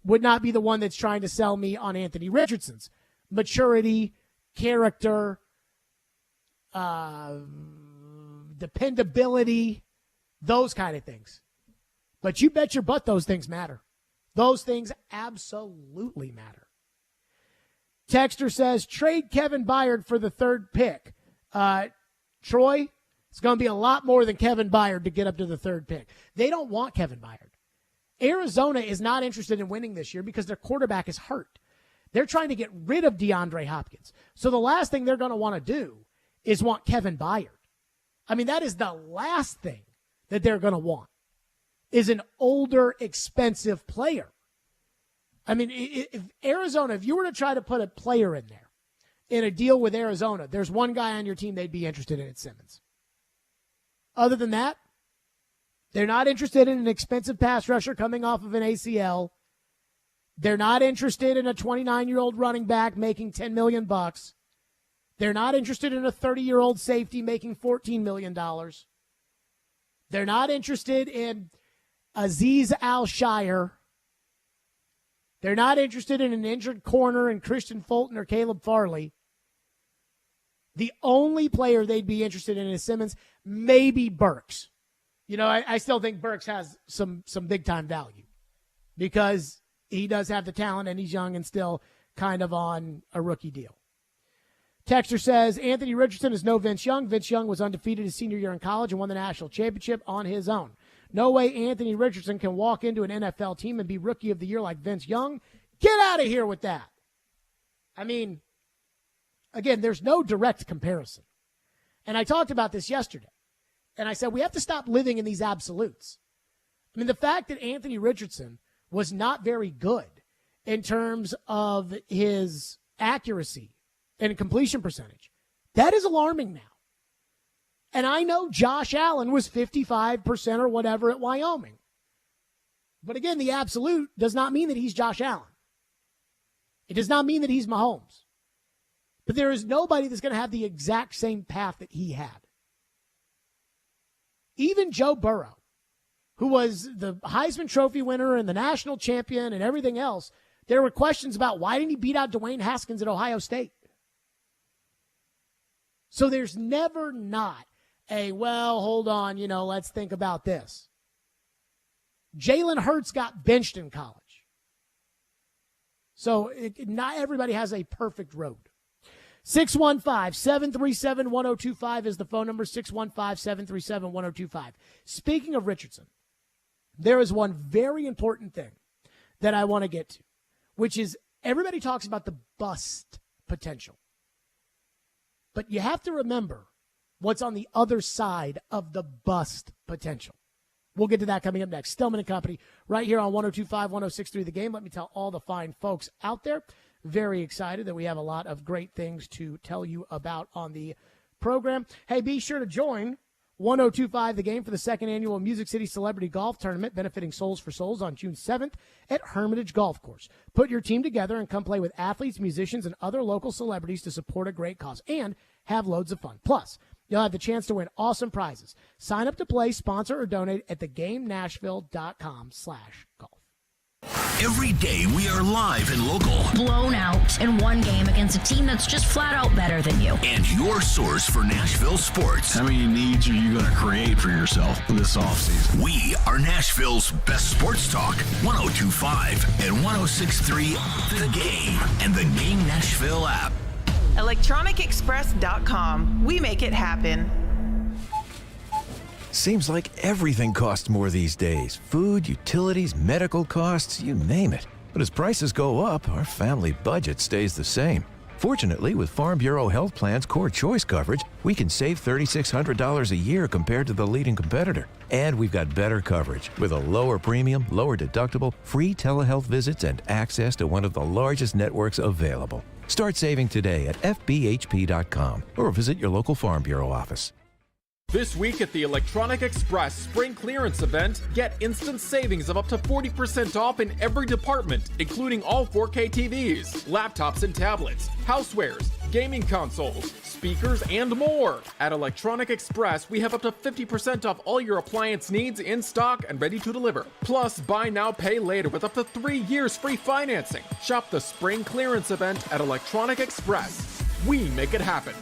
would not be the one that's trying to sell me on Anthony Richardson's maturity, character, dependability, those kind of things. But you bet your butt those things matter. Those things absolutely matter. Texter says, trade Kevin Byard for the third pick. Troy, it's going to be a lot more than Kevin Byard to get up to the third pick. They don't want Kevin Byard. Arizona is not interested in winning this year because their quarterback is hurt. They're trying to get rid of DeAndre Hopkins. So the last thing they're going to want to do is want Kevin Byard. I mean, that is the last thing that they're going to want, is an older, expensive player. I mean, if Arizona, if you were to try to put a player in there in a deal with Arizona, there's one guy on your team they'd be interested in, it's Simmons. Other than that, they're not interested in an expensive pass rusher coming off of an ACL. They're not interested in a 29-year-old running back making $10 million. They're not interested in a 30-year-old safety making $14 million. They're not interested in Azeez Al-Shire. They're not interested in an injured corner in Christian Fulton or Caleb Farley. The only player they'd be interested in is Simmons, maybe Burks. You know, I still think Burks has some big-time value because he does have the talent and he's young and still kind of on a rookie deal. Texter says, Anthony Richardson is no Vince Young. Vince Young was undefeated his senior year in college and won the national championship on his own. No way Anthony Richardson can walk into an NFL team and be rookie of the year like Vince Young. Get out of here with that. I mean, again, there's no direct comparison. And I talked about this yesterday. And I said, we have to stop living in these absolutes. I mean, the fact that Anthony Richardson was not very good in terms of his accuracy and completion percentage, that is alarming now. And I know Josh Allen was 55% or whatever at Wyoming. But again, the absolute does not mean that he's Josh Allen. It does not mean that he's Mahomes. But there is nobody that's going to have the exact same path that he had. Even Joe Burrow, who was the Heisman Trophy winner and the national champion and everything else, there were questions about why didn't he beat out Dwayne Haskins at Ohio State? So there's never not a, well, hold on, let's think about this. Jalen Hurts got benched in college. So not everybody has a perfect road. 615-737-1025 is the phone number, 615-737-1025. Speaking of Richardson, there is one very important thing that I want to get to, which is everybody talks about the bust potential. But you have to remember what's on the other side of the bust potential. We'll get to that coming up next. Stillman and Company right here on 102.5, 106.3 The Game. Let me tell all the fine folks out there, very excited that we have a lot of great things to tell you about on the program. Hey, be sure to join 102.5 The Game for the second annual Music City Celebrity Golf Tournament benefiting Souls for Souls on June 7th at Hermitage Golf Course. Put your team together and come play with athletes, musicians, and other local celebrities to support a great cause and have loads of fun. Plus, you'll have the chance to win awesome prizes. Sign up to play, sponsor, or donate at thegamenashville.com/golf. Every day we are live and local. Blown out in one game against a team that's just flat out better than you. And your source for Nashville sports. How many needs are you going to create for yourself this offseason? We are Nashville's best sports talk. 102.5 and 106.3 The Game and the Game Nashville app. ElectronicExpress.com. We make it happen. Seems like everything costs more these days. Food, utilities, medical costs, you name it. But as prices go up, our family budget stays the same. Fortunately, with Farm Bureau Health Plan's Core Choice coverage, we can save $3,600 a year compared to the leading competitor. And we've got better coverage with a lower premium, lower deductible, free telehealth visits, and access to one of the largest networks available. Start saving today at fbhp.com or visit your local Farm Bureau office. This week at the Electronic Express Spring Clearance Event, get instant savings of up to 40% off in every department, including all 4K TVs, laptops and tablets, housewares, gaming consoles, speakers, and more. At Electronic Express, we have up to 50% off all your appliance needs in stock and ready to deliver. Plus, buy now, pay later with up to 3 years free financing. Shop the Spring Clearance Event at Electronic Express. We make it happen.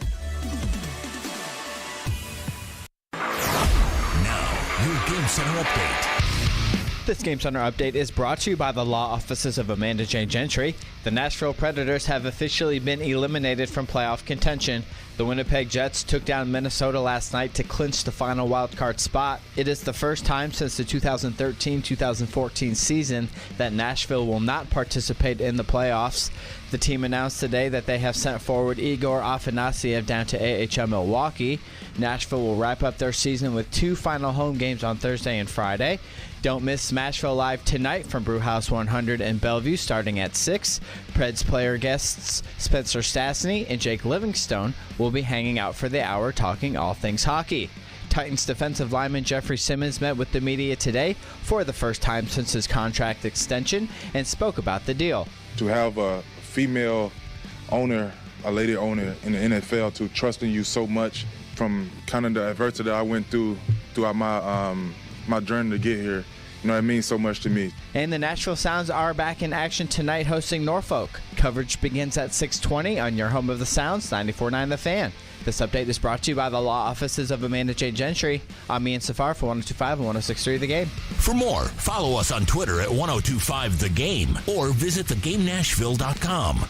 Your Game Center update. This Game Center update is brought to you by the law offices of Amanda J. Gentry. The Nashville Predators have officially been eliminated from playoff contention. The Winnipeg Jets took down Minnesota last night to clinch the final wildcard spot. It is the first time since the 2013-2014 season that Nashville will not participate in the playoffs. The team announced today that they have sent forward Igor Afanasyev down to AHL Milwaukee. Nashville will wrap up their season with 2 final home games on Thursday and Friday. Don't miss Smashville Live tonight from Brewhouse 100 in Bellevue starting at 6. Preds player guests Spencer Stastny and Jake Livingstone will be hanging out for the hour talking all things hockey. Titans defensive lineman Jeffrey Simmons met with the media today for the first time since his contract extension and spoke about the deal. To have a female owner, a lady owner in the NFL, to trusting you so much from kind of the adversity that I went through throughout my journey to get here, you know, it means so much to me. And the Nashville Sounds are back in action tonight hosting Norfolk. Coverage begins at 6:20 on your home of the Sounds, 94.9 The Fan. This update is brought to you by the law offices of Amanda J. Gentry. I'm Ian Safar for 102.5 and 106.3 The Game. For more, follow us on Twitter at 102.5 The Game or visit thegamenashville.com.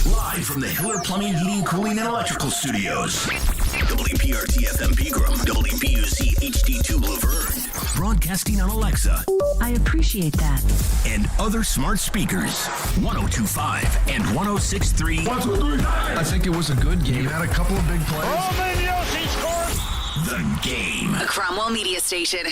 Live from the Hiller Plumbing, Heating, Cooling, and Electrical Studios. WPRT-FM Pegram, WPUC HD2 Laverne. Broadcasting on Alexa. I appreciate that. And other smart speakers. 102.5 and 106.3. 1, 2, 3. I think it was a good game. Had a couple of big plays. The Game. A Cromwell media station.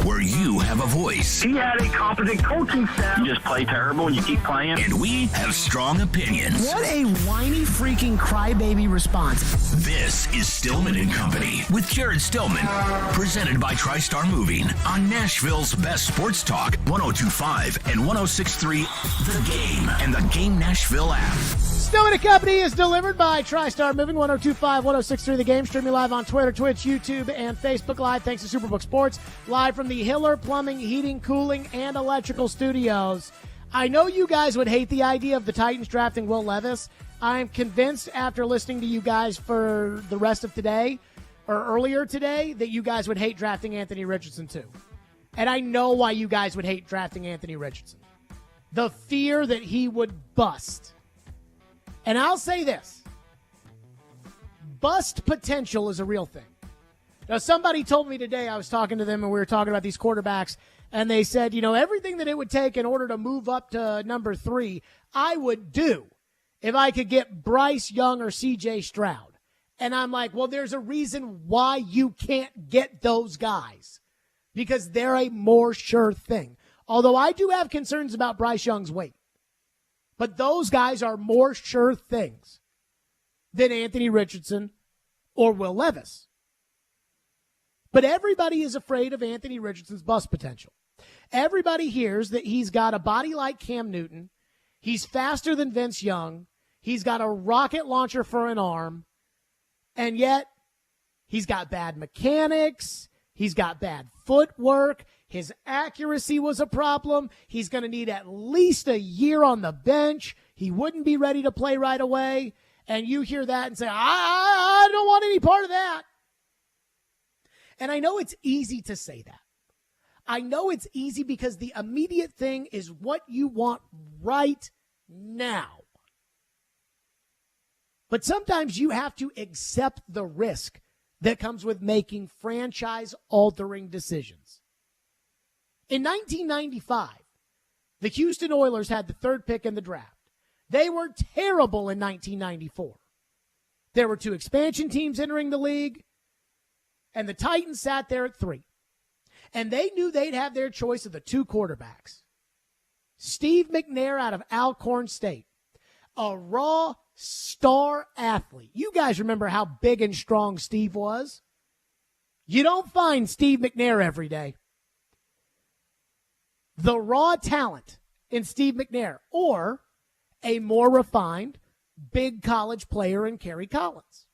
Where you have a voice. He had a competent coaching staff. You just play terrible and you keep playing. And we have strong opinions. What a whiny freaking crybaby response. This is Stillman and Company with Jared Stillman. Presented by TriStar Moving on Nashville's best sports talk, 102.5 and 106.3 The Game and the Game Nashville app. Stillman and Company is delivered by TriStar Moving, 102.5, 106.3 The Game. Streaming live on Twitter, Twitch, YouTube, and Facebook Live. Thanks to Superbook Sports. Live from the Hiller Plumbing, Heating, Cooling, and Electrical Studios. I know you guys would hate the idea of the Titans drafting Will Levis. I'm convinced after listening to you guys for the rest of today, or earlier today, that you guys would hate drafting Anthony Richardson too. And I know why you guys would hate drafting Anthony Richardson. The fear that he would bust. And I'll say this. Bust potential is a real thing. Now, somebody told me today, I was talking to them and we were talking about these quarterbacks, and they said, you know, everything that it would take in order to move up to number 3, I would do if I could get Bryce Young or CJ Stroud. And I'm like, well, there's a reason why you can't get those guys, because they're a more sure thing. Although I do have concerns about Bryce Young's weight. But those guys are more sure things than Anthony Richardson or Will Levis. But everybody is afraid of Anthony Richardson's bust potential. Everybody hears that he's got a body like Cam Newton. He's faster than Vince Young. He's got a rocket launcher for an arm. And yet, he's got bad mechanics. He's got bad footwork. His accuracy was a problem. He's going to need at least a year on the bench. He wouldn't be ready to play right away. And you hear that and say, I don't want any part of that. And I know it's easy to say that. I know it's easy because the immediate thing is what you want right now. But sometimes you have to accept the risk that comes with making franchise-altering decisions. In 1995, the Houston Oilers had the 3rd pick in the draft. They were terrible in 1994. There were 2 expansion teams entering the league, and the Titans sat there at 3. And they knew they'd have their choice of the 2 quarterbacks. Steve McNair out of Alcorn State, a raw star athlete. You guys remember how big and strong Steve was? You don't find Steve McNair every day. The raw talent in Steve McNair, or a more refined, big college player in Kerry Collins.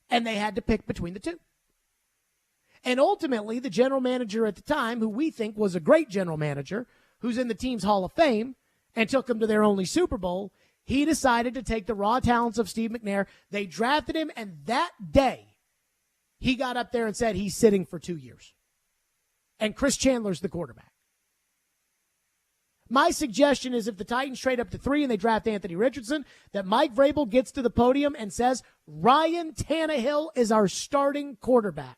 And they had to pick between the 2. And ultimately, the general manager at the time, who we think was a great general manager, who's in the team's Hall of Fame, and took them to their only Super Bowl, he decided to take the raw talents of Steve McNair. They drafted him, and that day, he got up there and said he's sitting for 2 years. And Chris Chandler's the quarterback. My suggestion is if the Titans trade up to 3 and they draft Anthony Richardson, that Mike Vrabel gets to the podium and says, Ryan Tannehill is our starting quarterback.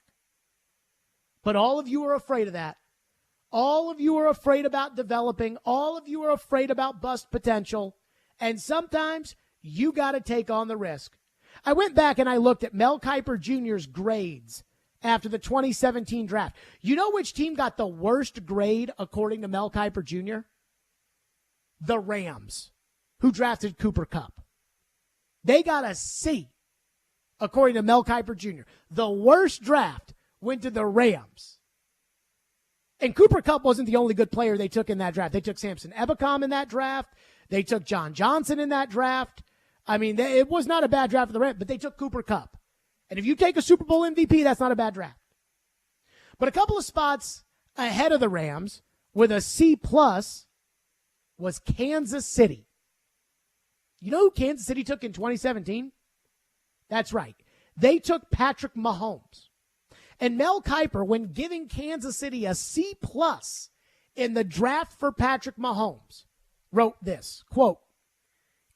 But all of you are afraid of that. All of you are afraid about developing. All of you are afraid about bust potential. And sometimes you got to take on the risk. I went back and I looked at Mel Kiper Jr.'s grades after the 2017 draft. You know which team got the worst grade according to Mel Kiper Jr.? The Rams, who drafted Cooper Kupp. They got a C, according to Mel Kiper Jr. The worst draft went to the Rams. And Cooper Kupp wasn't the only good player they took in that draft. They took Samson Ebukam in that draft. They took John Johnson in that draft. I mean, it was not a bad draft for the Rams, but they took Cooper Kupp. And if you take a Super Bowl MVP, that's not a bad draft. But a couple of spots ahead of the Rams with a C+ was Kansas City. You know who Kansas City took in 2017? That's right. They took Patrick Mahomes. And Mel Kiper, when giving Kansas City a C+ in the draft for Patrick Mahomes, wrote this, quote,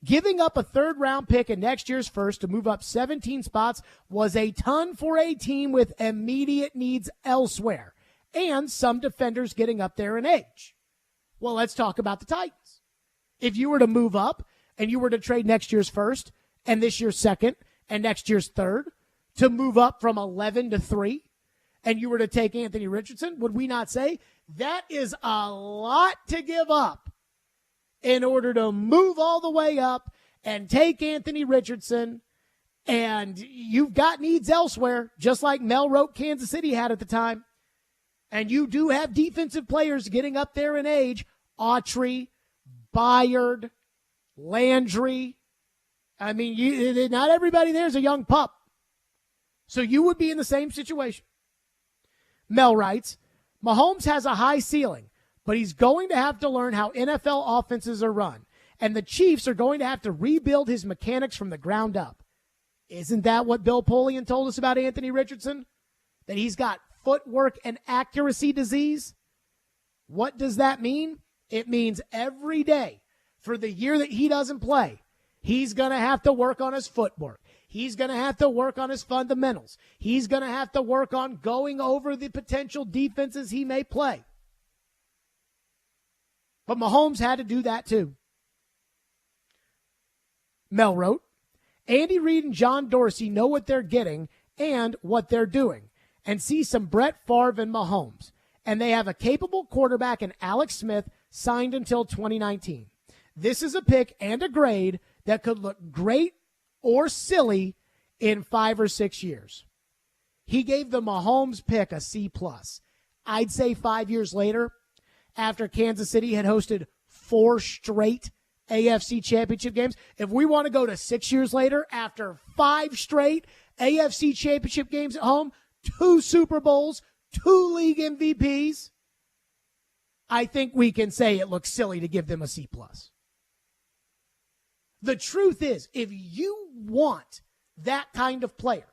giving up a 3rd-round pick in next year's first to move up 17 spots was a ton for a team with immediate needs elsewhere and some defenders getting up there in age. Well, let's talk about the Titans. If you were to move up and you were to trade next year's first and this year's second and next year's third to move up from 11 to 3 and you were to take Anthony Richardson, would we not say that is a lot to give up in order to move all the way up and take Anthony Richardson, and you've got needs elsewhere, just like Mel wrote Kansas City had at the time. And you do have defensive players getting up there in age. Autry, Byard, Landry. I mean, not everybody there is a young pup. So you would be in the same situation. Mel writes, Mahomes has a high ceiling, but he's going to have to learn how NFL offenses are run. And the Chiefs are going to have to rebuild his mechanics from the ground up. Isn't that what Bill Polian told us about Anthony Richardson? That he's got footwork and accuracy disease? What does that mean? It means every day for the year that he doesn't play, he's going to have to work on his footwork. He's going to have to work on his fundamentals. He's going to have to work on going over the potential defenses he may play. But Mahomes had to do that too. Mel wrote, Andy Reid and John Dorsey know what they're getting and what they're doing, and see some Brett Favre and Mahomes. And they have a capable quarterback in Alex Smith signed until 2019. This is a pick and a grade that could look great or silly in 5 or 6 years. He gave the Mahomes pick a C+. I'd say 5 years later, after Kansas City had hosted 4 straight AFC championship games, if we want to go to 6 years later, after 5 straight AFC championship games at home, 2 Super Bowls, 2 league MVPs, I think we can say it looks silly to give them a C+. The truth is, if you want that kind of player,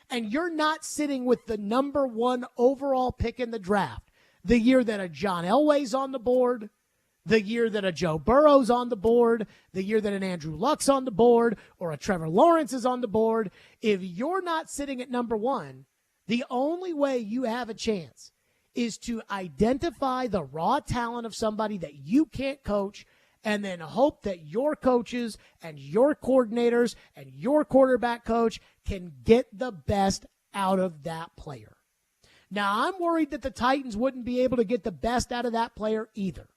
and you're not sitting with the number 1 overall pick in the draft, the year that a John Elway's on the board, the year that a Joe Burrow's on the board, the year that an Andrew Luck's on the board, or a Trevor Lawrence is on the board, if you're not sitting at number 1, the only way you have a chance is to identify the raw talent of somebody that you can't coach and then hope that your coaches and your coordinators and your quarterback coach can get the best out of that player. Now, I'm worried that the Titans wouldn't be able to get the best out of that player either.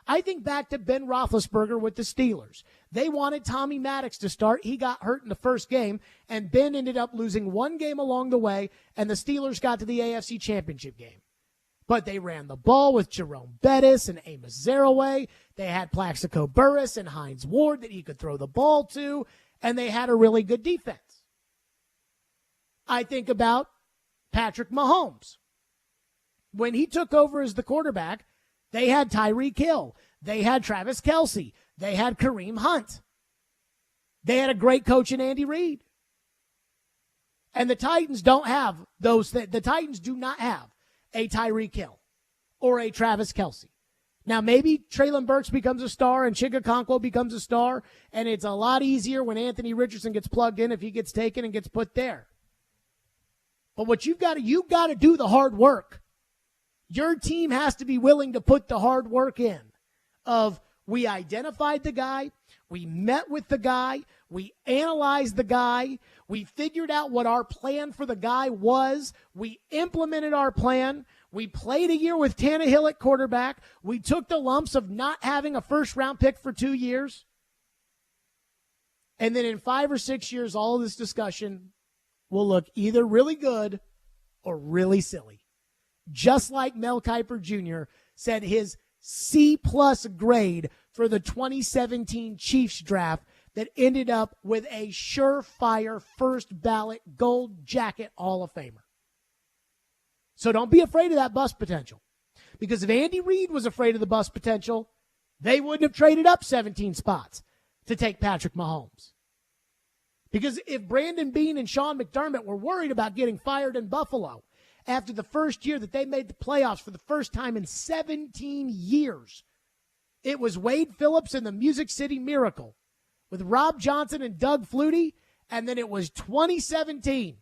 I think back to Ben Roethlisberger with the Steelers. They wanted Tommy Maddox to start. He got hurt in the first game, and Ben ended up losing one game along the way, and the Steelers got to the AFC Championship game. But they ran the ball with Jerome Bettis and Amos Zaraway. They had Plaxico Burress and Hines Ward that he could throw the ball to, and they had a really good defense. I think about Patrick Mahomes. When he took over as the quarterback, they had Tyreek Hill. They had Travis Kelce. They had Kareem Hunt. They had a great coach in Andy Reid. And the Titans don't have those. The Titans do not have a Tyreek Hill or a Travis Kelce. Now, maybe Treylon Burks becomes a star and Chigakonkwo becomes a star, and it's a lot easier when Anthony Richardson gets plugged in if he gets taken and gets put there. But what you've got to do the hard work. Your team has to be willing to put the hard work in of we identified the guy, we met with the guy, we analyzed the guy, we figured out what our plan for the guy was, we implemented our plan, we played a year with Tannehill at quarterback, we took the lumps of not having a first-round pick for 2 years, and then in 5 or 6 years, all of this discussion will look either really good or really silly. Just like Mel Kiper Jr. said his C-plus grade for the 2017 Chiefs draft that ended up with a surefire first-ballot gold jacket Hall of Famer. So don't be afraid of that bust potential. Because if Andy Reid was afraid of the bust potential, they wouldn't have traded up 17 spots to take Patrick Mahomes. Because if Brandon Beane and Sean McDermott were worried about getting fired in Buffalo after the first year that they made the playoffs for the first time in 17 years, it was Wade Phillips and the Music City Miracle with Rob Johnson and Doug Flutie, and then it was 2017.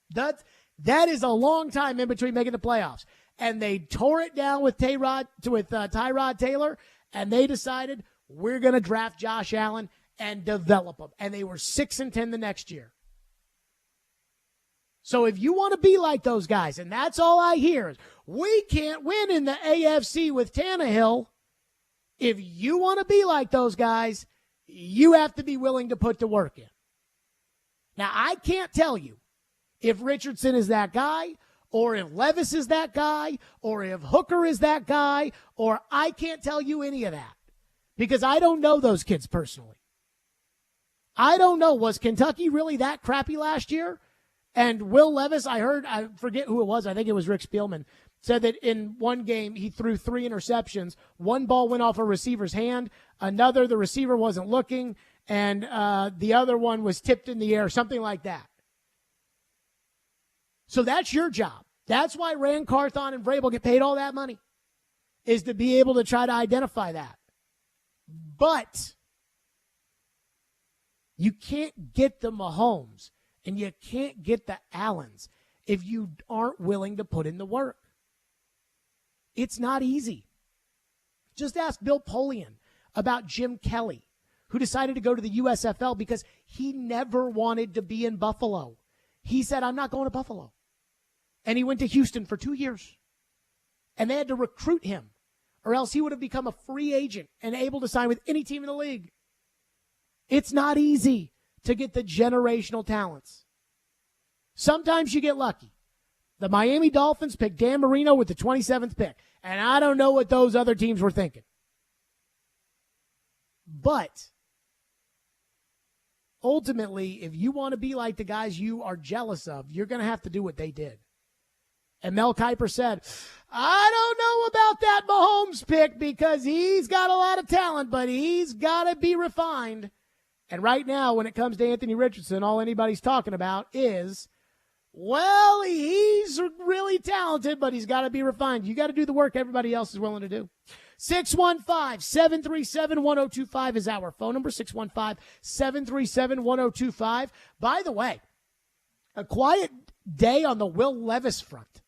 That is a long time in between making the playoffs. And they tore it down with Tyrod Taylor, and they decided we're going to draft Josh Allen and develop him. And they were 6-10 the next year. So if you want to be like those guys, and that's all I hear is we can't win in the AFC with Tannehill. If you want to be like those guys, you have to be willing to put the work in. Now, I can't tell you if Richardson is that guy, or if Levis is that guy, or if Hooker is that guy, or I can't tell you any of that because I don't know those kids personally. I don't know. Was Kentucky really that crappy last year? And Will Levis, I forget who it was, I think it was Rick Spielman, said that in one game he threw 3 interceptions. One ball went off a receiver's hand. Another, the receiver wasn't looking. And the other one was tipped in the air, something like that. So that's your job. That's why Rand Carthon and Vrabel get paid all that money, is to be able to try to identify that. But you can't get the Mahomes and you can't get the Allens if you aren't willing to put in the work. It's not easy. Just ask Bill Polian about Jim Kelly, who decided to go to the USFL because he never wanted to be in Buffalo. He said, I'm not going to Buffalo. And he went to Houston for 2 years. And they had to recruit him, or else he would have become a free agent and able to sign with any team in the league. It's not easy to get the generational talents. Sometimes you get lucky. The Miami Dolphins picked Dan Marino with the 27th pick, and I don't know what those other teams were thinking. But ultimately, if you want to be like the guys you are jealous of, you're going to have to do what they did. And Mel Kiper said, I don't know about that Mahomes pick because he's got a lot of talent, but he's got to be refined. And right now, when it comes to Anthony Richardson, all anybody's talking about is, well, he's really talented, but he's got to be refined. You got to do the work everybody else is willing to do. 615-737-1025 is our phone number, 615-737-1025. By the way, a quiet day on the Will Levis front.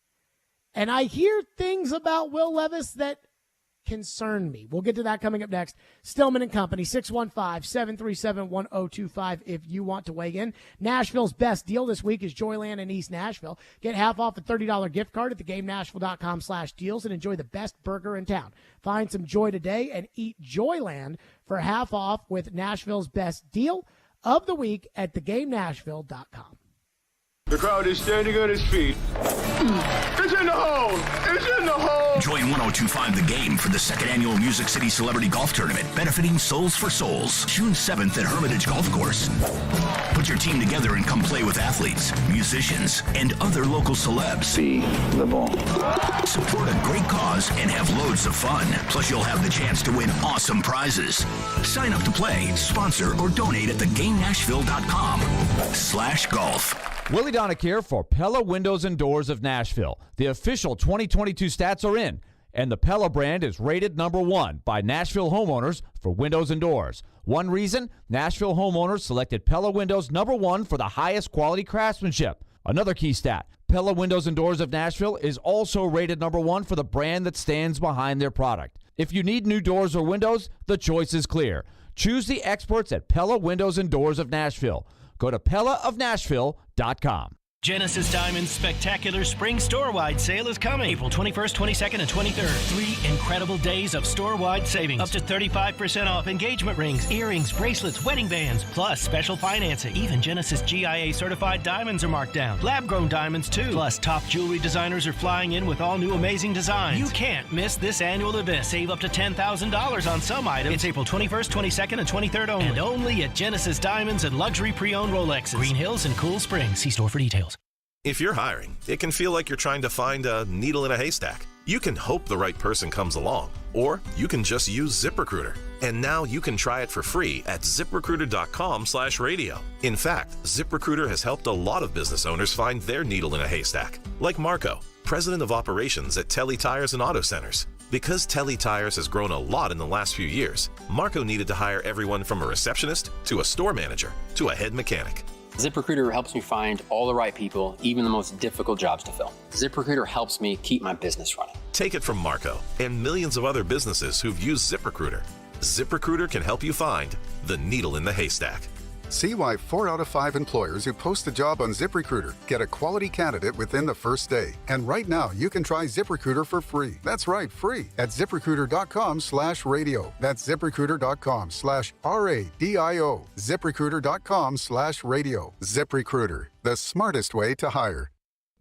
And I hear things about Will Levis that concern me. We'll get to that coming up next. Stillman and Company, 615-737-1025 if you want to weigh in. Nashville's best deal this week is Joyland in East Nashville. Get half off a $30 gift card at theGameNashville.com/deals and enjoy the best burger in town. Find some joy today and eat Joyland for half off with Nashville's best deal of the week at theGameNashville.com. The crowd is standing on its feet. It's in the hole! It's in the hole! Join 1025 The Game for the second annual Music City Celebrity Golf Tournament, benefiting Souls for Souls, June 7th at Hermitage Golf Course. Put your team together and come play with athletes, musicians, and other local celebs. See the ball. Support a great cause and have loads of fun. Plus, you'll have the chance to win awesome prizes. Sign up to play, sponsor, or donate at theGameNashville.com/golf. Willie Donick here for Pella Windows and Doors of Nashville. The official 2022 stats are in, and the Pella brand is rated #1 by Nashville homeowners for windows and doors. One reason, Nashville homeowners selected Pella Windows #1 for the highest quality craftsmanship. Another key stat, Pella Windows and Doors of Nashville is also rated #1 for the brand that stands behind their product. If you need new doors or windows, the choice is clear. Choose the experts at Pella Windows and Doors of Nashville. Go to PellaofNashville.com. Genesis Diamond's spectacular spring store-wide sale is coming. April 21st, 22nd, and 23rd. 3 incredible days of store-wide savings. Up to 35% off engagement rings, earrings, bracelets, wedding bands, plus special financing. Even Genesis GIA-certified diamonds are marked down. Lab-grown diamonds, too. Plus, top jewelry designers are flying in with all new amazing designs. You can't miss this annual event. Save up to $10,000 on some items. It's April 21st, 22nd, and 23rd only. And only at Genesis Diamonds and luxury pre-owned Rolexes. Green Hills and Cool Springs. See store for details. If you're hiring, it can feel like you're trying to find a needle in a haystack. You can hope the right person comes along, or you can just use ZipRecruiter. And now you can try it for free at ZipRecruiter.com/radio. In fact, ZipRecruiter has helped a lot of business owners find their needle in a haystack, like Marco, president of operations at Telly Tires and Auto Centers. Because Telly Tires has grown a lot in the last few years, Marco needed to hire everyone from a receptionist to a store manager to a head mechanic. ZipRecruiter helps me find all the right people, even the most difficult jobs to fill. ZipRecruiter helps me keep my business running. Take it from Marco and millions of other businesses who've used ZipRecruiter. ZipRecruiter can help you find the needle in the haystack. See why 4 out of 5 employers who post a job on ZipRecruiter get a quality candidate within the first day. And right now, you can try ZipRecruiter for free. That's right, free at ZipRecruiter.com/radio. That's ZipRecruiter.com/RADIO. ZipRecruiter.com/radio. ZipRecruiter, the smartest way to hire.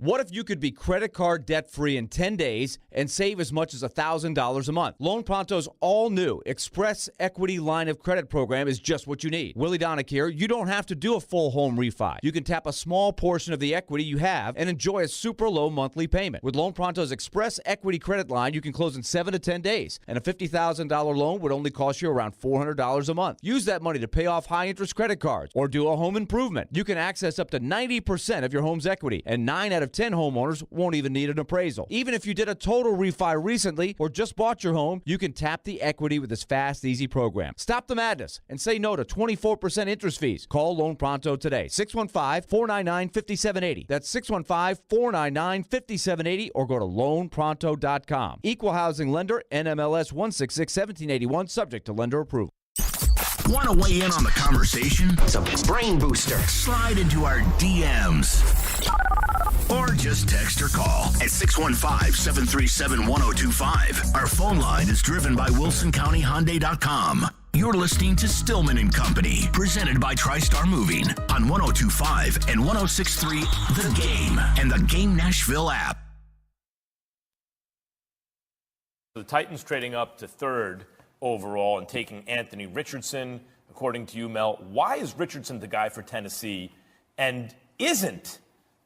What if you could be credit card debt-free in 10 days and save as much as $1,000 a month? Loan Pronto's all-new Express Equity Line of Credit program is just what you need. Willie Donick here. You don't have to do a full home refi. You can tap a small portion of the equity you have and enjoy a super low monthly payment. With Loan Pronto's Express Equity Credit Line, you can close in 7 to 10 days, and a $50,000 loan would only cost you around $400 a month. Use that money to pay off high-interest credit cards or do a home improvement. You can access up to 90% of your home's equity, and 9 out of 10 homeowners won't even need an appraisal. Even if you did a total refi recently or just bought your home, you can tap the equity with this fast, easy program. Stop the madness and say no to 24% interest fees. Call Loan Pronto today. 615-499-5780. That's 615-499-5780 or go to loanpronto.com. Equal housing lender, NMLS 166-1781, subject to lender approval. Want to weigh in on the conversation? It's a brain booster. Slide into our DMs. Or just text or call at 615-737-1025. Our phone line is driven by WilsonCountyHyundai.com. You're listening to Stillman and Company, presented by TriStar Moving on 102.5 and 106.3 The Game and the Game Nashville app. The Titans trading up to 3rd overall and taking Anthony Richardson. According to you, Mel, why is Richardson the guy for Tennessee and isn't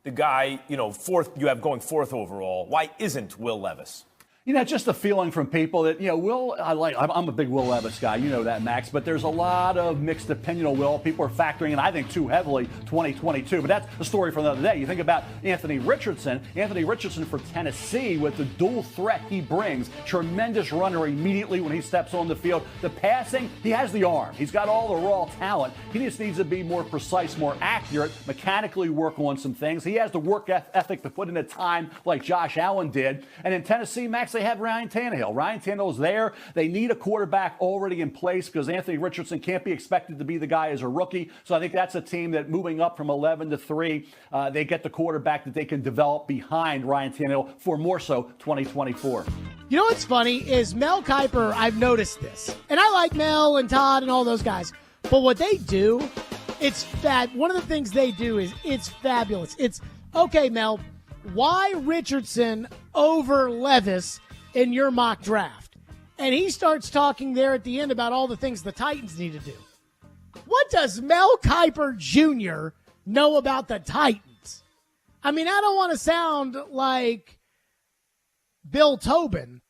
the guy, fourth you have going 4th overall? Why isn't Will Levis? Just a feeling from people that, Will, I'm a big Will Levis guy. You know that, Max. But there's a lot of mixed opinion on Will. People are factoring in, I think, too heavily 2022. But that's a story for another day. You think about Anthony Richardson for Tennessee with the dual threat he brings. Tremendous runner immediately when he steps on the field. The passing, he has the arm. He's got all the raw talent. He just needs to be more precise, more accurate, mechanically work on some things. He has the work ethic to put in the time like Josh Allen did. And in Tennessee, Max, they have Ryan Tannehill. Ryan Tannehill's there. They need a quarterback already in place because Anthony Richardson can't be expected to be the guy as a rookie. So I think that's a team that moving up from 11 to 3, they get the quarterback that they can develop behind Ryan Tannehill for more so 2024. You know what's funny is Mel Kiper, I've noticed this. And I like Mel and Todd and all those guys. But what they do, it's one of the things they do is it's fabulous. It's, okay, Mel, why Richardson over Levis in your mock draft? And he starts talking there at the end about all the things the Titans need to do. What does Mel Kiper Jr. know about the Titans? I mean, I don't want to sound like Bill Tobin,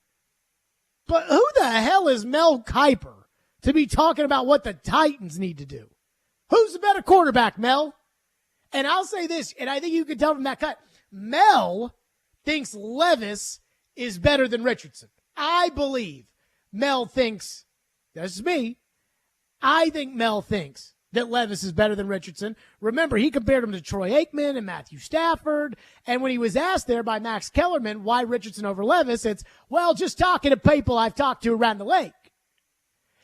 but who the hell is Mel Kiper to be talking about what the Titans need to do? Who's the better quarterback, Mel? And I'll say this, and I think you can tell from that cut, Mel thinks Levis is better than Richardson. I believe Mel thinks, that's me, I think Mel thinks that Levis is better than Richardson. Remember, he compared him to Troy Aikman and Matthew Stafford. And when he was asked there by Max Kellerman why Richardson over Levis, it's, well, just talking to people I've talked to around the lake.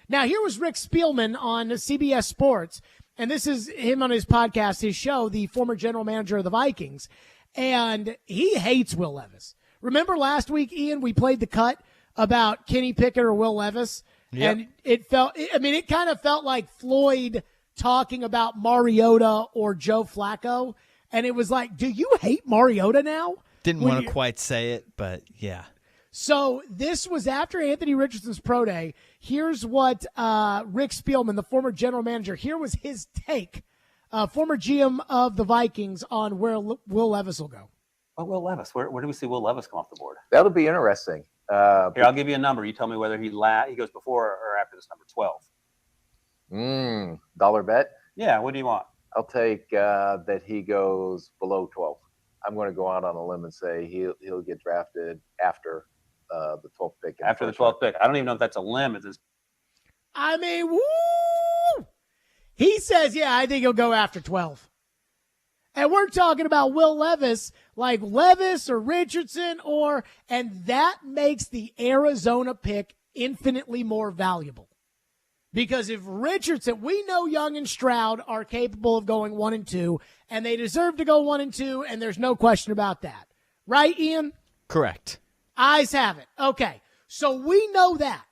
Now, here was Rick Spielman on CBS Sports, and this is him on his podcast, his show, the former general manager of the Vikings, and he hates Will Levis. Remember last week, Ian, we played the cut about Kenny Pickett or Will Levis? Yep. And it kind of felt like Floyd talking about Mariota or Joe Flacco, and it was like, do you hate Mariota now? Didn't want to quite say it, but yeah. So this was after Anthony Richardson's pro day. Here's what Rick Spielman, the former general manager, here was his take, former GM of the Vikings, on where Will Levis will go. Oh, Will Levis. Where do we see Will Levis come off the board? That'll be interesting. Here, I'll give you a number. You tell me whether he goes before or after this number, 12. Dollar bet? Yeah, what do you want? I'll take that he goes below 12. I'm going to go out on a limb and say he'll get drafted after the 12th pick. After the 12th pick. I don't even know if that's a limb. I mean, woo! He says, yeah, I think he'll go after 12. And we're talking about Will Levis, like Levis or Richardson, and that makes the Arizona pick infinitely more valuable. Because if Richardson, we know Young and Stroud are capable of going 1 and 2, and they deserve to go 1 and 2, and there's no question about that. Right, Ian? Correct. Eyes have it. Okay. So we know that.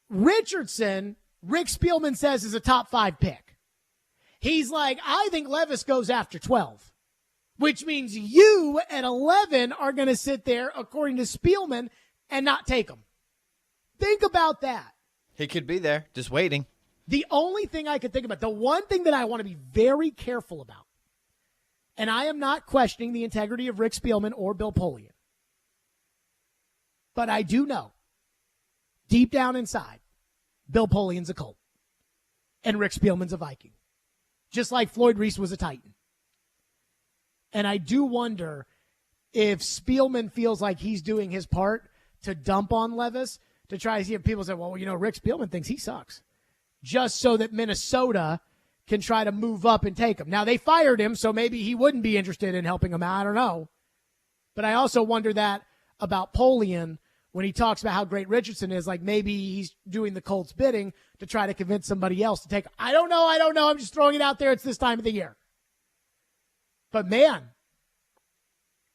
Richardson, Rick Spielman says, is a top 5 pick. He's like, I think Levis goes after 12, which means you at 11 are going to sit there, according to Spielman, and not take him. Think about that. He could be there, just waiting. The only thing I could think about, the one thing that I want to be very careful about, and I am not questioning the integrity of Rick Spielman or Bill Polian, but I do know, deep down inside, Bill Polian's a Colt, and Rick Spielman's a Viking, just like Floyd Reese was a Titan. And I do wonder if Spielman feels like he's doing his part to dump on Levis, to try to see if people say, well, Rick Spielman thinks he sucks, just so that Minnesota can try to move up and take him. Now, they fired him, so maybe he wouldn't be interested in helping him out. I don't know. But I also wonder that about Polian when he talks about how great Richardson is, like maybe he's doing the Colts bidding to try to convince somebody else to take him. I don't know. I'm just throwing it out there. It's this time of the year. But, man,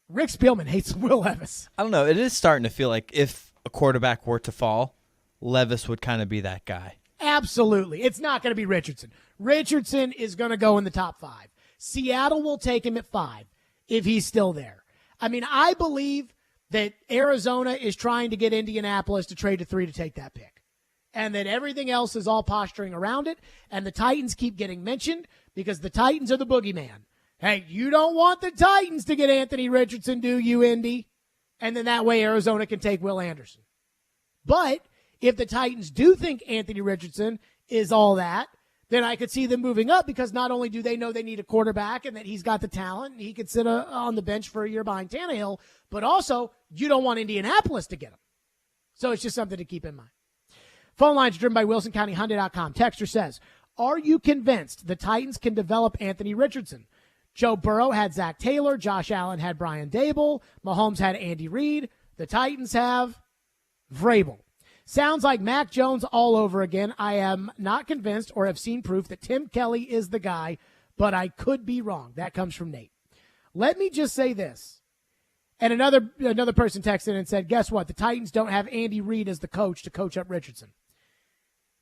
Rick Spielman hates Will Levis. I don't know. It is starting to feel like if a quarterback were to fall, Levis would kind of be that guy. Absolutely. It's not going to be Richardson. Richardson is going to go in the top 5. Seattle will take him at 5 if he's still there. I mean, I believe that Arizona is trying to get Indianapolis to trade to 3 to take that pick, and that everything else is all posturing around it, and the Titans keep getting mentioned because the Titans are the boogeyman. Hey, you don't want the Titans to get Anthony Richardson, do you, Indy? And then that way Arizona can take Will Anderson. But if the Titans do think Anthony Richardson is all that, then I could see them moving up because not only do they know they need a quarterback and that he's got the talent and he could sit on the bench for a year behind Tannehill, but also you don't want Indianapolis to get him. So it's just something to keep in mind. Phone lines driven by WilsonCountyHyundai.com. Texter says, are you convinced the Titans can develop Anthony Richardson? Joe Burrow had Zach Taylor. Josh Allen had Brian Dable. Mahomes had Andy Reid. The Titans have Vrabel. Sounds like Mac Jones all over again. I am not convinced or have seen proof that Tim Kelly is the guy, but I could be wrong. That comes from Nate. Let me just say this. And another person texted and said, guess what? The Titans don't have Andy Reid as the coach to coach up Richardson.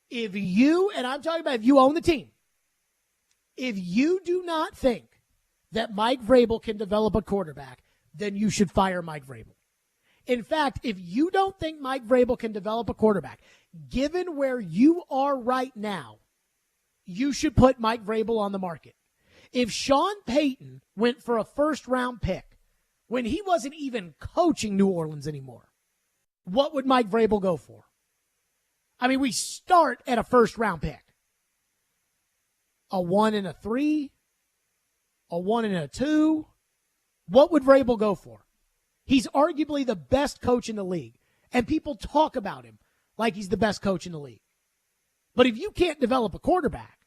If you, and I'm talking about if you own the team, if you do not think that Mike Vrabel can develop a quarterback, then you should fire Mike Vrabel. In fact, if you don't think Mike Vrabel can develop a quarterback, given where you are right now, you should put Mike Vrabel on the market. If Sean Payton went for a first-round pick when he wasn't even coaching New Orleans anymore, what would Mike Vrabel go for? I mean, we start at a first-round pick. A 1 and a 3, a 1 and a 2. What would Vrabel go for? He's arguably the best coach in the league, and people talk about him like he's the best coach in the league. But if you can't develop a quarterback,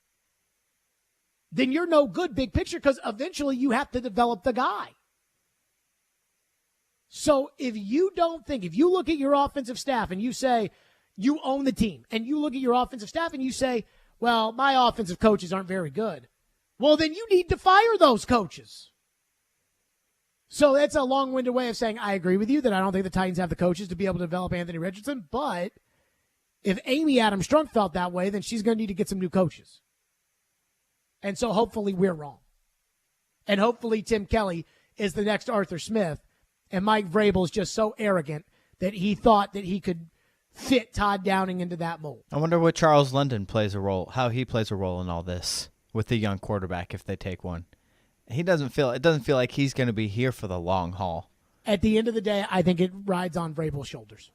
then you're no good big picture because eventually you have to develop the guy. So if you look at your offensive staff and you say you own the team, and you look at your offensive staff and you say, well, my offensive coaches aren't very good, well, then you need to fire those coaches. So that's a long-winded way of saying I agree with you that I don't think the Titans have the coaches to be able to develop Anthony Richardson, but if Amy Adams Strunk felt that way, then she's going to need to get some new coaches. And so hopefully we're wrong. And hopefully Tim Kelly is the next Arthur Smith, and Mike Vrabel is just so arrogant that he thought that he could fit Todd Downing into that mold. I wonder what Charles London plays a role, how he plays a role in all this with the young quarterback if they take one. It doesn't feel like he's going to be here for the long haul. At the end of the day, I think it rides on Vrabel's shoulders.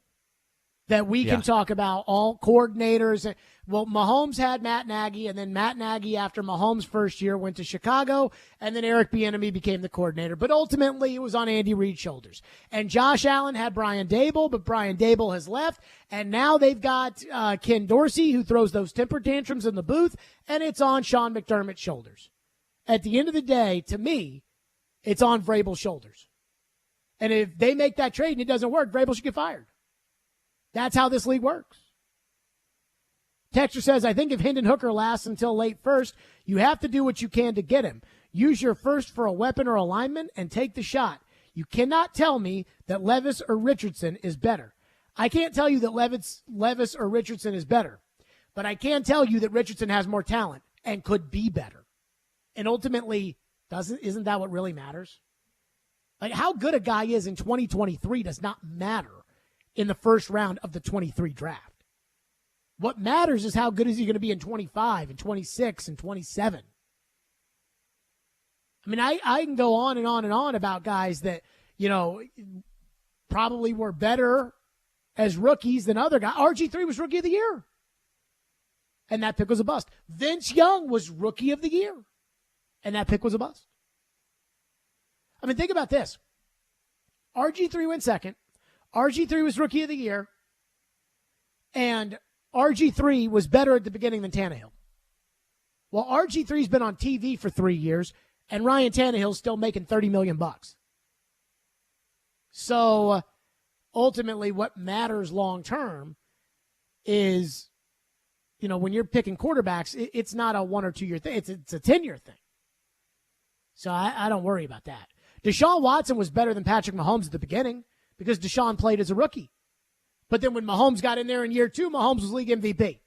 That we can talk about all coordinators. Well, Mahomes had Matt Nagy, and then Matt Nagy, after Mahomes' first year, went to Chicago, and then Eric Bieniemy became the coordinator. But ultimately, it was on Andy Reid's shoulders. And Josh Allen had Brian Daboll, but Brian Daboll has left, and now they've got Ken Dorsey, who throws those temper tantrums in the booth, and it's on Sean McDermott's shoulders. At the end of the day, to me, it's on Vrabel's shoulders. And if they make that trade and it doesn't work, Vrabel should get fired. That's how this league works. Texter says, I think if Hendon Hooker lasts until late first, you have to do what you can to get him. Use your first for a weapon or a lineman and take the shot. You cannot tell me that Levis or Richardson is better. I can't tell you that Levis or Richardson is better, but I can tell you that Richardson has more talent and could be better. And ultimately, isn't that what really matters? Like, how good a guy is in 2023 does not matter in the first round of the 23 draft. What matters is how good is he going to be in 25 and 26 and 27. I mean, I can go on and on and on about guys that, probably were better as rookies than other guys. RG3 was Rookie of the Year. And that pick was a bust. Vince Young was Rookie of the Year. And that pick was a bust. I mean, think about this. RG3 went second. RG3 was Rookie of the Year. And RG3 was better at the beginning than Tannehill. Well, RG3's been on TV for 3 years, and Ryan Tannehill's still making $30 million. So, ultimately, what matters long-term is, when you're picking quarterbacks, it's not a 1 or 2 year thing. It's a 10-year thing. So I don't worry about that. Deshaun Watson was better than Patrick Mahomes at the beginning because Deshaun played as a rookie. But then when Mahomes got in there in year 2, Mahomes was league MVP.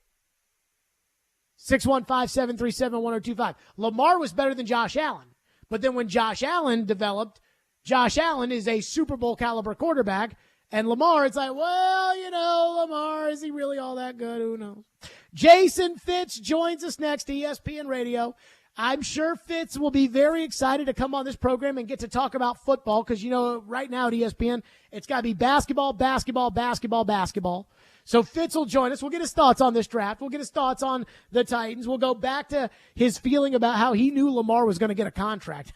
615-737-1025. Lamar was better than Josh Allen. But then when Josh Allen developed, Josh Allen is a Super Bowl caliber quarterback. And Lamar, it's like, well, Lamar, is he really all that good? Who knows? Jason Fitz joins us next, ESPN Radio. I'm sure Fitz will be very excited to come on this program and get to talk about football because, right now at ESPN, it's got to be basketball, basketball, basketball, basketball. So Fitz will join us. We'll get his thoughts on this draft. We'll get his thoughts on the Titans. We'll go back to his feeling about how he knew Lamar was going to get a contract.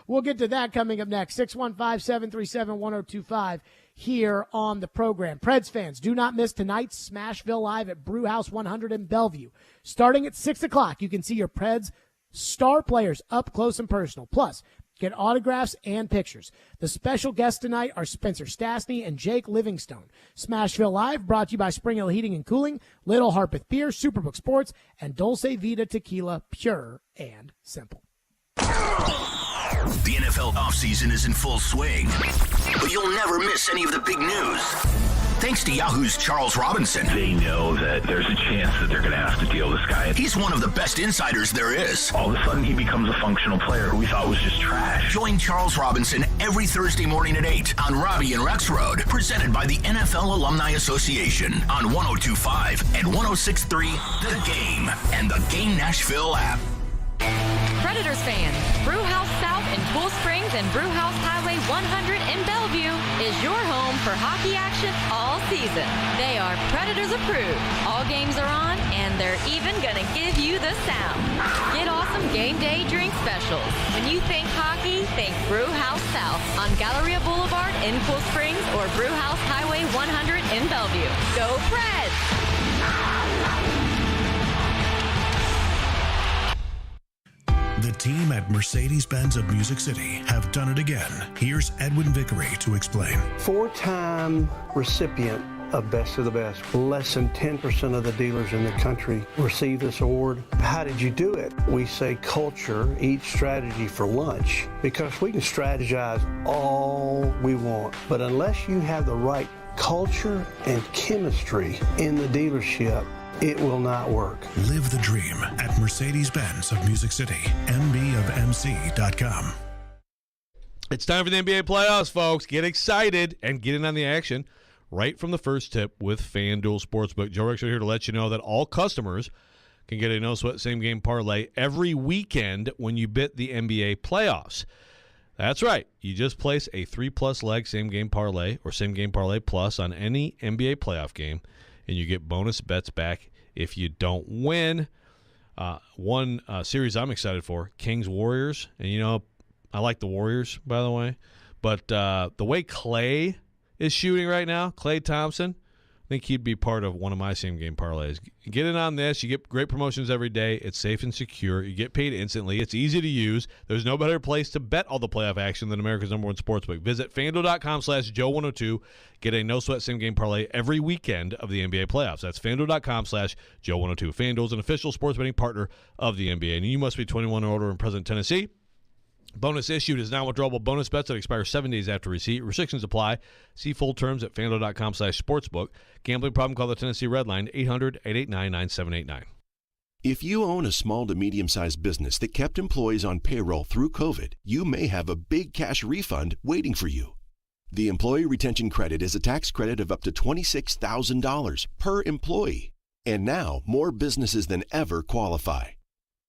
We'll get to that coming up next. 615-737-1025 here on the program. Preds fans, do not miss tonight's Smashville Live at Brewhouse 100 in Bellevue. Starting at 6 o'clock, you can see your Preds star players up close and personal. Plus, Get autographs and pictures. The special guests tonight are Spencer Stastny and Jake Livingstone. Smashville Live brought to you by Spring Hill Heating and Cooling, Little Harpeth Beer, Superbook Sports, and Dulce Vita Tequila, pure and simple. The NFL offseason is in full swing, but you'll never miss any of the big news. Thanks to Yahoo's Charles Robinson. They know that there's a chance that they're going to have to deal this guy. He's one of the best insiders there is. All of a sudden, he becomes a functional player who we thought was just trash. Join Charles Robinson every Thursday morning at 8 on Robby and Rex Road, presented by the NFL Alumni Association on 102.5 and 106.3 The Game and the Game Nashville app. Predators fans, Brewhouse South in Cool Springs and Brewhouse Highway 100 in Bellevue is your home for hockey action all season. They are Predators approved. All games are on, and they're even gonna give you the sound. Get awesome game day drink specials. When you think hockey, think Brewhouse South on Galleria Boulevard in Cool Springs or Brewhouse Highway 100 in Bellevue. Go Preds! The team at Mercedes-Benz of Music City have done it again. Here's Edwin Vickery to explain. 4-time recipient of Best of the Best. Less than 10% of the dealers in the country receive this award. How did you do it? We say culture, eat strategy for lunch, because we can strategize all we want. But unless you have the right culture and chemistry in the dealership, it will not work. Live the dream at Mercedes-Benz of Music City, mbofmc.com. It's time for the NBA playoffs, folks. Get excited and get in on the action right from the first tip with FanDuel Sportsbook. Joe Rexford here to let you know that all customers can get a no-sweat same-game parlay every weekend when you bet the NBA playoffs. That's right. You just place a 3+ leg same-game parlay or same-game parlay plus on any NBA playoff game, and you get bonus bets back if you don't win. One series I'm excited for, Kings-Warriors. And, you know, I like the Warriors, by the way. But the way Clay is shooting right now, Klay Thompson, I think he'd be part of one of my same-game parlays. Get in on this. You get great promotions every day. It's safe and secure. You get paid instantly. It's easy to use. There's no better place to bet all the playoff action than America's #1 sportsbook. Visit FanDuel.com/Joe102. Get a no-sweat same-game parlay every weekend of the NBA playoffs. That's FanDuel.com/Joe102. FanDuel is an official sports betting partner of the NBA. And you must be 21 or older and present in Tennessee. Bonus issued is non-withdrawable bonus bets that expire 7 days after receipt. Restrictions apply. See full terms at FanDuel.com/sportsbook. Gambling problem? Call the Tennessee Red Line, 800-889-9789. If you own a small to medium-sized business that kept employees on payroll through COVID, you may have a big cash refund waiting for you. The Employee Retention Credit is a tax credit of up to $26,000 per employee. And now, more businesses than ever qualify.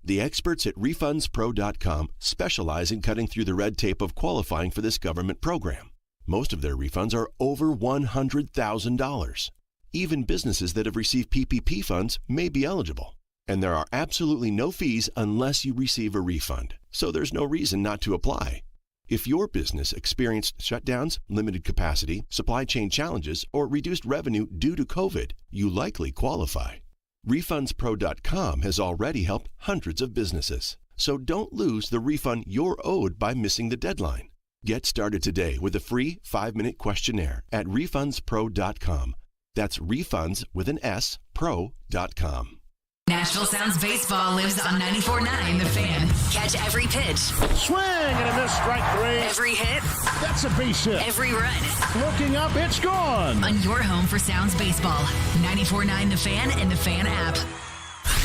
The experts at RefundsPro.com specialize in cutting through the red tape of qualifying for this government program. Most of their refunds are over $100,000. Even businesses that have received PPP funds may be eligible. And there are absolutely no fees unless you receive a refund. So there's no reason not to apply. If your business experienced shutdowns, limited capacity, supply chain challenges, or reduced revenue due to COVID, you likely qualify. RefundsPro.com has already helped hundreds of businesses. So don't lose the refund you're owed by missing the deadline. Get started today with a free 5-minute questionnaire at RefundsPro.com. That's refunds with an S, pro.com. Nashville Sounds Baseball lives on 94.9 The Fan. Catch every pitch. Swing and a miss, strike 3. Every hit. That's a base hit. Every run. Looking up, it's gone. On your home for Sounds Baseball. 94.9 The Fan and The Fan app.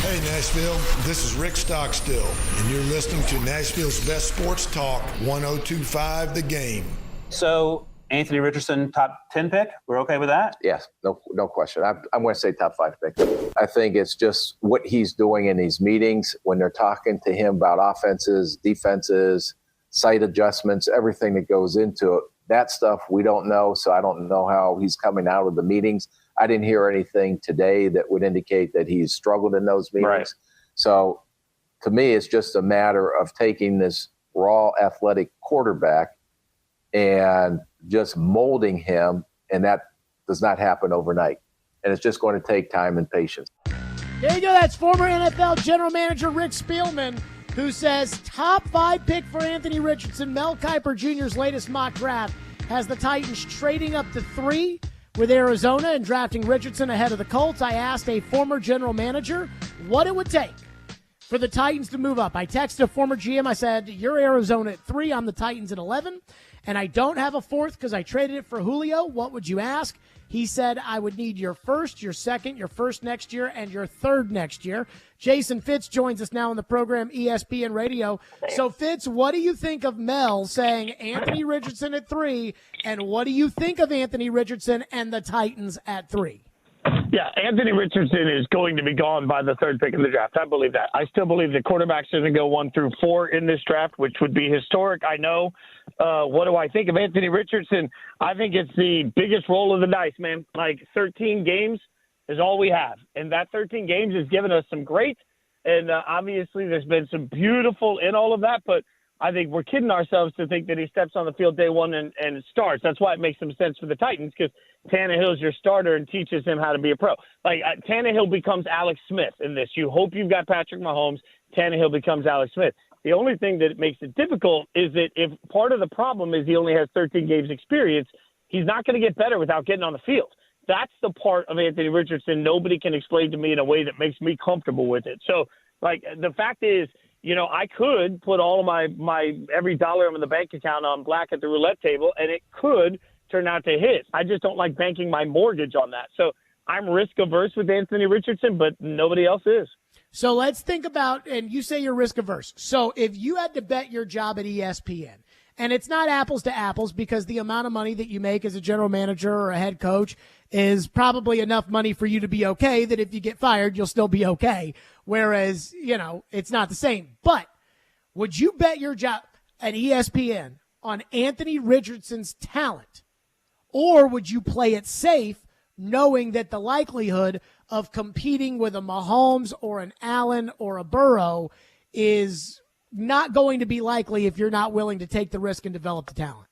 Hey Nashville, this is Rick Stockstill, and you're listening to Nashville's best sports talk, 102.5 The Game. So, Anthony Richardson, top 10 pick? We're okay with that? Yes, no question. I'm going to say top 5 pick. I think it's just what he's doing in these meetings when they're talking to him about offenses, defenses, site adjustments, everything that goes into it. That stuff we don't know, so I don't know how he's coming out of the meetings. I didn't hear anything today that would indicate that he's struggled in those meetings. Right. So to me, it's just a matter of taking this raw athletic quarterback and just molding him, and that does not happen overnight. And it's just going to take time and patience. There you go. That's former NFL General Manager Rick Spielman who says top 5 pick for Anthony Richardson. Mel Kiper Jr.'s latest mock draft has the Titans trading up to 3 with Arizona and drafting Richardson ahead of the Colts. I asked a former general manager what it would take for the Titans to move up. I texted a former GM. I said, you're Arizona at 3. I'm the Titans at 11. And I don't have a 4th because I traded it for Julio. What would you ask? He said, I would need your 1st, your 2nd, your 1st next year, and your 3rd next year. Jason Fitz joins us now on the program, ESPN Radio. So, Fitz, what do you think of Mel saying Anthony Richardson at 3, and what do you think of Anthony Richardson and the Titans at 3? Yeah, Anthony Richardson is going to be gone by the 3rd pick of the draft. I believe that. I still believe the quarterbacks are going to go 1 through 4 in this draft, which would be historic. I know. What do I think of Anthony Richardson? I think it's the biggest roll of the dice, man. Like 13 games is all we have. And that 13 games has given us some great. And obviously there's been some beautiful in all of that. But I think we're kidding ourselves to think that he steps on the field day one and starts. That's why it makes some sense for the Titans, because Tannehill's your starter and teaches him how to be a pro. Like Tannehill becomes Alex Smith in this. You hope you've got Patrick Mahomes. Tannehill becomes Alex Smith. The only thing that makes it difficult is that if part of the problem is he only has 13 games experience, he's not going to get better without getting on the field. That's the part of Anthony Richardson nobody can explain to me in a way that makes me comfortable with it. So, like, the fact is, you know, I could put all of my every dollar in the bank account on black at the roulette table, and it could turn out to hit. I just don't like banking my mortgage on that. So I'm risk averse with Anthony Richardson, but nobody else is. So let's think about, and you say you're risk averse. So if you had to bet your job at ESPN, and it's not apples to apples because the amount of money that you make as a general manager or a head coach is probably enough money for you to be okay, that if you get fired, you'll still be okay. Whereas, you know, it's not the same. But would you bet your job at ESPN on Anthony Richardson's talent? Or would you play it safe knowing that the likelihood of competing with a Mahomes or an Allen or a Burrow is not going to be likely if you're not willing to take the risk and develop the talent?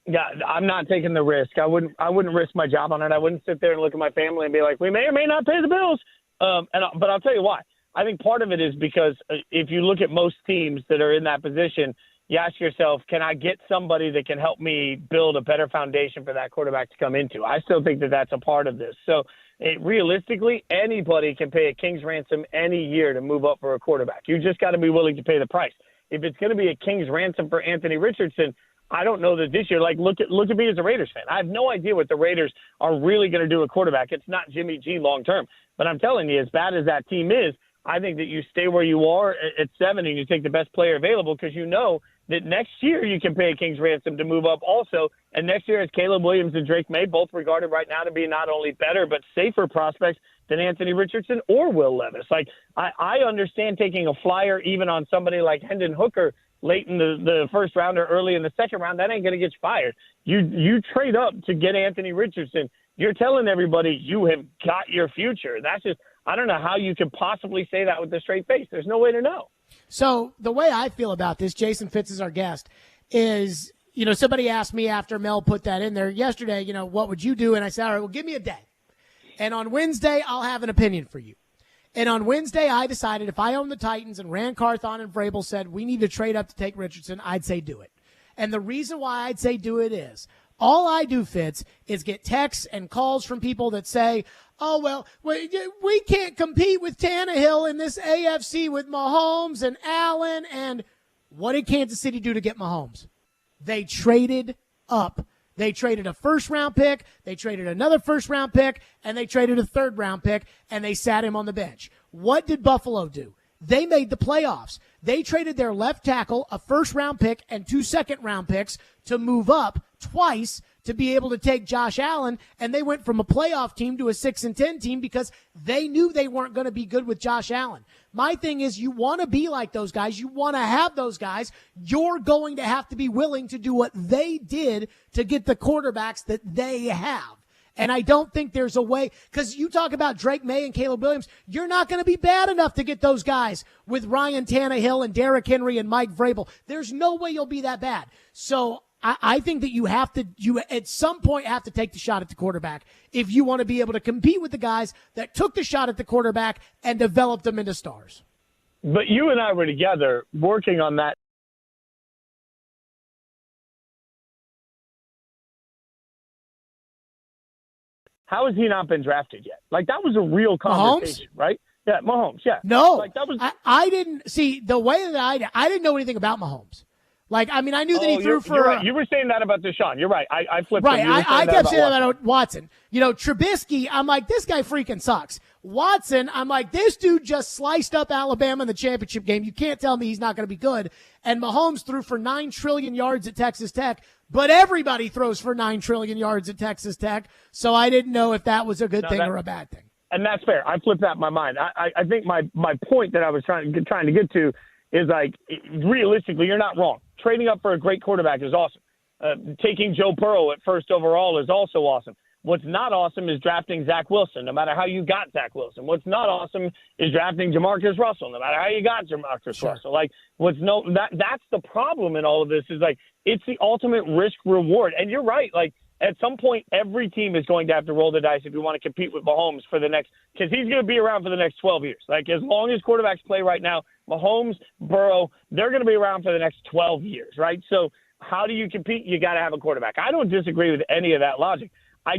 Yeah, I'm not taking the risk. I wouldn't risk my job on it. I wouldn't sit there and look at my family and be like, we may or may not pay the bills. But I'll tell you why. I think part of it is because if you look at most teams that are in that position, you ask yourself, can I get somebody that can help me build a better foundation for that quarterback to come into? I still think that that's a part of this. So realistically, anybody can pay a king's ransom any year to move up for a quarterback. You just got to be willing to pay the price. If it's going to be a king's ransom for Anthony Richardson, I don't know that this year, like, look at me as a Raiders fan. I have no idea what the Raiders are really going to do at quarterback. It's not Jimmy G long term. But I'm telling you, as bad as that team is, I think that you stay where you are at 7 and you take the best player available, because you know that next year you can pay a king's ransom to move up also. And next year it's Caleb Williams and Drake May, both regarded right now to be not only better but safer prospects than Anthony Richardson or Will Levis. Like, I understand taking a flyer even on somebody like Hendon Hooker late in the first round or early in the second round. That ain't going to get you fired. You trade up to get Anthony Richardson. You're telling everybody you have got your future. That's just, I don't know how you could possibly say that with a straight face. There's no way to know. So the way I feel about this, Jason Fitz is our guest, is, you know, somebody asked me after Mel put that in there yesterday, you know, what would you do? And I said, all right, well, give me a day. And on Wednesday, I'll have an opinion for you. And on Wednesday, I decided if I owned the Titans and Rand Carthon and Vrabel said we need to trade up to take Richardson, I'd say do it. And the reason why I'd say do it is all I do, Fitz, is get texts and calls from people that say, oh, well, we can't compete with Tannehill in this AFC with Mahomes and Allen. And what did Kansas City do to get Mahomes? They traded up. They traded a first-round pick, they traded another first-round pick, and they traded a third-round pick, and they sat him on the bench. What did Buffalo do? They made the playoffs. They traded their left tackle, a first-round pick, and 2 second-round picks to move up twice to be able to take Josh Allen, and they went from a playoff team to a 6-10 team because they knew they weren't going to be good with Josh Allen. My thing is, you want to be like those guys. You want to have those guys. You're going to have to be willing to do what they did to get the quarterbacks that they have. And I don't think there's a way, because you talk about Drake May and Caleb Williams, you're not going to be bad enough to get those guys with Ryan Tannehill and Derrick Henry and Mike Vrabel. There's no way you'll be that bad. So I think that you at some point have to take the shot at the quarterback if you want to be able to compete with the guys that took the shot at the quarterback and developed them into stars. But you and I were together working on that. How has he not been drafted yet? Like, that was a real conversation, right? Yeah, Mahomes, yeah. No, like, that was. I didn't see the way that I didn't know anything about Mahomes. Like, I mean, I knew that he threw for. You're right. You were saying that about Deshaun. You're right. I flipped. Right. him. I kept saying that about Watson. You know, Trubisky, I'm like, this guy freaking sucks. Watson, I'm like, this dude just sliced up Alabama in the championship game. You can't tell me he's not going to be good. And Mahomes threw for 9 trillion yards at Texas Tech, but everybody throws for 9 trillion yards at Texas Tech. So I didn't know if that was a good thing or a bad thing. And that's fair. I flipped that in my mind. I think my point that I was trying to get to is, like, realistically, you're not wrong. Trading up for a great quarterback is awesome. Taking Joe Burrow at first overall is also awesome. What's not awesome is drafting Zach Wilson, no matter how you got Zach Wilson. What's not awesome is drafting Jamarcus Russell, no matter how you got Jamarcus Russell. Like, that's the problem in all of this is, like, it's the ultimate risk reward. And you're right. Like, at some point, every team is going to have to roll the dice if you want to compete with Mahomes for the next – because he's going to be around for the next 12 years. Like, as long as quarterbacks play right now, Mahomes, Burrow, they're going to be around for the next 12 years, right? So how do you compete? You got to have a quarterback. I don't disagree with any of that logic. I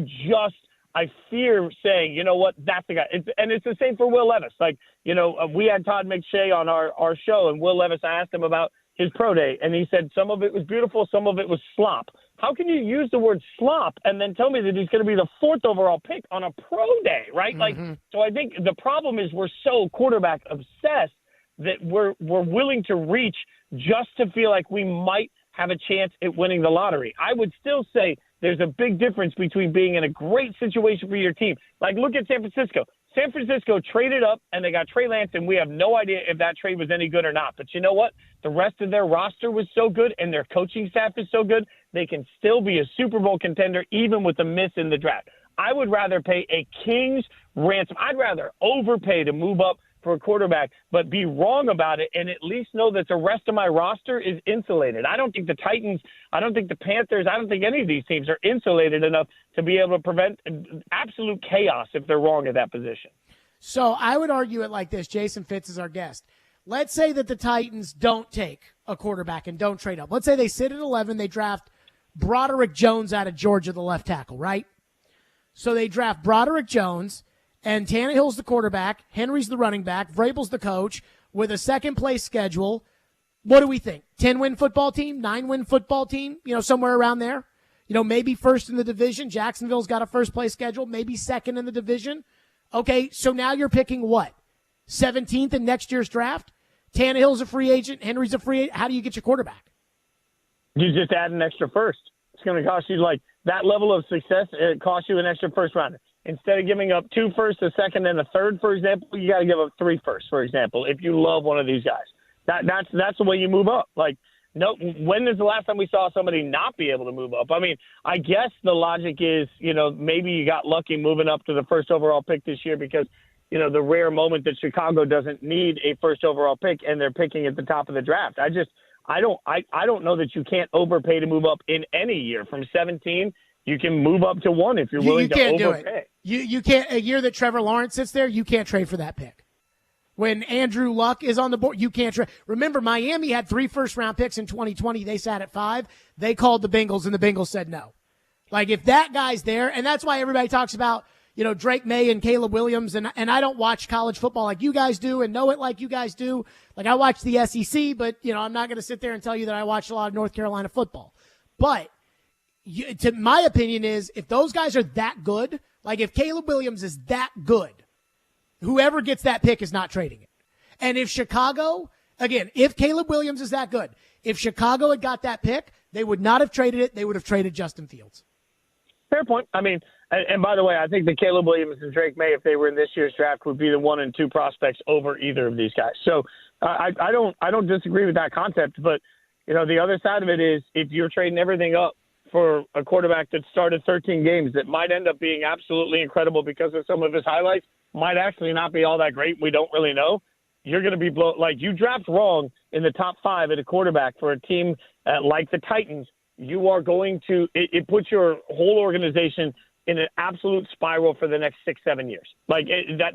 fear saying, you know what, that's the guy. And it's the same for Will Levis. Like, you know, we had Todd McShay on our show, and Will Levis, I asked him about his pro day, and he said some of it was beautiful, some of it was slop. How can you use the word slop and then tell me that he's going to be the 4th overall pick on a pro day, right? Mm-hmm. Like, so I think the problem is we're so quarterback obsessed that we're willing to reach just to feel like we might have a chance at winning the lottery. I would still say there's a big difference between being in a great situation for your team. Like, look at San Francisco. San Francisco traded up, and they got Trey Lance, and we have no idea if that trade was any good or not. But you know what? The rest of their roster was so good, and their coaching staff is so good, they can still be a Super Bowl contender even with a miss in the draft. I would rather pay a king's ransom. I'd rather overpay to move up for a quarterback, but be wrong about it and at least know that the rest of my roster is insulated. I don't think the Titans, I don't think the Panthers, I don't think any of these teams are insulated enough to be able to prevent absolute chaos if they're wrong at that position. So I would argue it like this. Jason Fitz is our guest. Let's say that the Titans don't take a quarterback and don't trade up. Let's say they sit at 11, they draft Broderick Jones out of Georgia, the left tackle, right? So they draft Broderick Jones, and Tannehill's the quarterback, Henry's the running back, Vrabel's the coach, with a second-place schedule. What do we think? 10-win football team, 9-win football team, somewhere around there? Maybe first in the division. Jacksonville's got a first-place schedule, maybe second in the division. Okay, so now you're picking what? 17th in next year's draft? Tannehill's a free agent, Henry's a free agent. How do you get your quarterback? You just add an extra first. It's going to cost you, like, that level of success, it costs you an extra first rounder. Instead of giving up 2 firsts, a second, and a third, for example, you got to give up 3 firsts, for example, if you love one of these guys. That's the way you move up. Like, no, when is the last time we saw somebody not be able to move up? I mean, I guess the logic is, maybe you got lucky moving up to the first overall pick this year because, the rare moment that Chicago doesn't need a first overall pick and they're picking at the top of the draft. I don't know that you can't overpay to move up in any year. From 17, you can move up to 1 if you're willing to overpay. Do it. You can't. A year that Trevor Lawrence sits there, you can't trade for that pick. When Andrew Luck is on the board, you can't trade. Remember, Miami had 3 first-round picks in 2020. They sat at 5. They called the Bengals, and the Bengals said no. Like, if that guy's there, and that's why everybody talks about, Drake May and Caleb Williams, and I don't watch college football like you guys do and know it like you guys do. Like, I watch the SEC, but, I'm not going to sit there and tell you that I watch a lot of North Carolina football. But to my opinion is, if those guys are that good, like if Caleb Williams is that good, whoever gets that pick is not trading it. And if Chicago, again, if Caleb Williams is that good, if Chicago had got that pick, they would not have traded it. They would have traded Justin Fields. Fair point. I mean, and by the way, I think that Caleb Williams and Drake May, if they were in this year's draft, would be the 1 and 2 prospects over either of these guys. So I don't disagree with that concept. But, the other side of it is if you're trading everything up for a quarterback that started 13 games that might end up being absolutely incredible because of some of his highlights, might actually not be all that great. We don't really know. You're going to be like you draft wrong in the top 5 at a quarterback for a team like the Titans. You are going to it puts your whole organization in an absolute spiral for the next 6-7 years. Like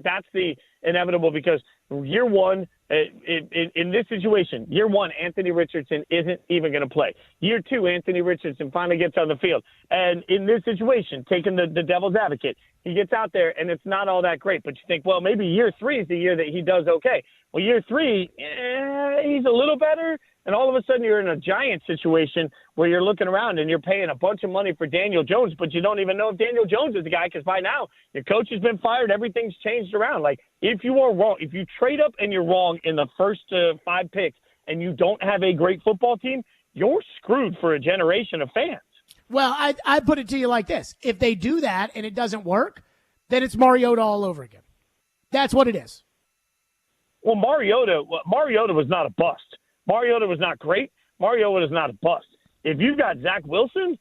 that's the inevitable because year 1, In this situation, year one, Anthony Richardson isn't even going to play. Year two, Anthony Richardson finally gets on the field. And in this situation, taking the devil's advocate, he gets out there and it's not all that great. But you think, well, maybe year three is the year that he does okay. Well, year three, he's a little better. And all of a sudden you're in a Giant situation where you're looking around and you're paying a bunch of money for Daniel Jones, but you don't even know if Daniel Jones is the guy because by now your coach has been fired. Everything's changed around. Like, if you are wrong, if you trade up and you're wrong in the first 5 picks and you don't have a great football team, you're screwed for a generation of fans. Well, I put it to you like this. If they do that and it doesn't work, then it's Mariota all over again. That's what it is. Well, Mariota was not a bust. Mariota was not great. Mariota is not a bust. If you've got Zach Wilson,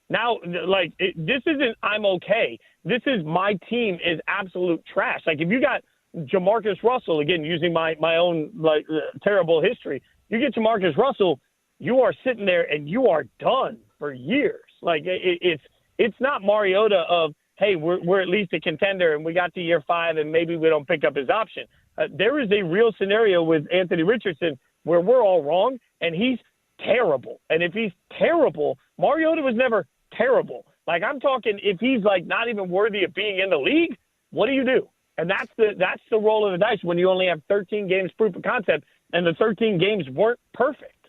now, this isn't I'm okay. This is my team is absolute trash. Like, if you got Jamarcus Russell, again, using my own, terrible history, you get Jamarcus Russell, you are sitting there and you are done for years. Like, it's not Mariota of, hey, we're at least a contender and we got to year 5 and maybe we don't pick up his option. There is a real scenario with Anthony Richardson where we're all wrong, and he's terrible. And if he's terrible, Mariota was never terrible. Like, I'm talking, if he's not even worthy of being in the league, what do? And that's the roll of the dice when you only have 13 games proof of concept, and the 13 games weren't perfect.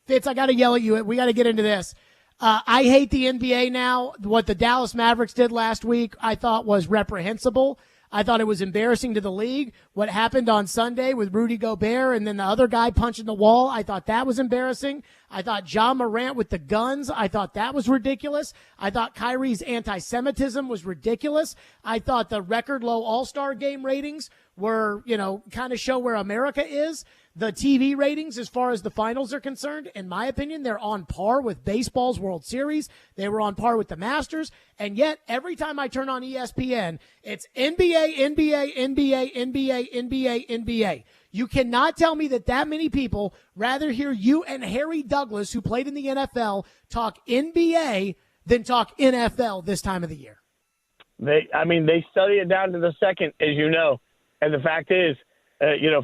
Fitz, I got to yell at you. We got to get into this. I hate the NBA now. What the Dallas Mavericks did last week, I thought was reprehensible. I thought it was embarrassing to the league. What happened on Sunday with Rudy Gobert and then the other guy punching the wall, I thought that was embarrassing. I thought Ja Morant with the guns, I thought that was ridiculous. I thought Kyrie's anti-Semitism was ridiculous. I thought the record low All-Star game ratings were, kind of show where America is. The TV ratings, as far as the finals are concerned, in my opinion, they're on par with baseball's World Series. They were on par with the Masters. And yet, every time I turn on ESPN, it's NBA, NBA, NBA, NBA, NBA, NBA. You cannot tell me that many people rather hear you and Harry Douglas, who played in the NFL, talk NBA than talk NFL this time of the year. They study it down to the second, as you know. And the fact is,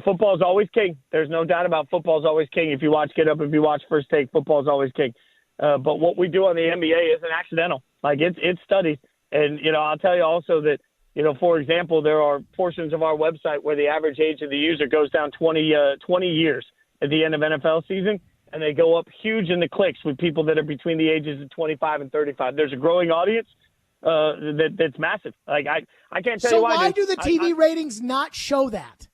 football's always king. There's no doubt about football's always king. If you watch Get Up, if you watch First Take, football's always king. But what we do on the NBA isn't accidental. Like, it's studied. And, I'll tell you also that, for example, there are portions of our website where the average age of the user goes down 20 years at the end of NFL season, and they go up huge in the clicks with people that are between the ages of 25 and 35. There's a growing audience that's massive. Like, I can't tell you why. So why do the TV ratings not show that?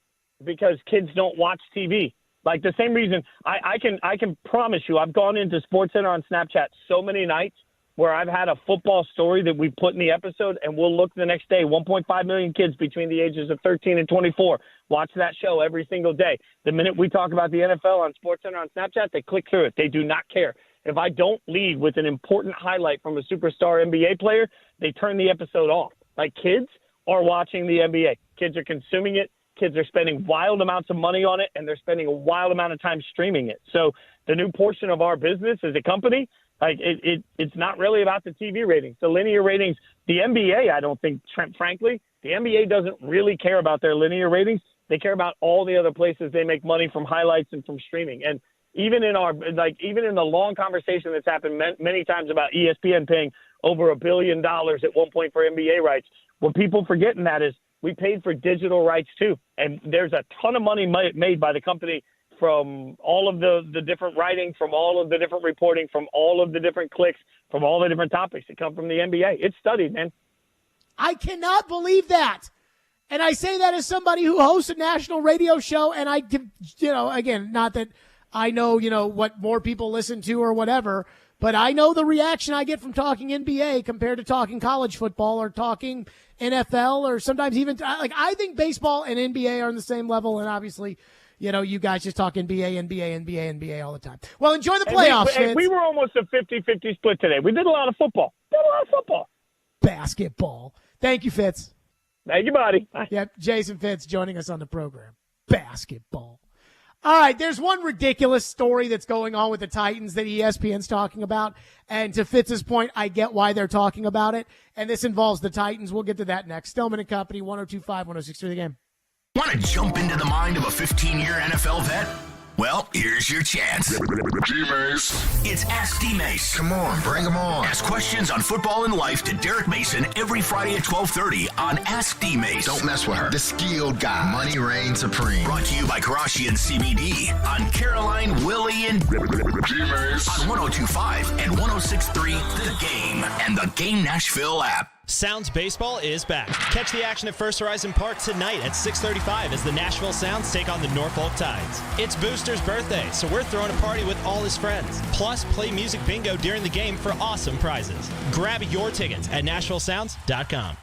Because kids don't watch TV. Like, the same reason I can promise you, I've gone into SportsCenter on Snapchat so many nights where I've had a football story that we put in the episode, and we'll look the next day. 1.5 million kids between the ages of 13 and 24 watch that show every single day. The minute we talk about the NFL on SportsCenter on Snapchat, they click through it. They do not care. If I don't lead with an important highlight from a superstar NBA player, they turn the episode off. Like, kids are watching the NBA. Kids are consuming it. Kids are spending wild amounts of money on it, and they're spending a wild amount of time streaming it. So the new portion of our business as a company, like, it's not really about the TV ratings. The linear ratings, the NBA, I don't think, frankly, the NBA doesn't really care about their linear ratings. They care about all the other places they make money from highlights and from streaming. And even in the long conversation that's happened many times about ESPN paying over $1 billion at one point for NBA rights, what people forget in that is we paid for digital rights too. And there's a ton of money made by the company from all of the different writing, from all of the different reporting, from all of the different clicks, from all the different topics that come from the NBA. It's studied, man. I cannot believe that. And I say that as somebody who hosts a national radio show, and I give, again, not that I know, what more people listen to or whatever, but I know the reaction I get from talking NBA compared to talking college football or talking NFL or sometimes even, I think baseball and NBA are on the same level, and obviously, you guys just talk NBA all the time. Well, enjoy the playoffs, we were almost a 50-50 split today. We did a lot of football. Basketball. Thank you, Fitz. Thank you, buddy. Yep, Jason Fitz joining us on the program. Basketball. All right, there's one ridiculous story that's going on with the Titans that ESPN's talking about. And to Fitz's point, I get why they're talking about it. And this involves the Titans. We'll get to that next. Stillman and Company, 102.5, 106.3 The Game. Want to jump into the mind of a 15-year NFL vet? Well, here's your chance. D-Mace. It's Ask D-Mace. Come on, bring them on. Ask questions on football and life to Derek Mason every Friday at 12:30 on Ask D-Mace. Don't mess with her. The skilled guy. Money reigns supreme. Brought to you by Karashi and CBD on Caroline, Willie, and D-Mace. on 102.5 and 106.3 The Game and the Game Nashville app. Sounds Baseball is back. Catch the action at First Horizon Park tonight at 6:35 as the Nashville Sounds take on the Norfolk Tides. It's Booster's birthday, so we're throwing a party with all his friends. Plus, play music bingo during the game for awesome prizes. Grab your tickets at NashvilleSounds.com.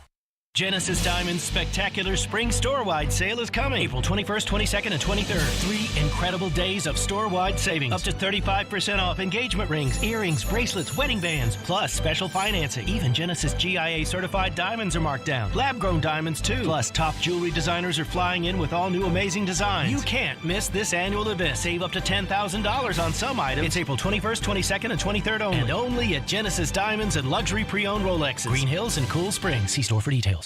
Genesis Diamond's spectacular spring store-wide sale is coming. April 21st, 22nd, and 23rd. 3 incredible days of store-wide savings. Up to 35% off engagement rings, earrings, bracelets, wedding bands, plus special financing. Even Genesis GIA-certified diamonds are marked down. Lab-grown diamonds, too. Plus, top jewelry designers are flying in with all new amazing designs. You can't miss this annual event. Save up to $10,000 on some items. It's April 21st, 22nd, and 23rd only. And only at Genesis Diamonds and luxury pre-owned Rolexes. Green Hills and Cool Springs. See store for details.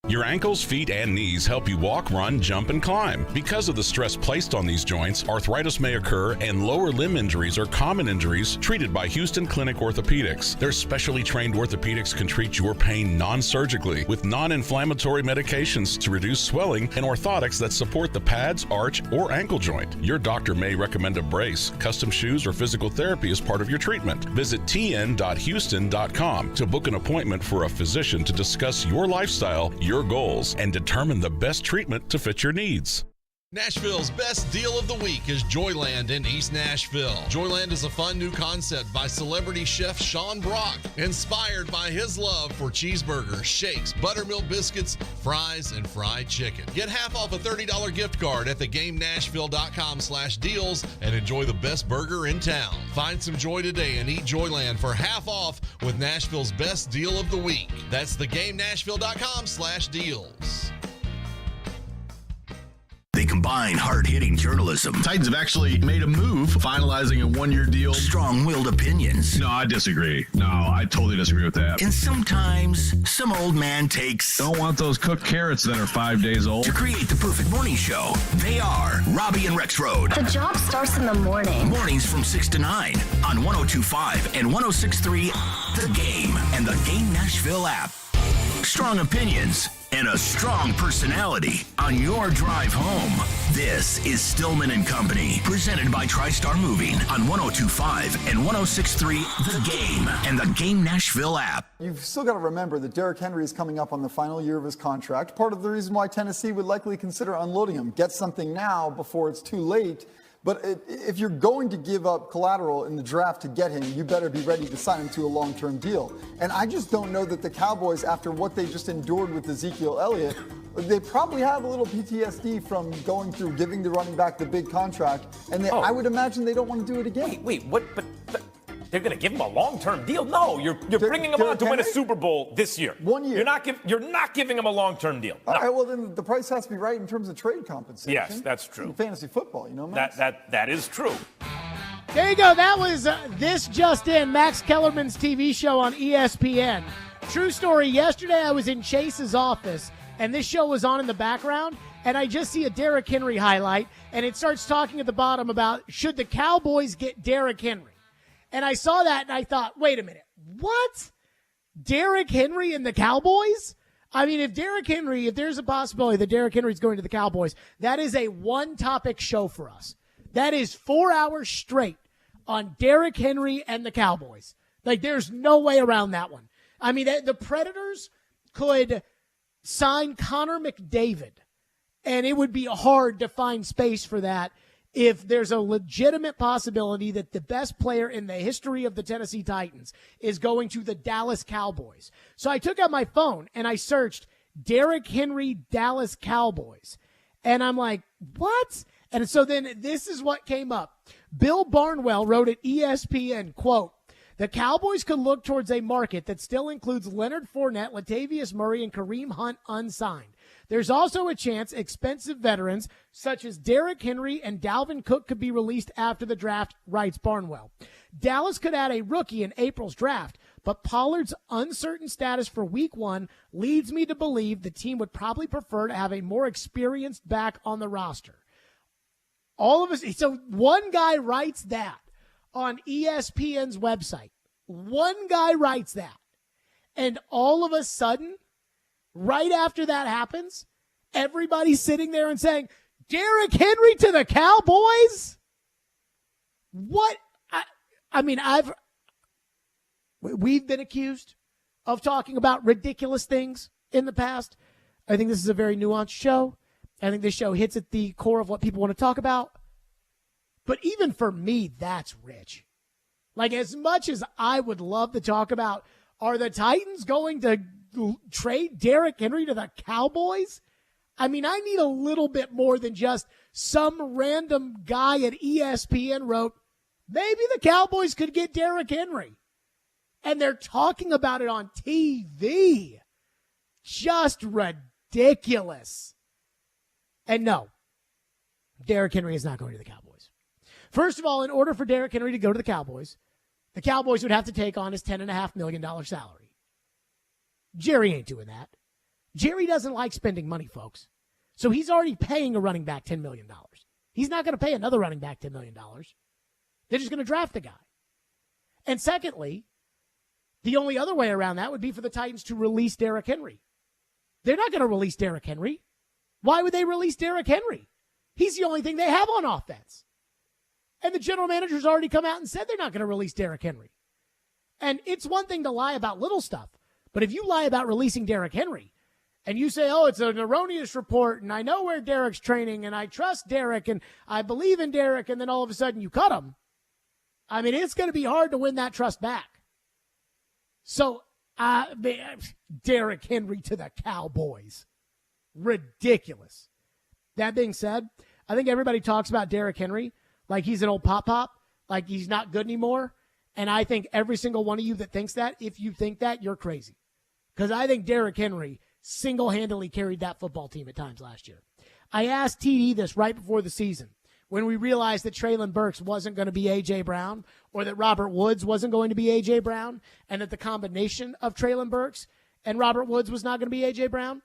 Your ankles, feet, and knees help you walk, run, jump, and climb. Because of the stress placed on these joints, arthritis may occur, and lower limb injuries are common injuries treated by Houston Clinic Orthopedics. Their specially trained orthopedics can treat your pain non-surgically with non-inflammatory medications to reduce swelling and orthotics that support the pads, arch, or ankle joint. Your doctor may recommend a brace, custom shoes, or physical therapy as part of your treatment. Visit tn.houston.com to book an appointment for a physician to discuss your lifestyle, your goals, and determine the best treatment to fit your needs. Nashville's best deal of the week is Joyland in East Nashville. Joyland is a fun new concept by celebrity chef Sean Brock, inspired by his love for cheeseburgers, shakes, buttermilk biscuits, fries, and fried chicken. Get half off a $30 gift card at theGameNashville.com/deals and enjoy the best burger in town. Find some joy today and eat Joyland for half off with Nashville's best deal of the week. That's theGameNashville.com/deals. They combine hard-hitting journalism. Titans have actually made a move, finalizing a one-year deal. Strong-willed opinions. No, I disagree. No, I totally disagree with that. And sometimes, some old man takes... Don't want those cooked carrots that are 5 days old. To create the perfect morning show, they are Robby and Rex Road. The job starts in the morning. Mornings from 6 to 9 on 102.5 and 106.3 The Game and the Game Nashville app. Strong opinions and a strong personality on your drive home. This is Stillman and Company, presented by TriStar Moving on 102.5 and 106.3 The Game and the Game Nashville app. You've still got to remember that Derrick Henry is coming up on the final year of his contract. Part of the reason why Tennessee would likely consider unloading him. Get something now before it's too late. But if you're going to give up collateral in the draft to get him, you better be ready to sign him to a long-term deal. And I just don't know that the Cowboys, after what they just endured with Ezekiel Elliott, they probably have a little PTSD from going through giving the running back the big contract. And I would imagine they don't want to do it again. Wait, what? But they're going to give him a long-term deal? No, you're bringing him on to win a Super Bowl this year. 1 year. You're not giving him a long-term deal. No. All right, well, then the price has to be right in terms of trade compensation. Yes, that's true. In fantasy football, you know, Max? That is true. There you go. That was This Just In, Max Kellerman's TV show on ESPN. True story, yesterday I was in Chase's office, and this show was on in the background, and I just see a Derrick Henry highlight, and it starts talking at the bottom about should the Cowboys get Derrick Henry. And I saw that, and I thought, wait a minute, what? Derrick Henry and the Cowboys? I mean, if there's a possibility that Derrick Henry's going to the Cowboys, that is a one-topic show for us. That is 4 hours straight on Derrick Henry and the Cowboys. Like, there's no way around that one. I mean, the Predators could sign Connor McDavid, and it would be hard to find space for that if there's a legitimate possibility that the best player in the history of the Tennessee Titans is going to the Dallas Cowboys. So I took out my phone and I searched Derrick Henry Dallas Cowboys. And I'm like, what? And so then this is what came up. Bill Barnwell wrote at ESPN, quote, the Cowboys could look towards a market that still includes Leonard Fournette, Latavius Murray, and Kareem Hunt unsigned. There's also a chance expensive veterans such as Derrick Henry and Dalvin Cook could be released after the draft, writes Barnwell. Dallas could add a rookie in April's draft, but Pollard's uncertain status for week 1 leads me to believe the team would probably prefer to have a more experienced back on the roster. All of us, so one guy writes that on ESPN's website. One guy writes that. And all of a sudden, right after that happens, everybody's sitting there and saying, Derrick Henry to the Cowboys? What? We've been accused of talking about ridiculous things in the past. I think this is a very nuanced show. I think this show hits at the core of what people want to talk about. But even for me, that's rich. Like, as much as I would love to talk about, are the Titans going to trade Derrick Henry to the Cowboys? I mean, I need a little bit more than just some random guy at ESPN wrote, maybe the Cowboys could get Derrick Henry. And they're talking about it on TV. Just ridiculous. And no, Derrick Henry is not going to the Cowboys. First of all, in order for Derrick Henry to go to the Cowboys would have to take on his $10.5 million salary. Jerry ain't doing that. Jerry doesn't like spending money, folks. So he's already paying a running back $10 million. He's not going to pay another running back $10 million. They're just going to draft the guy. And secondly, the only other way around that would be for the Titans to release Derrick Henry. They're not going to release Derrick Henry. Why would they release Derrick Henry? He's the only thing they have on offense. And the general manager's already come out and said they're not going to release Derrick Henry. And it's one thing to lie about little stuff, but if you lie about releasing Derrick Henry and you say, oh, it's an erroneous report and I know where Derrick's training and I trust Derrick and I believe in Derrick, and then all of a sudden you cut him, I mean, it's going to be hard to win that trust back. So, Derrick Henry to the Cowboys. Ridiculous. That being said, I think everybody talks about Derrick Henry like he's an old pop-pop, like he's not good anymore. And I think every single one of you that thinks that, if you think that, you're crazy. Because I think Derrick Henry single-handedly carried that football team at times last year. I asked TD this right before the season when we realized that Treylon Burks wasn't going to be A.J. Brown, or that Robert Woods wasn't going to be A.J. Brown, and that the combination of Treylon Burks and Robert Woods was not going to be A.J. Brown.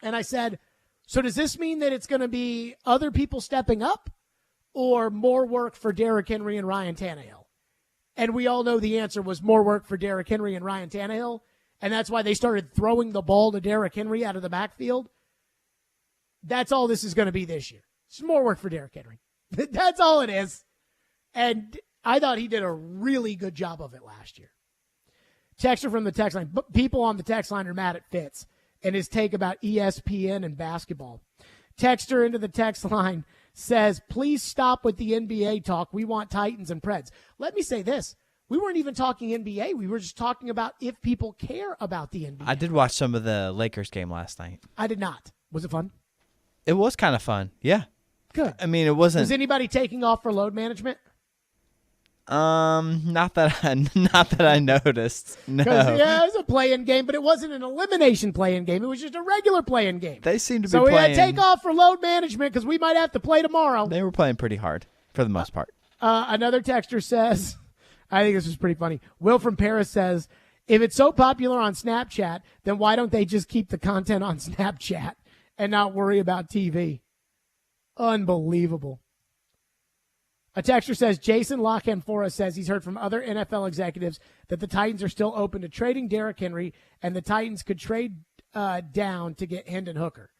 And I said, so does this mean that it's going to be other people stepping up or more work for Derrick Henry and Ryan Tannehill? And we all know the answer was more work for Derrick Henry and Ryan Tannehill, and that's why they started throwing the ball to Derrick Henry out of the backfield. That's all this is going to be this year. It's more work for Derrick Henry. That's all it is. And I thought he did a really good job of it last year. Texter from the text line. People on the text line are mad at Fitz and his take about ESPN and basketball. Texter into the text line says, please stop with the NBA talk. We want Titans and Preds. Let me say this. We weren't even talking NBA. We were just talking about if people care about the NBA. I did watch some of the Lakers game last night. I did not. Was it fun? It was kind of fun. Yeah. Good. I mean, it wasn't. Was anybody taking off for load management? Not that I noticed. No. Yeah, it was a play-in game, but it wasn't an elimination play-in game. It was just a regular play-in game. They seemed to be playing. So we had to take off for load management because we might have to play tomorrow. They were playing pretty hard for the most part. Another texter says, I think this was pretty funny. Will from Paris says, if it's so popular on Snapchat, then why don't they just keep the content on Snapchat and not worry about TV? Unbelievable. A texter says, Jason Lockenfora says he's heard from other NFL executives that the Titans are still open to trading Derrick Henry, and the Titans could trade down to get Hendon Hooker.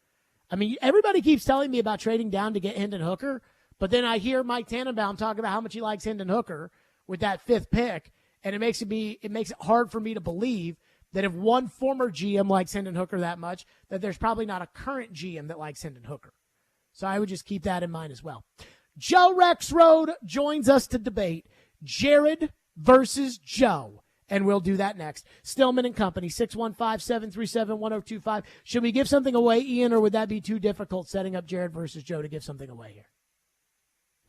I mean, everybody keeps telling me about trading down to get Hendon Hooker, but then I hear Mike Tannenbaum talk about how much he likes Hendon Hooker with that 5th pick, and it makes it hard for me to believe that if one former GM likes Hendon Hooker that much, that there's probably not a current GM that likes Hendon Hooker. So I would just keep that in mind as well. Joe Rexroad joins us to debate Jared versus Joe, and we'll do that next. Stillman and Company, 615-737-1025. Should we give something away, Ian, or would that be too difficult setting up Jared versus Joe to give something away here?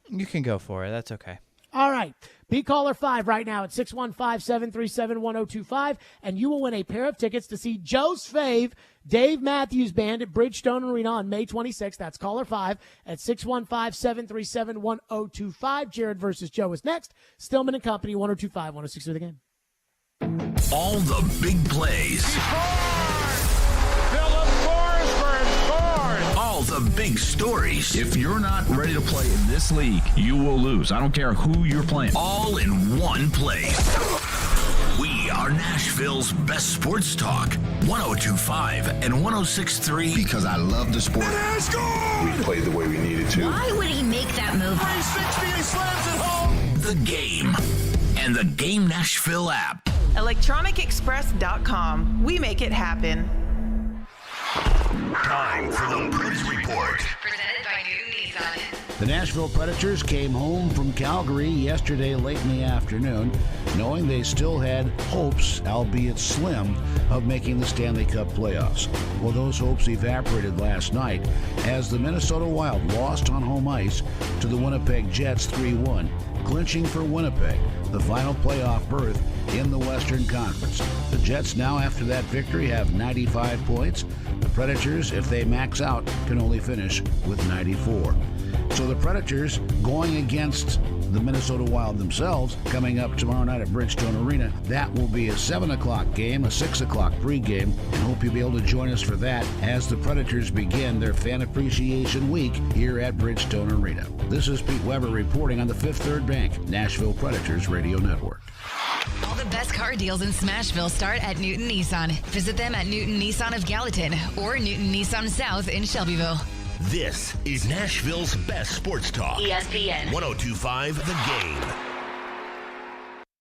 You can go for it. That's okay. All right. Be caller 5 right now at 615-737-1025, and you will win a pair of tickets to see Joe's fave, Dave Matthews Band at Bridgestone Arena on May 26th. That's caller 5 at 615-737-1025. Jared versus Joe is next. Stillman and Company, 102.5, 106 for the game. All the big plays. All the big stories. If you're not ready to play in this league, you will lose. I don't care who you're playing. All in one place. We are Nashville's best sports talk. 102.5 and 106.3. Because I love the sport. We played the way we needed to. Why would he make that move? 360, he slams it home. The Game and the Game Nashville app. ElectronicExpress.com. We make it happen. Time for the Preds Report. Presented by Newton Nissan. The Nashville Predators came home from Calgary yesterday late in the afternoon, knowing they still had hopes, albeit slim, of making the Stanley Cup playoffs. Well, those hopes evaporated last night as the Minnesota Wild lost on home ice to the Winnipeg Jets 3-1, clinching for Winnipeg the final playoff berth in the Western Conference. The Jets now, after that victory, have 95 points. The Predators, if they max out, can only finish with 94. So the Predators going against the Minnesota Wild themselves coming up tomorrow night at Bridgestone Arena. That will be a 7 o'clock game, a 6 o'clock pregame, and hope you'll be able to join us for that as the Predators begin their Fan Appreciation Week here at Bridgestone Arena. This is Pete Weber reporting on the Fifth Third Bank Nashville Predators Radio Network. All the best car deals in Smashville start at Newton Nissan. Visit them at Newton Nissan of Gallatin or Newton Nissan South in Shelbyville. This is Nashville's best sports talk. ESPN 102.5 The Game.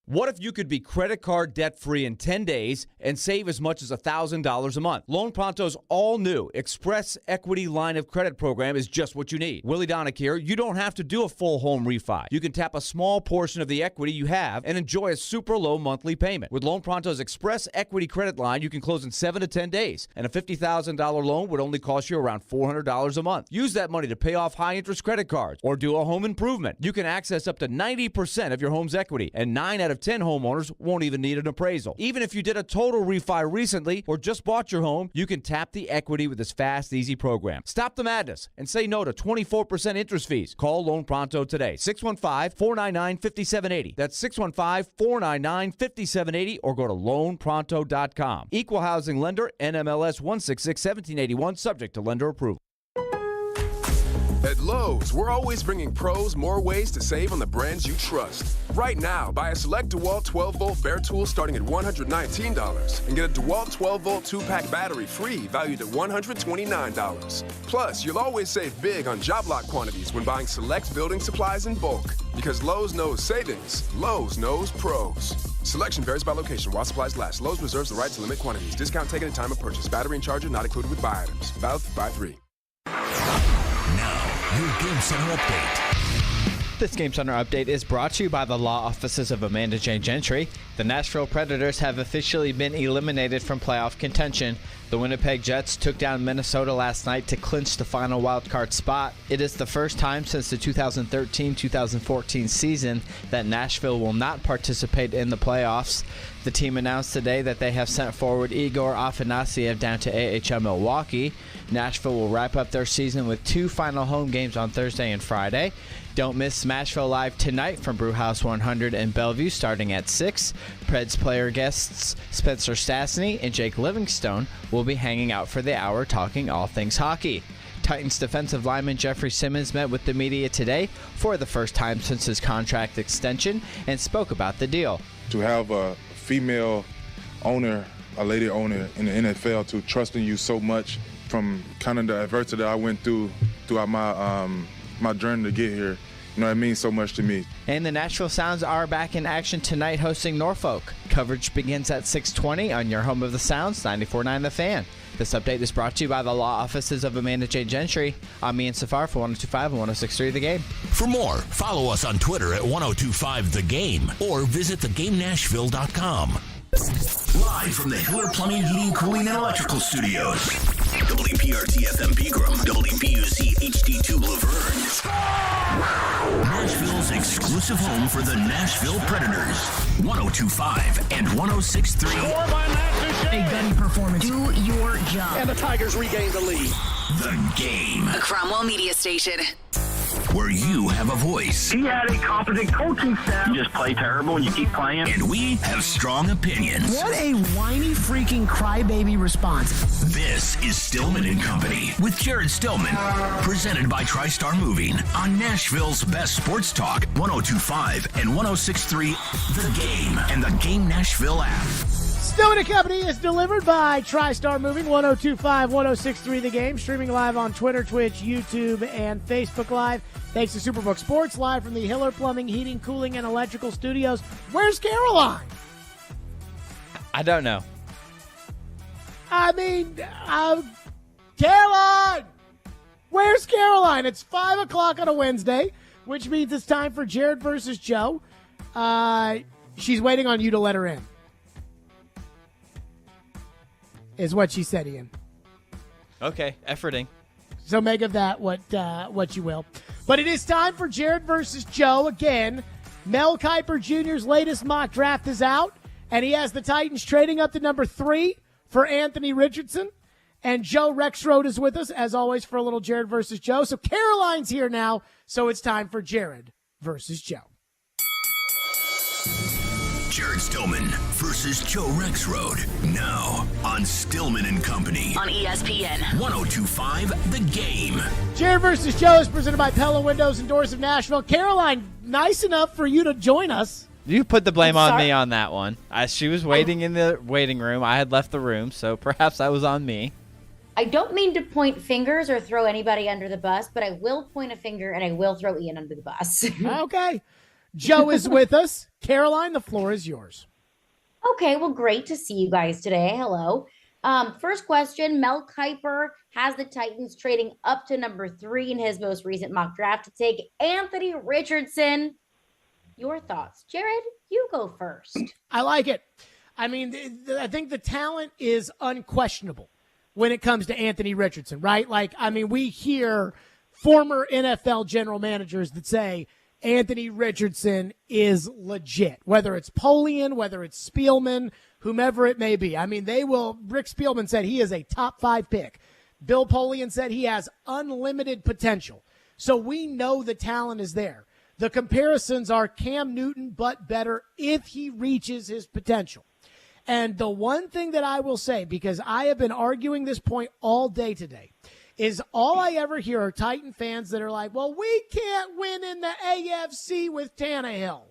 What if you could be credit card debt-free in 10 days and save as much as $1,000 a month? Loan Pronto's all-new Express Equity Line of Credit program is just what you need. Willie Donick here. You don't have to do a full home refi. You can tap a small portion of the equity you have and enjoy a super low monthly payment. With Loan Pronto's Express Equity Credit Line, you can close in 7 to 10 days, and a $50,000 loan would only cost you around $400 a month. Use that money to pay off high-interest credit cards or do a home improvement. You can access up to 90% of your home's equity, and 9 out of 10 homeowners won't even need an appraisal. Even if you did a total refi recently or just bought your home, you can tap the equity with this fast, easy program. Stop the madness and say no to 24% interest fees. Call Loan Pronto today. 615-499-5780. That's 615-499-5780 or go to loanpronto.com. Equal housing lender, NMLS 166-1781, subject to lender approval. At Lowe's, we're always bringing pros more ways to save on the brands you trust. Right now, buy a select DeWalt 12-volt bare tool starting at $119 and get a DeWalt 12-volt 2-pack battery free valued at $129. Plus, you'll always save big on job lot quantities when buying select building supplies in bulk. Because Lowe's knows savings, Lowe's knows pros. Selection varies by location while supplies last. Lowe's reserves the right to limit quantities. Discount taken at time of purchase. Battery and charger not included with buy items. Valid through buy 3. Now, your Game Center update. This Game Center update is brought to you by the law offices of Amanda J. Gentry. The Nashville Predators have officially been eliminated from playoff contention. The Winnipeg Jets took down Minnesota last night to clinch the final wildcard spot. It is the first time since the 2013-2014 season that Nashville will not participate in the playoffs. The team announced today that they have sent forward Igor Afanasiev down to AHL Milwaukee. Nashville will wrap up their season with 2 final home games on Thursday and Friday. Don't miss Smashville Live tonight from Brewhouse 100 in Bellevue starting at 6. Preds player guests Spencer Stastny and Jake Livingstone will be hanging out for the hour talking all things hockey. Titans defensive lineman Jeffrey Simmons met with the media today for the first time since his contract extension and spoke about the deal. To have a female owner, a lady owner in the NFL, to trusting you so much from kind of the adversity that I went through throughout my journey to get here, you know, it means so much to me. And the Nashville Sounds are back in action tonight hosting Norfolk. Coverage begins at 6:20 on your home of the Sounds, 94.9 The Fan. This update is brought to you by the law offices of Amanda J. Gentry. I'm Ian Safar for 102.5 and 106.3 The Game. For more, follow us on Twitter at 102.5 The Game or visit thegamenashville.com. Live from the Hiller Plumbing, Heating, Cooling, and Electrical Studios. WPRT-FM Pegram, WPUC HD2 Laverne. Nashville's exclusive home for the Nashville Predators. 102.5 and 106.3. A gunny performance. Do your job. And the Tigers regain the lead. The Game. A Cromwell Media Station. where you have a voice. He had a competent coaching staff. You just play terrible and you keep playing. And we have strong opinions. What a whiny freaking crybaby response. This is Stillman and Company with Jared Stillman, presented by TriStar Moving on Nashville's best sports talk, 102.5 and 106.3 The Game and the Game Nashville app. Stillman and Company is delivered by TriStar Moving, 102.5, 106.3 The Game, streaming live on Twitter, Twitch, YouTube, and Facebook Live. Thanks to Superbook Sports, live from the Hiller Plumbing, Heating, Cooling, and Electrical Studios. Where's Caroline? I don't know. Caroline! Where's Caroline? It's 5 o'clock on a Wednesday, which means it's time for Jared versus Joe. She's waiting on you to let her in, is what she said, Ian. Okay, efforting. So make of that what you will. But it is time for Jared versus Joe. Again, Mel Kiper Jr.'s latest mock draft is out, and he has the Titans trading up to number 3 for Anthony Richardson. And Joe Rexroad is with us, as always, for a little Jared versus Joe. So Caroline's here now, so it's time for Jared versus Joe. Jared Stillman versus Joe Rexroad. Now on Stillman and Company. On ESPN 102.5 The Game. Jared versus Joe is presented by Pella Windows and Doors of Nashville. Caroline, nice enough for you to join us. You put the blame on me on that one. She was waiting in the waiting room. I had left the room, so perhaps that was on me. I don't mean to point fingers or throw anybody under the bus, but I will point a finger and I will throw Ian under the bus. Okay. Joe is with us. Caroline, the floor is yours. Okay, well, great to see you guys today. Hello. First question, Mel Kiper has the Titans trading up to number 3 in his most recent mock draft to take Anthony Richardson. Your thoughts? Jared, you go first. I like it. I mean, I think the talent is unquestionable when it comes to Anthony Richardson, right? We hear former NFL general managers that say Anthony Richardson is legit, whether it's Polian, whether it's Spielman, whomever it may be. Rick Spielman said he is a top 5 pick. Bill Polian said he has unlimited potential. So we know the talent is there. The comparisons are Cam Newton, but better if he reaches his potential. And the one thing that I will say, because I have been arguing this point all day today, is all I ever hear are Titan fans that are like, well, we can't win in the AFC with Tannehill.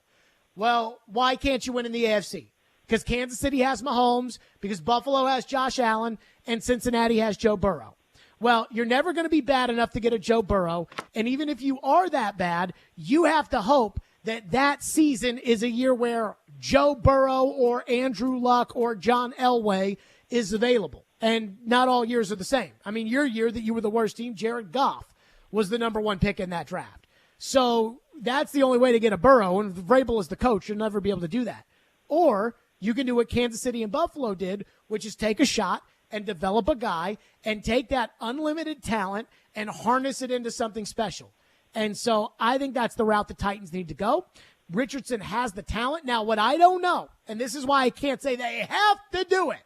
Well, why can't you win in the AFC? Because Kansas City has Mahomes, because Buffalo has Josh Allen, and Cincinnati has Joe Burrow. Well, you're never going to be bad enough to get a Joe Burrow, and even if you are that bad, you have to hope that season is a year where Joe Burrow or Andrew Luck or John Elway is available. And not all years are the same. Your year that you were the worst team, Jared Goff was the number 1 pick in that draft. So that's the only way to get a Burrow, and if Vrabel is the coach, you'll never be able to do that. Or you can do what Kansas City and Buffalo did, which is take a shot and develop a guy and take that unlimited talent and harness it into something special. And so I think that's the route the Titans need to go. Richardson has the talent. Now, what I don't know, and this is why I can't say they have to do it,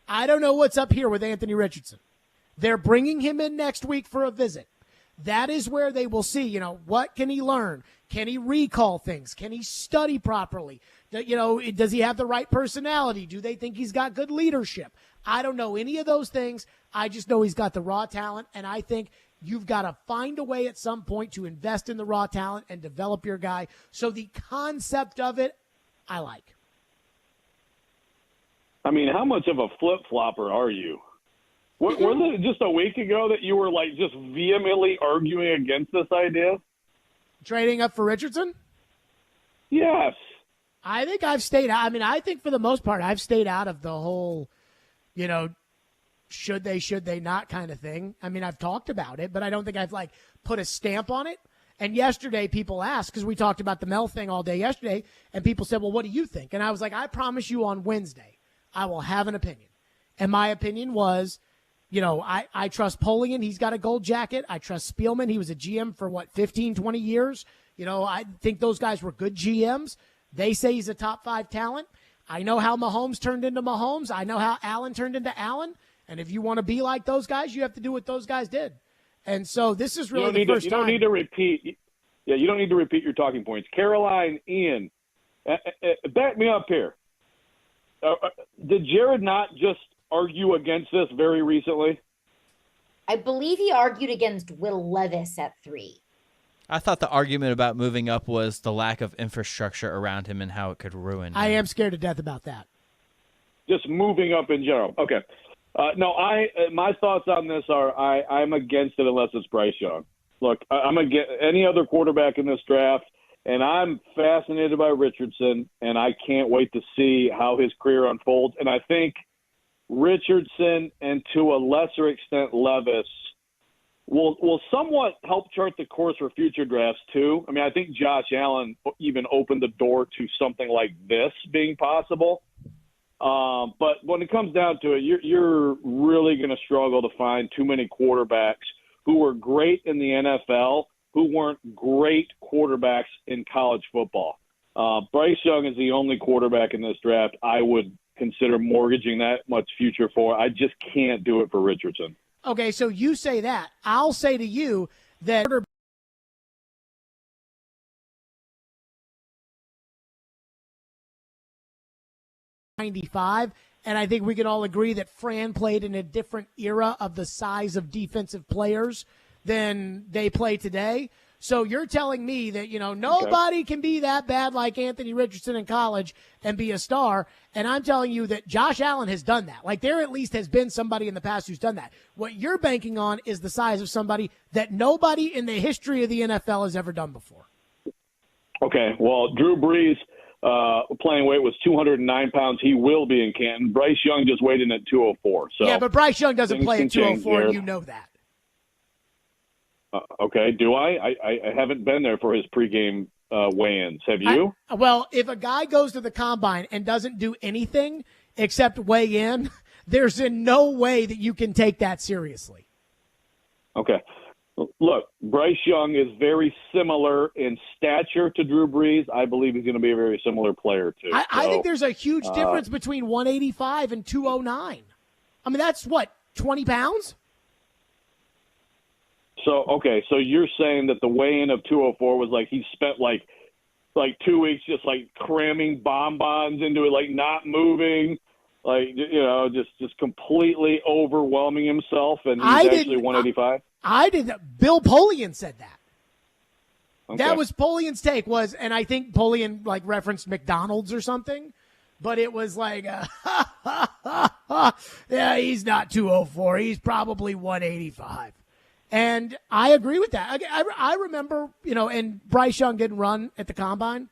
I don't know what's up here with Anthony Richardson. They're bringing him in next week for a visit. That is where they will see, what can he learn? Can he recall things? Can he study properly? Does he have the right personality? Do they think he's got good leadership? I don't know any of those things. I just know he's got the raw talent, and I think you've got to find a way at some point to invest in the raw talent and develop your guy. So the concept of it, I like. How much of a flip-flopper are you? Wasn't it just a week ago that you were just vehemently arguing against this idea? Trading up for Richardson? Yes. I think I've stayed out. I think for the most part, I've stayed out of the whole, should they not kind of thing. I've talked about it, but I don't think I've put a stamp on it. And yesterday people asked, because we talked about the Mel thing all day yesterday, and people said, well, what do you think? And I was like, I promise you on Wednesday, I will have an opinion. And my opinion was, I trust Polian. He's got a gold jacket. I trust Spielman. He was a GM for 15, 20 years. I think those guys were good GMs. They say he's a top 5 talent. I know how Mahomes turned into Mahomes. I know how Allen turned into Allen. And if you want to be like those guys, you have to do what those guys did. And so this is really the first time. You don't need to repeat. Yeah, you don't need to repeat your talking points. Caroline, Ian, back me up here. Did Jared not just argue against this very recently? I believe he argued against Will Levis at 3. I thought the argument about moving up was the lack of infrastructure around him and how it could ruin him. I am scared to death about that. Just moving up in general. Okay. No, my thoughts on this are I'm against it unless it's Bryce Young. Look, I'm against any other quarterback in this draft, and I'm fascinated by Richardson, and I can't wait to see how his career unfolds. And I think Richardson and to a lesser extent Levis will somewhat help chart the course for future drafts too. I mean, I think Josh Allen even opened the door to something like this being possible. But when it comes down to it, you're really going to struggle to find too many quarterbacks who were great in the NFL who weren't great quarterbacks in college football. Bryce Young is the only quarterback in this draft I would consider mortgaging that much future for. I just can't do it for Richardson. Okay, so you say that. I'll say to you that – 95, and I think we can all agree that Fran played in a different era of the size of defensive players than they play today. So you're telling me that, nobody can be that bad like Anthony Richardson in college and be a star, and I'm telling you that Josh Allen has done that. Like, there at least has been somebody in the past who's done that. What you're banking on is the size of somebody that nobody in the history of the NFL has ever done before. Okay, well, Drew Brees – playing weight was 209 pounds. He will be in Canton. Bryce Young just weighed in at 204. So yeah, but Bryce Young doesn't play at 204, and you know that. Okay, do I? I haven't been there for his pregame weigh-ins. Have you? Well, if a guy goes to the combine and doesn't do anything except weigh in, there's in no way that you can take that seriously. Okay. Look, Bryce Young is very similar in stature to Drew Brees. I believe he's going to be a very similar player, too. I think there's a huge difference between 185 and 209. I mean, that's, 20 pounds? So you're saying that the weigh-in of 204 was like he spent like 2 weeks just cramming bonbons into it, not moving, just completely overwhelming himself, and he's actually 185? I did that. Bill Polian said that. Okay. That was Polian's take and I think Polian referenced McDonald's or something, but it was yeah, he's not 204. He's probably 185. And I agree with that. I remember, and Bryce Young didn't run at the combine.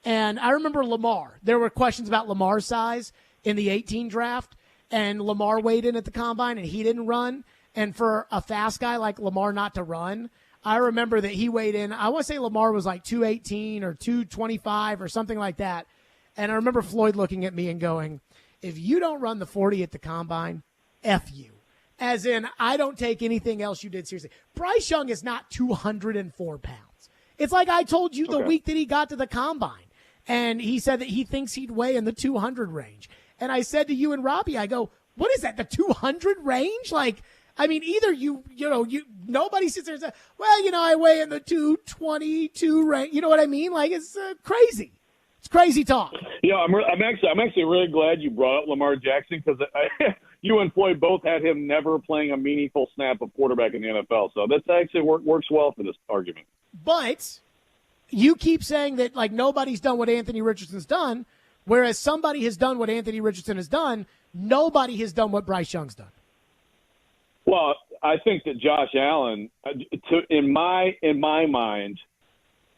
And I remember Lamar. There were questions about Lamar's size in the 18 draft, and Lamar weighed in at the combine and he didn't run. And for a fast guy like Lamar not to run, I remember that he weighed in. I want to say Lamar was 218 or 225 or something like that. And I remember Floyd looking at me and going, if you don't run the 40 at the combine, F you. As in, I don't take anything else you did seriously. Bryce Young is not 204 pounds. It's like I told you the week that he got to the combine. And he said that he thinks he'd weigh in the 200 range. And I said to you and Robby, I go, what is that, the 200 range? Either nobody sits there and says, well, I weigh in the 222 range. You know what I mean? It's crazy. It's crazy talk. I'm actually really glad you brought up Lamar Jackson because you and Floyd both had him never playing a meaningful snap of quarterback in the NFL. So that's actually works well for this argument. But you keep saying that nobody's done what Anthony Richardson's done, whereas somebody has done what Anthony Richardson has done. Nobody has done what Bryce Young's done. Well, I think that Josh Allen, in my mind,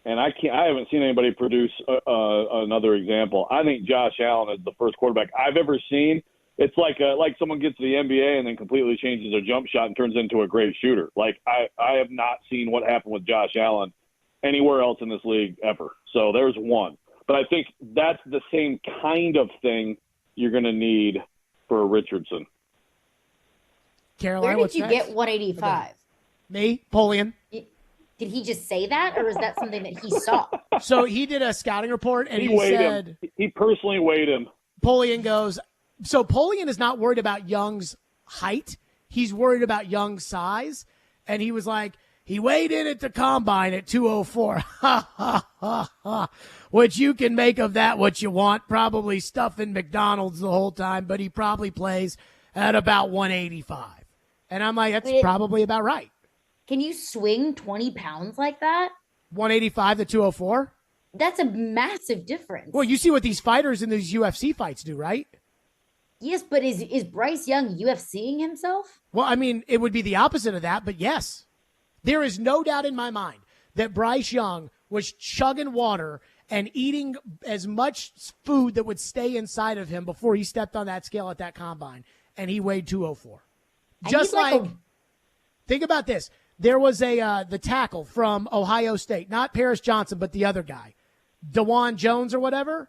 and I haven't seen anybody produce another example. I think Josh Allen is the first quarterback I've ever seen. It's like someone gets to the NBA and then completely changes their jump shot and turns into a great shooter. I have not seen what happened with Josh Allen anywhere else in this league ever. So there's one. But I think that's the same kind of thing you're going to need for Richardson. Caroline, where did you get 185? Me, Polian. Did he just say that, or is that something that he saw? So he did a scouting report, and he said him. He personally weighed him. Polian goes. So Polian is not worried about Young's height; he's worried about Young's size. And he was like, He weighed in at the combine at 204. Ha, ha, ha, ha. Which you can make of that what you want. Probably stuffing McDonald's the whole time, but he probably plays at about 185. And I'm like, that's probably about right. Can you swing 20 pounds like that? 185 to 204? That's a massive difference. Well, you see what these fighters in these UFC fights do, right? Yes, but is Bryce Young UFCing himself? Well, I mean, it would be the opposite of that, but yes. There is no doubt in my mind that Bryce Young was chugging water and eating as much food that would stay inside of him before he stepped on that scale at that combine, and he weighed 204. Just like think about this. There was the tackle from Ohio State, not Paris Johnson, but the other guy, DeJuan Jones or whatever.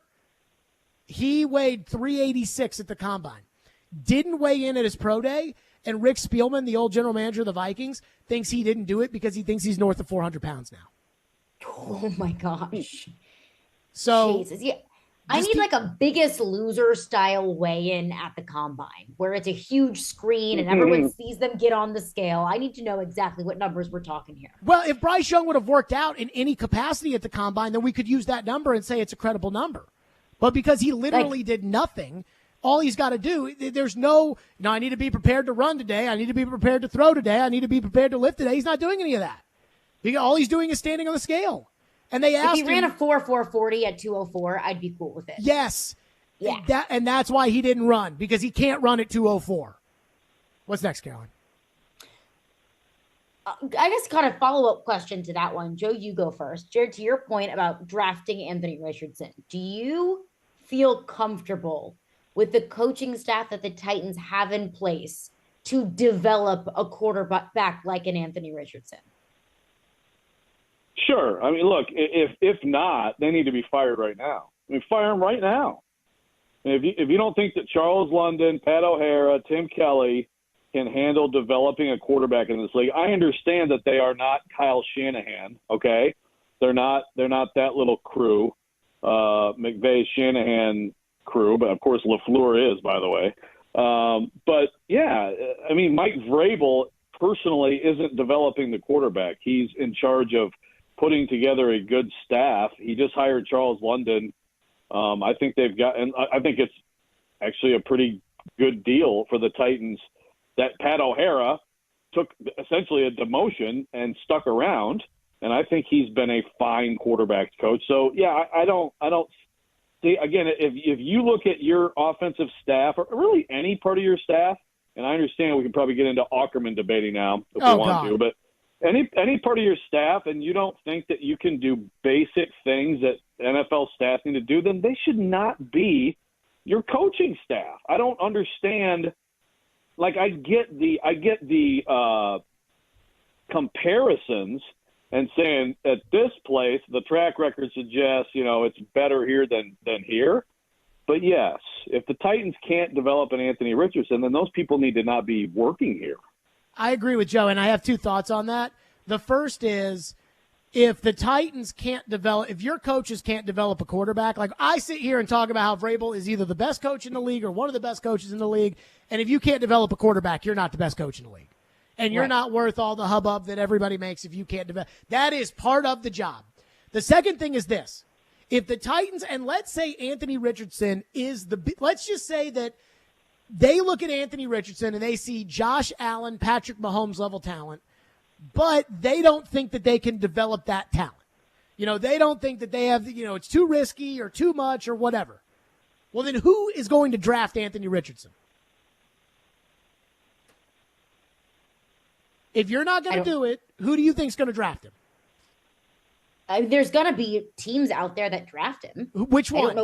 He weighed 386 at the combine. Didn't weigh in at his pro day, and Rick Spielman, the old general manager of the Vikings, thinks he didn't do it because he thinks he's north of 400 pounds now. Oh, my gosh. So Jesus. Yeah. I need like a Biggest Loser style weigh-in at the combine where it's a huge screen and everyone sees them get on the scale. I need to know exactly what numbers we're talking here. Well, if Bryce Young would have worked out in any capacity at the combine, then we could use that number and say it's a credible number. But because he literally did nothing, all he's got to do, there's no, I need to be prepared to run today. I need to be prepared to throw today. I need to be prepared to lift today. He's not doing any of that. All he's doing is standing on the scale. And they asked if he ran a 4.40 at 204, I'd be cool with it. Yes. Yeah. And that's why he didn't run, because he can't run at 204. What's next, Caroline? I guess kind of follow-up question to that one. Joe, you go first. Jared, to your point about drafting Anthony Richardson, do you feel comfortable with the coaching staff that the Titans have in place to develop a quarterback like an Anthony Richardson? Sure. I mean, look, if not, they need to be fired right now. I mean, fire them right now. And if you don't think that Charles London, Pat O'Hara, Tim Kelly can handle developing a quarterback in this league, I understand that they are not Kyle Shanahan. Okay, they're not that little crew, McVay Shanahan crew, but of course LaFleur is, by the way. But yeah, I mean, Mike Vrabel personally isn't developing the quarterback. He's in charge of putting together a good staff. He just hired Charles London. I think I think it's actually a pretty good deal for the Titans that Pat O'Hara took essentially a demotion and stuck around. And I think he's been a fine quarterback coach. So yeah, I don't see, again, if you look at your offensive staff or really any part of your staff, and I understand we can probably get into Ackerman debating now if we want to, but any part of your staff and you don't think that you can do basic things that NFL staff need to do, then they should not be your coaching staff. I don't understand. Like, I get the comparisons and saying at this place the track record suggests, it's better here than here. But yes, if the Titans can't develop an Anthony Richardson, then those people need to not be working here. I agree with Joe, and I have two thoughts on that. The first is, if the Titans can't develop, if your coaches can't develop a quarterback, like I sit here and talk about how Vrabel is either the best coach in the league or one of the best coaches in the league, and if you can't develop a quarterback, you're not the best coach in the league. And you're not worth all the hubbub that everybody makes if you can't develop. That is part of the job. The second thing is this. If the Titans, and let's say Anthony Richardson let's just say that they look at Anthony Richardson and they see Josh Allen, Patrick Mahomes level talent, but they don't think that they can develop that talent. They don't think that they have, it's too risky or too much or whatever. Well, then who is going to draft Anthony Richardson? If you're not going to do it, who do you think is going to draft him? There's going to be teams out there that draft him. Which one?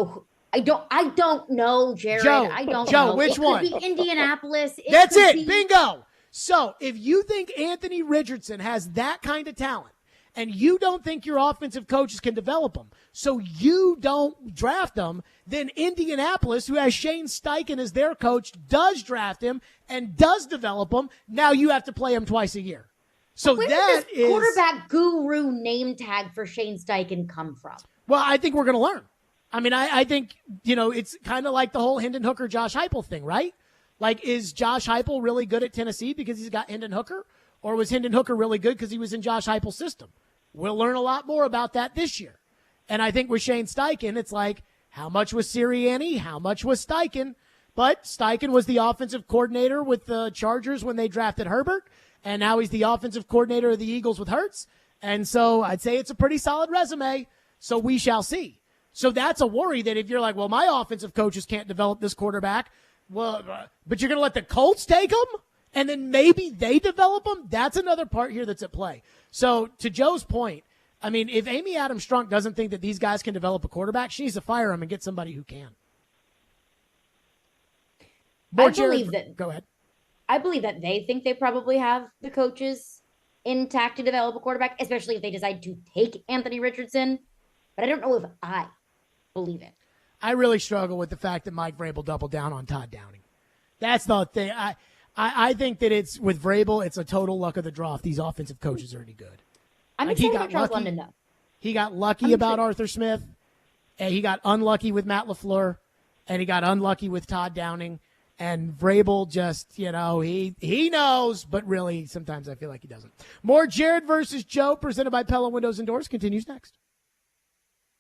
I don't know, Jared. I don't know. Which one? It could be Indianapolis. That's it. Bingo. So if you think Anthony Richardson has that kind of talent and you don't think your offensive coaches can develop him, so you don't draft him, then Indianapolis, who has Shane Steichen as their coach, does draft him and does develop him. Now you have to play him twice a year. So where that did this quarterback guru name tag for Shane Steichen come from? Well, I think we're going to learn. I mean, I think, it's kind of like the whole Hendon Hooker, Josh Heupel thing, right? Like, is Josh Heupel really good at Tennessee because he's got Hendon Hooker? Or was Hendon Hooker really good because he was in Josh Heupel's system? We'll learn a lot more about that this year. And I think with Shane Steichen, it's like, how much was Sirianni? How much was Steichen? But Steichen was the offensive coordinator with the Chargers when they drafted Herbert, and now he's the offensive coordinator of the Eagles with Hurts. And so I'd say it's a pretty solid resume, so we shall see. So that's a worry that if you're like, well, my offensive coaches can't develop this quarterback, well, but you're going to let the Colts take him, and then maybe they develop him? That's another part here that's at play. So to Joe's point, I mean, if Amy Adams-Strunk doesn't think that these guys can develop a quarterback, she needs to fire him and get somebody who can. Go ahead. I believe that they think they probably have the coaches intact to develop a quarterback, especially if they decide to take Anthony Richardson. But I don't know if I believe it. I really struggle with the fact that Mike Vrabel doubled down on Todd Downing. That's the thing. I think that it's with Vrabel, it's a total luck of the draw if these offensive coaches are any good. I'm excited about Charles London, though. He got lucky about Arthur Smith, and he got unlucky with Matt LaFleur, and he got unlucky with Todd Downing. And Vrabel just, he knows, but really sometimes I feel like he doesn't. More Jared versus Joe, presented by Pella Windows and Doors, continues next.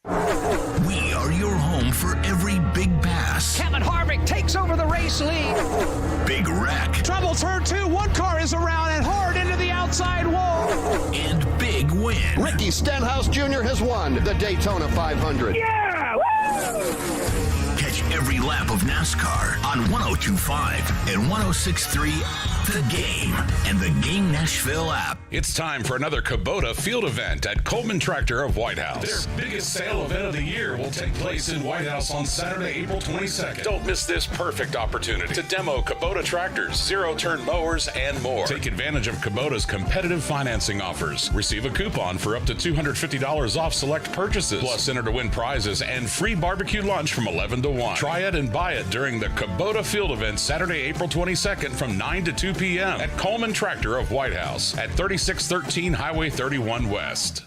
We are your home for every big pass. Kevin Harvick takes over the race lead. Big wreck. Trouble turn 2. One car is around and hard into the outside wall. And big win. Ricky Stenhouse Jr. has won the Daytona 500. Yeah! Woo! Catch every lap of NASCAR on 102.5 and 106.3 The Game and the Game Nashville app. It's time for another Kubota field event at Coleman Tractor of White House. Their biggest sale event of the year will take place in White House on Saturday, April 22nd. Don't miss this perfect opportunity to demo Kubota tractors, zero-turn mowers, and more. Take advantage of Kubota's competitive financing offers. Receive a coupon for up to $250 off select purchases. Plus, enter to win prizes and free barbecue lunch from 11 to 1. Try it and buy it during the Kubota field event Saturday, April 22nd from 9 to 2 p.m. at Coleman Tractor of White House at 3613 Highway 31 West.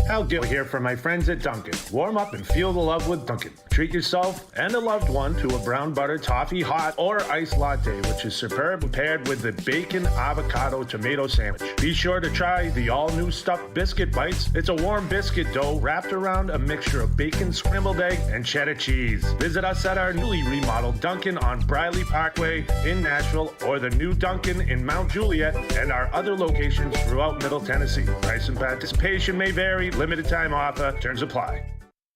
Al Gill here from my friends at Dunkin'. Warm up and feel the love with Dunkin'. Treat yourself and a loved one to a brown butter toffee hot or iced latte, which is superb paired with the bacon avocado tomato sandwich. Be sure to try the all-new stuffed biscuit bites. It's a warm biscuit dough wrapped around a mixture of bacon, scrambled egg, and cheddar cheese. Visit us at our newly remodeled Dunkin' on Briley Parkway in Nashville or the new Dunkin' in Mount Juliet and our other locations throughout Middle Tennessee. Price and participation may vary. Limited time offer. Terms apply.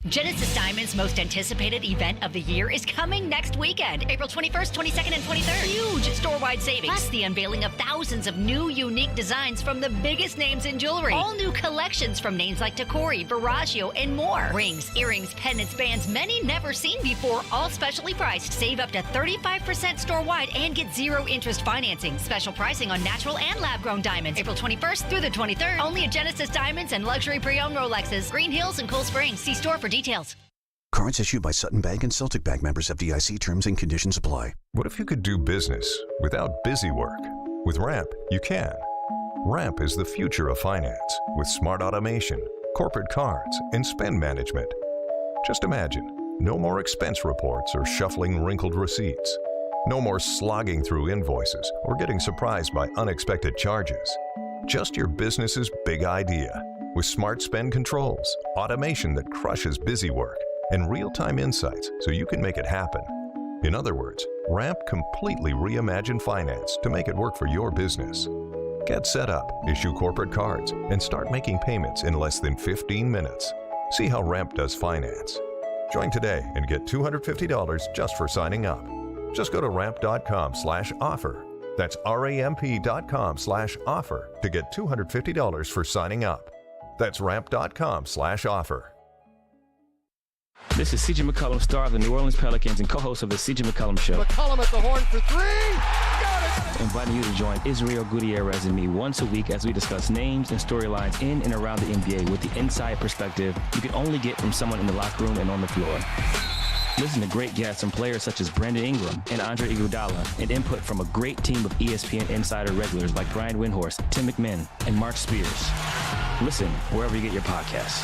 Genesis Diamond's most anticipated event of the year is coming next weekend, April 21st, 22nd, and 23rd. Huge store-wide savings, plus the unveiling of thousands of new, unique designs from the biggest names in jewelry. All new collections from names like Tacori, Verragio, and more. Rings, earrings, pendants, bands, many never seen before, all specially priced. Save up to 35% store-wide and get zero interest financing. Special pricing on natural and lab-grown diamonds, April 21st through the 23rd. Only at Genesis Diamonds and luxury pre-owned Rolexes, Green Hills and Cool Springs. See store for details. Cards issued by Sutton Bank and Celtic Bank, members of FDIC. Terms and conditions apply. What if you could do business without busy work? With Ramp, you can. Ramp is the future of finance with smart automation, corporate cards, and spend management. Just imagine, no more expense reports or shuffling wrinkled receipts. No more slogging through invoices or getting surprised by unexpected charges. Just your business's big idea. With smart spend controls, automation that crushes busy work, and real-time insights so you can make it happen. In other words, Ramp completely reimagined finance to make it work for your business. Get set up, issue corporate cards, and start making payments in less than 15 minutes. See how Ramp does finance. Join today and get $250 just for signing up. Just go to ramp.com/offer. That's ramp.com/offer to get $250 for signing up. That's ramp.com/offer. This is C.J. McCollum, star of the New Orleans Pelicans and co-host of the C.J. McCollum Show. McCollum at the horn for three. Got it. Inviting you to join Israel Gutierrez and me once a week as we discuss names and storylines in and around the NBA with the inside perspective you can only get from someone in the locker room and on the floor. Listen to great guests from players such as Brandon Ingram and Andre Iguodala, and input from a great team of ESPN Insider regulars like Brian Windhorst, Tim McMahon, and Mark Spears. Listen wherever you get your podcasts.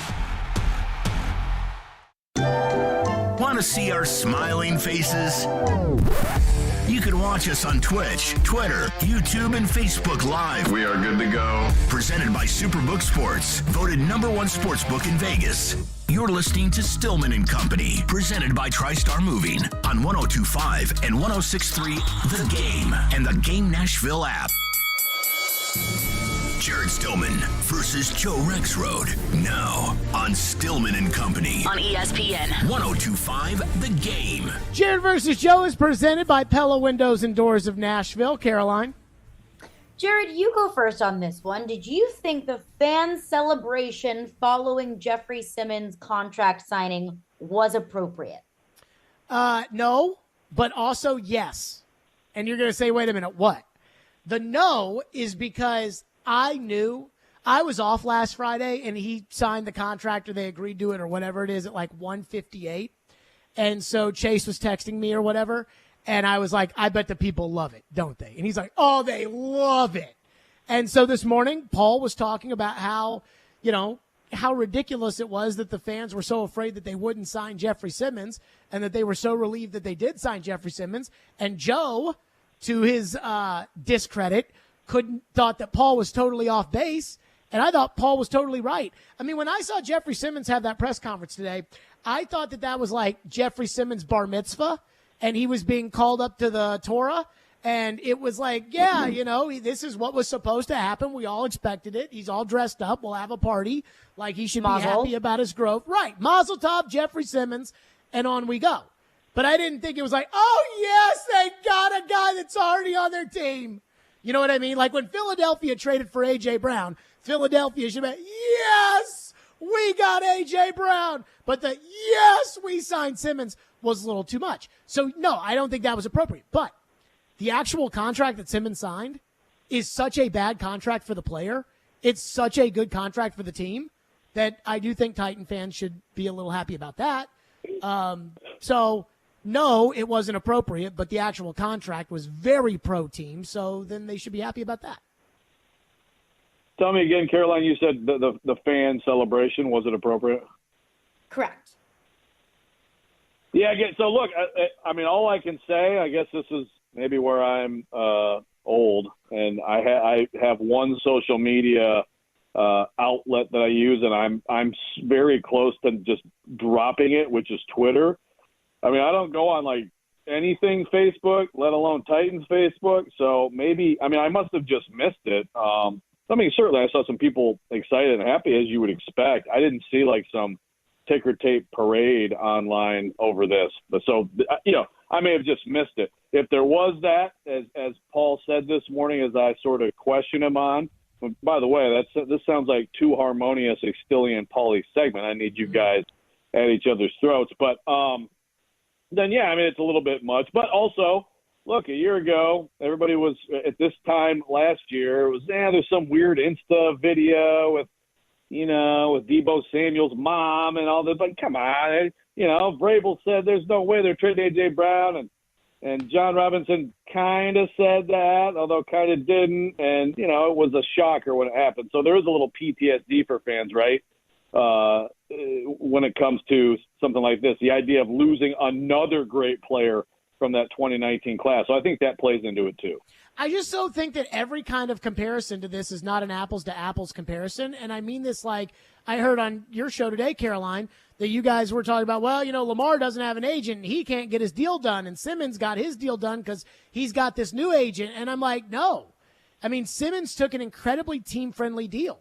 Want to see our smiling faces? You can watch us on Twitch, Twitter, YouTube, and Facebook Live. We are good to go. Presented by Superbook Sports, voted #1 sportsbook in Vegas. You're listening to Stillman and Company, presented by TriStar Moving on 102.5 and 106.3 The Game and the Game Nashville app. Jared Stillman versus Joe Rexroad. Now on Stillman and Company. On ESPN. 102.5 The Game. Jared versus Joe is presented by Pella Windows and Doors of Nashville. Caroline? Jared, you go first on this one. Did you think the fan celebration following Jeffrey Simmons' contract signing was appropriate? No, but also yes. And you're going to say, wait a minute, what? The no is because I knew I was off last Friday and he signed the contract or they agreed to it or whatever it is at like 1:58. And so Chase was texting me or whatever. And I was like, I bet the people love it, don't they? And he's like, oh, they love it. And so this morning, Paul was talking about how, how ridiculous it was that the fans were so afraid that they wouldn't sign Jeffrey Simmons and that they were so relieved that they did sign Jeffrey Simmons. And Joe, to his discredit, thought that Paul was totally off base, and I thought Paul was totally right. I mean, when I saw Jeffrey Simmons have that press conference today, I thought that was like Jeffrey Simmons' bar mitzvah, and he was being called up to the Torah, and it was like, yeah, this is what was supposed to happen. We all expected it. He's all dressed up. We'll have a party. Like, he should be happy about his growth. Right. Mazel tov, Jeffrey Simmons, and on we go. But I didn't think it was like, oh, yes, they got a guy that's already on their team. You know what I mean? Like when Philadelphia traded for A.J. Brown, Philadelphia should be, yes, we got A.J. Brown. But the yes, we signed Simmons was a little too much. So, no, I don't think that was appropriate. But the actual contract that Simmons signed is such a bad contract for the player. It's such a good contract for the team that I do think Titan fans should be a little happy about that. No, it wasn't appropriate, but the actual contract was very pro-team, so then they should be happy about that. Tell me again, Caroline, you said the fan celebration wasn't appropriate? Correct. Yeah, so look, I mean, all I can say, I guess this is maybe where I'm old, and I have one social media outlet that I use, and I'm very close to just dropping it, which is Twitter. I mean, I don't go on like anything Facebook, let alone Titans Facebook. So maybe, I mean, I must have just missed it. I mean, certainly I saw some people excited and happy, as you would expect. I didn't see like some ticker tape parade online over this. But so, I may have just missed it. If there was that, as Paul said this morning, as I sort of question him on, by the way, this sounds like too harmonious a Stilly and Paulie segment. I need you guys at each other's throats. But, then, yeah, I mean, it's a little bit much. But also, look, a year ago, everybody was, at this time last year, it was, there's some weird Insta video with Deebo Samuel's mom and all this. Like, come on. Vrabel said there's no way they're trading A.J. Brown. And John Robinson kind of said that, although kind of didn't. And, it was a shocker when it happened. So there is a little PTSD for fans, right? When it comes to something like this, the idea of losing another great player from that 2019 class. So I think that plays into it too. I just so think that every kind of comparison to this is not an apples to apples comparison. And I mean this like I heard on your show today, Caroline, that you guys were talking about, well, Lamar doesn't have an agent and he can't get his deal done. And Simmons got his deal done because he's got this new agent. And I'm like, no. I mean, Simmons took an incredibly team-friendly deal.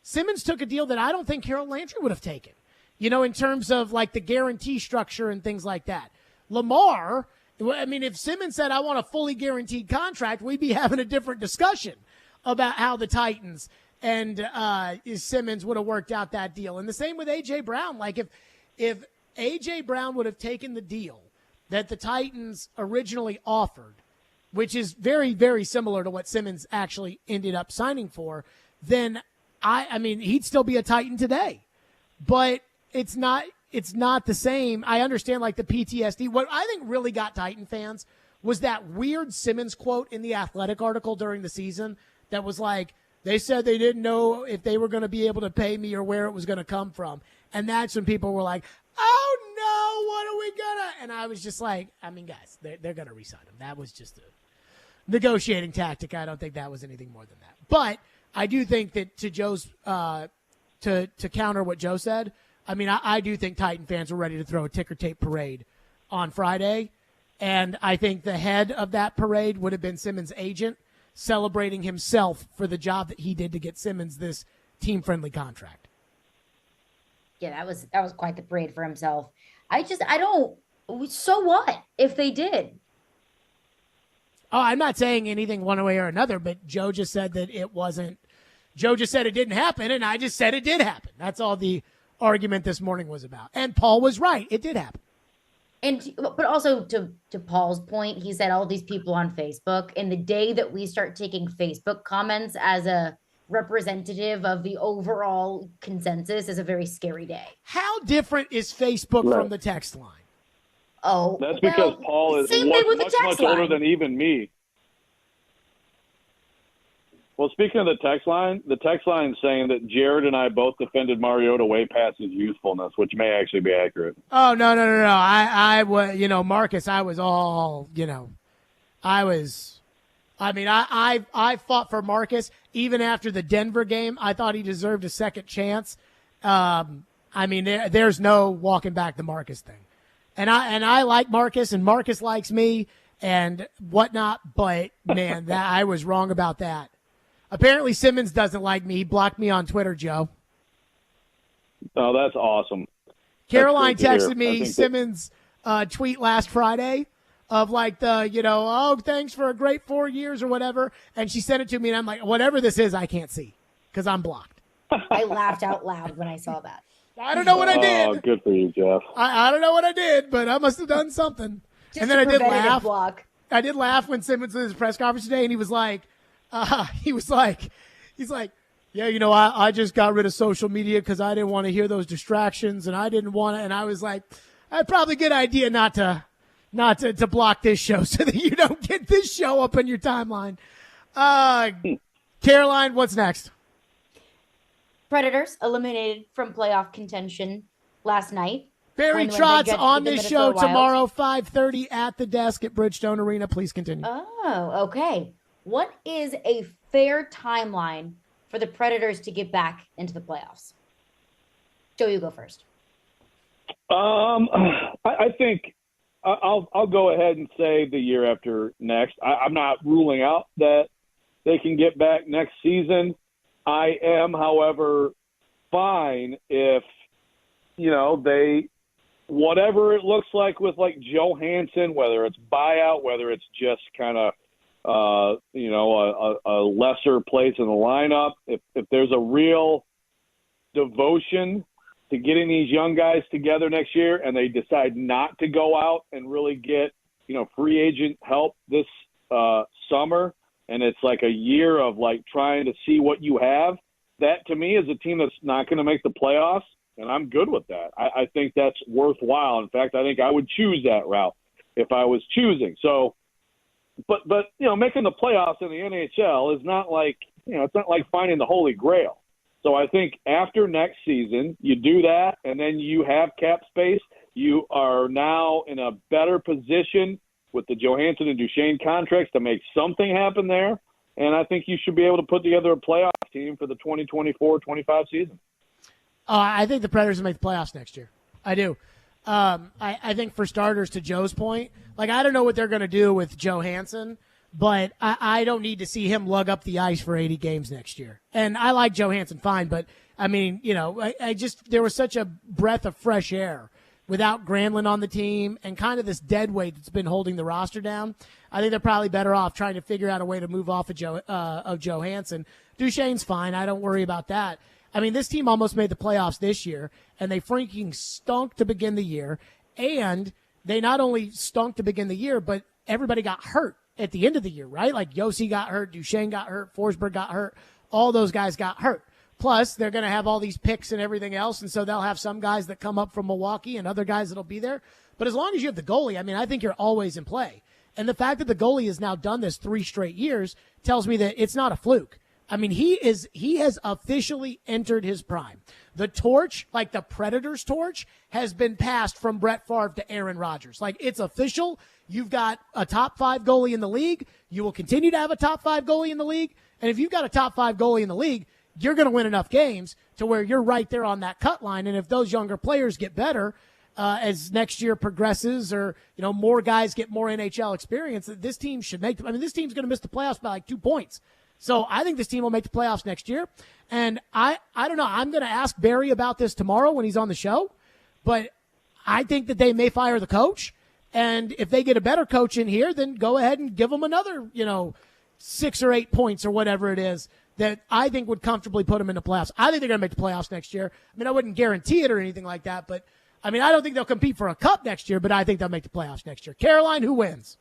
Simmons took a deal that I don't think Harold Landry would have taken, in terms of like the guarantee structure and things like that. Lamar, I mean, if Simmons said, I want a fully guaranteed contract, we'd be having a different discussion about how the Titans and Simmons would have worked out that deal. And the same with A.J. Brown. Like if A.J. Brown would have taken the deal that the Titans originally offered, which is very, very similar to what Simmons actually ended up signing for, then I mean, he'd still be a Titan today, but it's not the same. I understand like the PTSD. What I think really got Titan fans was that weird Simmons quote in the Athletic article during the season that was like, They said they didn't know if they were going to be able to pay me or where it was going to come from. And that's when people were like, oh, no, what are we going to? And I was just like, I mean, guys, they're going to re-sign him. That was just a negotiating tactic. I don't think that was anything more than that. But I do think that to Joe's to counter what Joe said, I mean, I do think Titan fans were ready to throw a ticker tape parade on Friday. And I think the head of that parade would have been Simmons' agent celebrating himself for the job that he did to get Simmons this team-friendly contract. Yeah, that was quite the parade for himself. So what if they did? Oh, I'm not saying anything one way or another, but Joe just said that it wasn't. Joe just said it didn't happen, and I just said it did happen. That's all the argument this morning was about. And Paul was right. It did happen. But also to Paul's point, he said all these people on Facebook, and the day that we start taking Facebook comments as a representative of the overall consensus is a very scary day. How different is Facebook from the text line? Oh, that's because Paul is much older than even me. Well, speaking of the text line is saying that Jared and I both defended Mariota way past his youthfulness, which may actually be accurate. Oh, no. I was, Marcus, I was all, I fought for Marcus even after the Denver game. I thought he deserved a second chance. There's no walking back the Marcus thing. And I like Marcus, and Marcus likes me and whatnot, but man, I was wrong about that. Apparently Simmons doesn't like me. He blocked me on Twitter, Joe. Oh, that's awesome. Caroline texted me Simmons' tweet last Friday of like thanks for a great 4 years or whatever. And she sent it to me, and I'm like, whatever this is, I can't see because I'm blocked. I laughed out loud when I saw that. I don't know what I did. Oh, good for you, Jeff. I don't know what I did, but I must have done something. And then I did laugh. Block. I did laugh when Simmons was at his press conference today, and he was like, he's like, yeah, I just got rid of social media because I didn't want to hear those distractions, and I didn't want to. And I was like, probably a good idea not to block this show so that you don't get this show up on your timeline. Caroline, what's next? Predators eliminated from playoff contention last night. Barry Trotz on this show tomorrow, 5:30 at the desk at Bridgestone Arena. Please continue. Oh, okay. What is a fair timeline for the Predators to get back into the playoffs? Joe, you go first. I think I'll go ahead and say the year after next. I'm not ruling out that they can get back next season. I am, however, fine if, they, whatever it looks like with like Johansson, whether it's buyout, whether it's just kind of, a lesser place in the lineup, if there's a real devotion to getting these young guys together next year and they decide not to go out and really get, free agent help this summer, and it's like a year of like trying to see what you have, that to me is a team that's not going to make the playoffs, and I'm good with that. I think that's worthwhile. In fact, I think I would choose that route if I was choosing. So, but making the playoffs in the NHL is not like, it's not like finding the Holy Grail. So I think after next season, you do that, and then you have cap space. You are now in a better position with the Johansson and Duchesne contracts to make something happen there. And I think you should be able to put together a playoff team for the 2024-25 season. I think the Predators will make the playoffs next year. I do. I think for starters, to Joe's point, like I don't know what they're going to do with Johansson, but I don't need to see him lug up the ice for 80 games next year. And I like Johansson fine, but I mean, there was such a breath of fresh air without Granlund on the team and kind of this dead weight that's been holding the roster down. I think they're probably better off trying to figure out a way to move off of Johansson. Duchesne's fine. I don't worry about that. I mean, this team almost made the playoffs this year, and they freaking stunk to begin the year. And they not only stunk to begin the year, but everybody got hurt at the end of the year, right? Like Yossi got hurt, Duchesne got hurt, Forsberg got hurt. All those guys got hurt. Plus, they're going to have all these picks and everything else, and so they'll have some guys that come up from Milwaukee and other guys that'll be there. But as long as you have the goalie, I mean, I think you're always in play. And the fact that the goalie has now done this 3 straight years tells me that it's not a fluke. I mean, he has officially entered his prime. The torch, like the Predators torch, has been passed from Brett Favre to Aaron Rodgers. Like, it's official. You've got a top 5 goalie in the league. You will continue to have a top 5 goalie in the league. And if you've got a top 5 goalie in the league, you're going to win enough games to where you're right there on that cut line. And if those younger players get better as next year progresses, or, more guys get more NHL experience, this team should make them. I mean, this team's going to miss the playoffs by like 2 points. So I think this team will make the playoffs next year. And I don't know. I'm going to ask Barry about this tomorrow when he's on the show. But I think that they may fire the coach. And if they get a better coach in here, then go ahead and give them another, 6 or 8 points or whatever it is that I think would comfortably put them in the playoffs. I think they're going to make the playoffs next year. I mean, I wouldn't guarantee it or anything like that. But, I mean, I don't think they'll compete for a cup next year, but I think they'll make the playoffs next year. Caroline, who wins?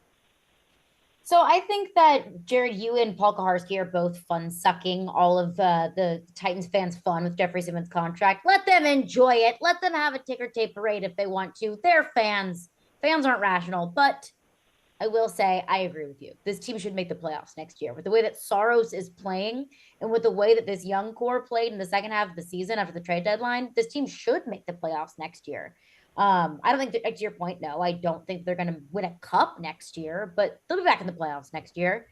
So I think that, Jared, you and Paul Kaharski are both fun-sucking all of the Titans fans' fun with Jeffrey Simmons' contract. Let them enjoy it. Let them have a ticker tape parade if they want to. They're fans. Fans aren't rational. But I will say, I agree with you. This team should make the playoffs next year. With the way that Saros is playing and with the way that this young core played in the second half of the season after the trade deadline, this team should make the playoffs next year. I don't think, to your point, no, I don't think they're going to win a cup next year, but they'll be back in the playoffs next year.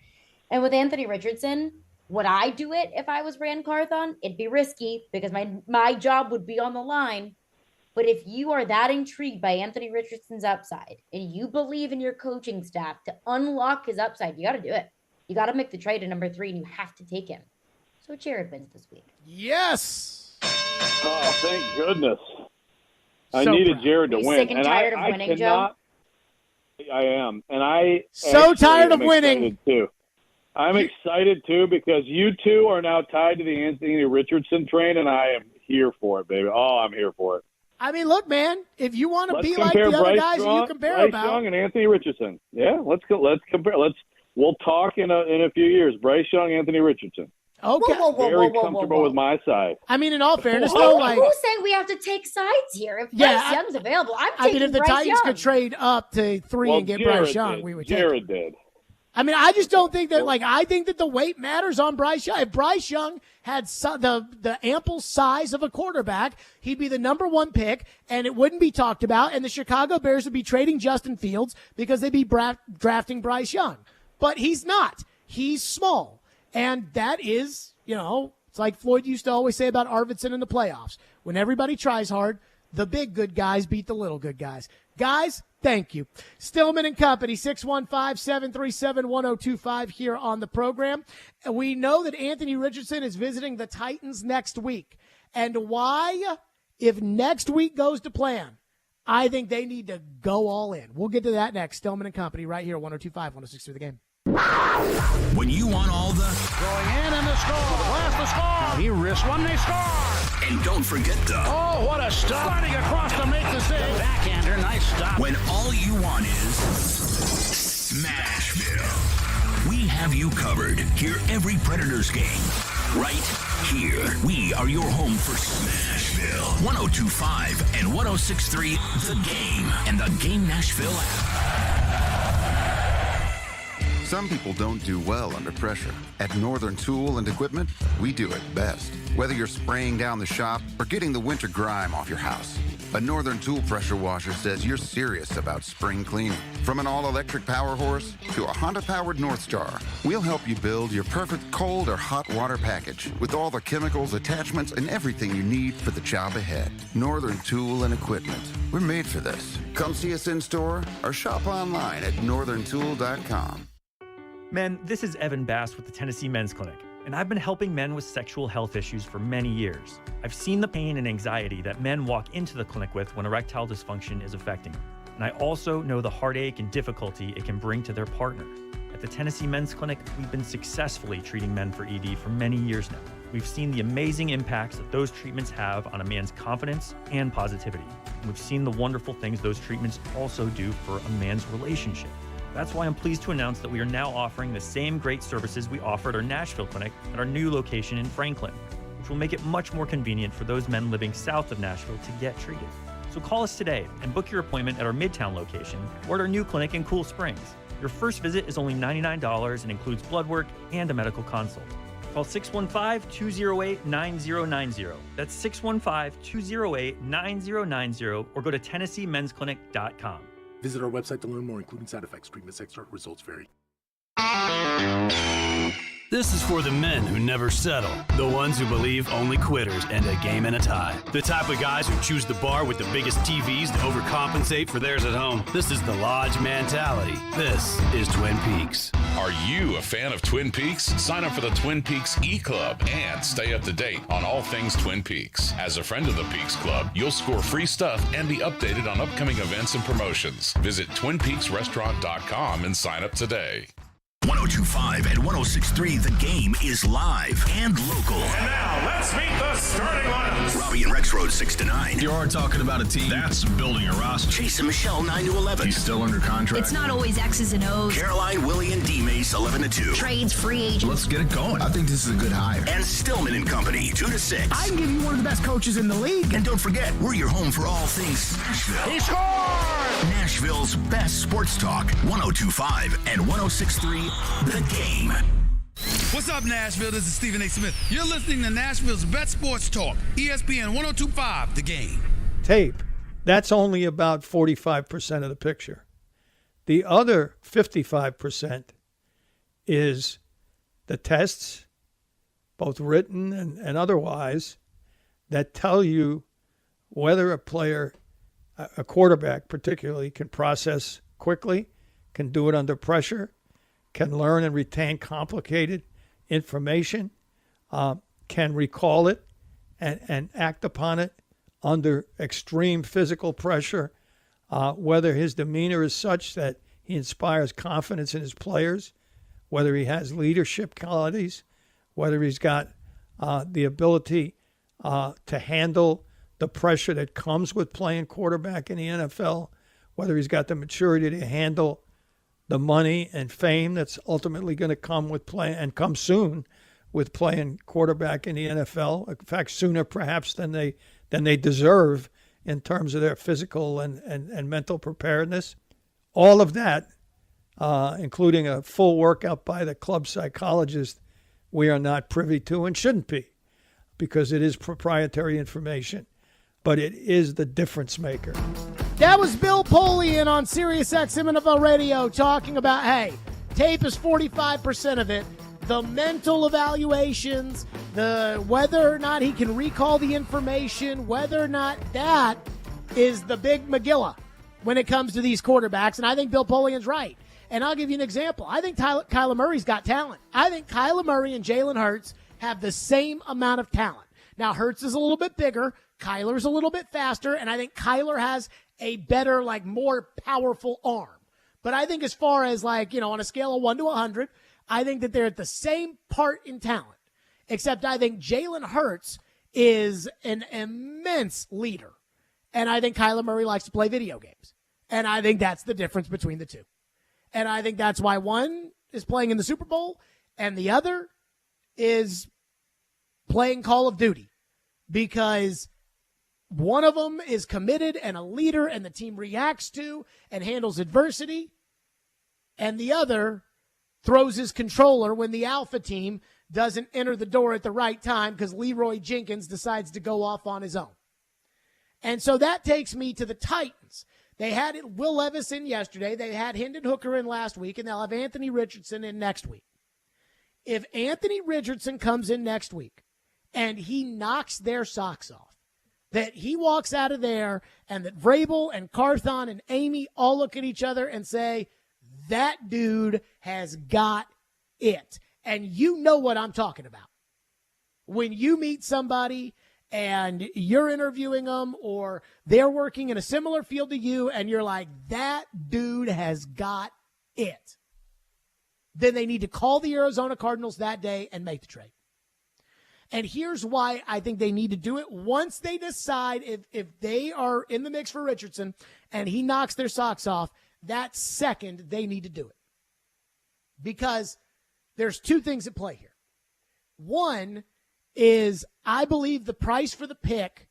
And with Anthony Richardson, would I do it if I was Rand Carthon? It'd be risky because my job would be on the line. But if you are that intrigued by Anthony Richardson's upside and you believe in your coaching staff to unlock his upside, you got to do it. You got to make the trade to number 3 and you have to take him. So Jared wins this week. Yes. Oh, thank goodness. I So needed proud. Jared to Are you win. sick and tired of winning, Joe? I am. And I So actually tired of am winning. excited, too. I'm excited, too, because you two are now tied to the Anthony Richardson train, and I am here for it, baby. Oh, I'm here for it. I mean, look, man, if you want to Let's be like compare the other Bryce guys that you Young, compare Bryce about. Young and Anthony Richardson. Yeah, let's go. Let's compare. We'll talk in a few years. Bryce Young, Anthony Richardson. Okay. Very comfortable with my side. I mean, in all fairness, though, like, Who's saying we have to take sides here? If Bryce Young's available, I'm taking I mean, if the Bryce Titans Young. could trade up to 3 and get Jared Bryce Young, did. we would take Jared it. did. I mean, I just don't think that, I think that the weight matters on Bryce Young. If Bryce Young had the ample size of a quarterback, he'd be the number 1 pick, and it wouldn't be talked about, and the Chicago Bears would be trading Justin Fields because they'd be drafting Bryce Young. But he's not. He's small. And that is, it's like Floyd used to always say about Arvidsson in the playoffs. When everybody tries hard, the big good guys beat the little good guys. Guys, thank you. Stillman and Company, 615-737-1025 here on the program. And we know that Anthony Richardson is visiting the Titans next week. And why, if next week goes to plan, I think they need to go all in. We'll get to that next. Stillman and Company right here, 102.5, 106.3 The Game. When you want all the Going in and the score. Blast the score. He risks one, they score. and don't forget the Oh, what a stop. Sliding across to make the save. Backhander, nice stop. when all you want is Smashville. We have you covered. Hear every Predators game right here. We are your home for Smashville. 102.5 and 106.3 The Game and the Game Nashville app. Some people don't do well under pressure. At Northern Tool and Equipment, we do it best. Whether you're spraying down the shop or getting the winter grime off your house, a Northern Tool pressure washer says you're serious about spring cleaning. From an all-electric power horse to a Honda-powered North Star, we'll help you build your perfect cold or hot water package with all the chemicals, attachments, and everything you need for the job ahead. Northern Tool and Equipment. We're made for this. Come see us in store or shop online at northerntool.com. Men, this is Evan Bass with the Tennessee Men's Clinic, and I've been helping men with sexual health issues for many years. I've seen the pain and anxiety that men walk into the clinic with when erectile dysfunction is affecting them. And I also know the heartache and difficulty it can bring to their partner. At the Tennessee Men's Clinic, we've been successfully treating men for ED for many years now. We've seen the amazing impacts that those treatments have on a man's confidence and positivity. And we've seen the wonderful things those treatments also do for a man's relationship. That's why I'm pleased to announce that we are now offering the same great services we offer at our Nashville clinic at our new location in Franklin, which will make it much more convenient for those men living south of Nashville to get treated. So call us today and book your appointment at our Midtown location or at our new clinic in Cool Springs. Your first visit is only $99 and includes blood work and a medical consult. Call 615-208-9090. That's 615-208-9090 or go to TennesseeMen'sClinic.com. Visit our website to learn more, including side effects. Treatment extra results vary. This is for the men who never settle, the ones who believe only quitters end a game and a tie, the type of guys who choose the bar with the biggest TVs to overcompensate for theirs at home. This is the Lodge mentality. This is Twin Peaks. Are you a fan of Twin Peaks? Sign up for the Twin Peaks E-Club and stay up to date on all things Twin Peaks. As a friend of the Peaks Club, you'll score free stuff and be updated on upcoming events and promotions. Visit TwinPeaksRestaurant.com and sign up today. 102.5 and 106.3, The Game is live and local. And now, let's meet the starting lineups. Robbie and Rex Road 6 to 9. You are talking about a team that's building a roster. Chase and Michelle 9 to 11. He's still under contract. It's not always X's and O's. Caroline, Willie, and D-Mace 11 to 2. Trades, free agents. Let's get it going. I think this is a good hire. And Stillman and Company 2 to 6. I can give you one of the best coaches in the league. And don't forget, we're your home for all things Smashville. He scored! Nashville's best sports talk. 102.5 and 106.3, The Game. What's up, Nashville? This is Stephen A. Smith. You're listening to Nashville's best sports talk, ESPN 102.5, The Game. Tape, that's only about 45% of the picture. The other 55% is the tests, both written and otherwise, that tell you whether a player, a quarterback particularly, can process quickly, can do it under pressure, can learn and retain complicated information, can recall it and act upon it under extreme physical pressure, whether his demeanor is such that he inspires confidence in his players, whether he has leadership qualities, whether he's got the ability to handle the pressure that comes with playing quarterback in the NFL, whether he's got the maturity to handle the money and fame that's ultimately going to come with play and come soon with playing quarterback in the NFL. In fact, sooner perhaps than they deserve in terms of their physical and mental preparedness. All of that, including a full workout by the club psychologist, we are not privy to and shouldn't be, because it is proprietary information. But it is the difference maker. That was Bill Polian on Sirius XM NFL Radio talking about, hey, tape is 45% of it. The mental evaluations, the whether or not he can recall the information, whether or not that is the big Megillah when it comes to these quarterbacks. And I think Bill Polian's right. And I'll give you an example. I think Kyler Murray's got talent. I think Kyler Murray and Jalen Hurts have the same amount of talent. Now, Hurts is a little bit bigger. Kyler's a little bit faster, and I think Kyler has a better, more powerful arm. But I think as far as, on a scale of 1 to 100, I think that they're at the same part in talent, except I think Jalen Hurts is an immense leader, and I think Kyler Murray likes to play video games. And I think that's the difference between the two. And I think that's why one is playing in the Super Bowl and the other is playing Call of Duty, because one of them is committed and a leader and the team reacts to and handles adversity, and the other throws his controller when the alpha team doesn't enter the door at the right time because Leroy Jenkins decides to go off on his own. And so that takes me to the Titans. They had Will Levis in yesterday. They had Hendon Hooker in last week, and they'll have Anthony Richardson in next week. If Anthony Richardson comes in next week and he knocks their socks off, that he walks out of there and that Vrabel and Carthon and Amy all look at each other and say, that dude has got it. And you know what I'm talking about. When you meet somebody and you're interviewing them or they're working in a similar field to you and you're like, that dude has got it, then they need to call the Arizona Cardinals that day and make the trade. And here's why I think they need to do it. Once they decide if they are in the mix for Richardson and he knocks their socks off, that second they need to do it. Because there's two things at play here. One is I believe the price for the pick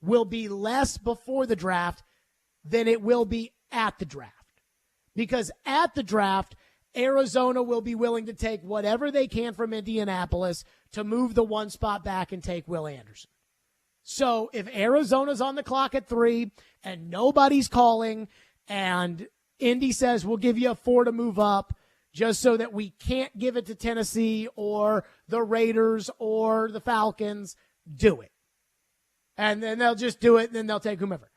will be less before the draft than it will be at the draft. Because at the draft, Arizona will be willing to take whatever they can from Indianapolis to move the one spot back and take Will Anderson. So if Arizona's on the clock at 3 and nobody's calling and Indy says we'll give you a 4 to move up just so that we can't give it to Tennessee or the Raiders or the Falcons, do it. And then they'll just do it and then they'll take whomever.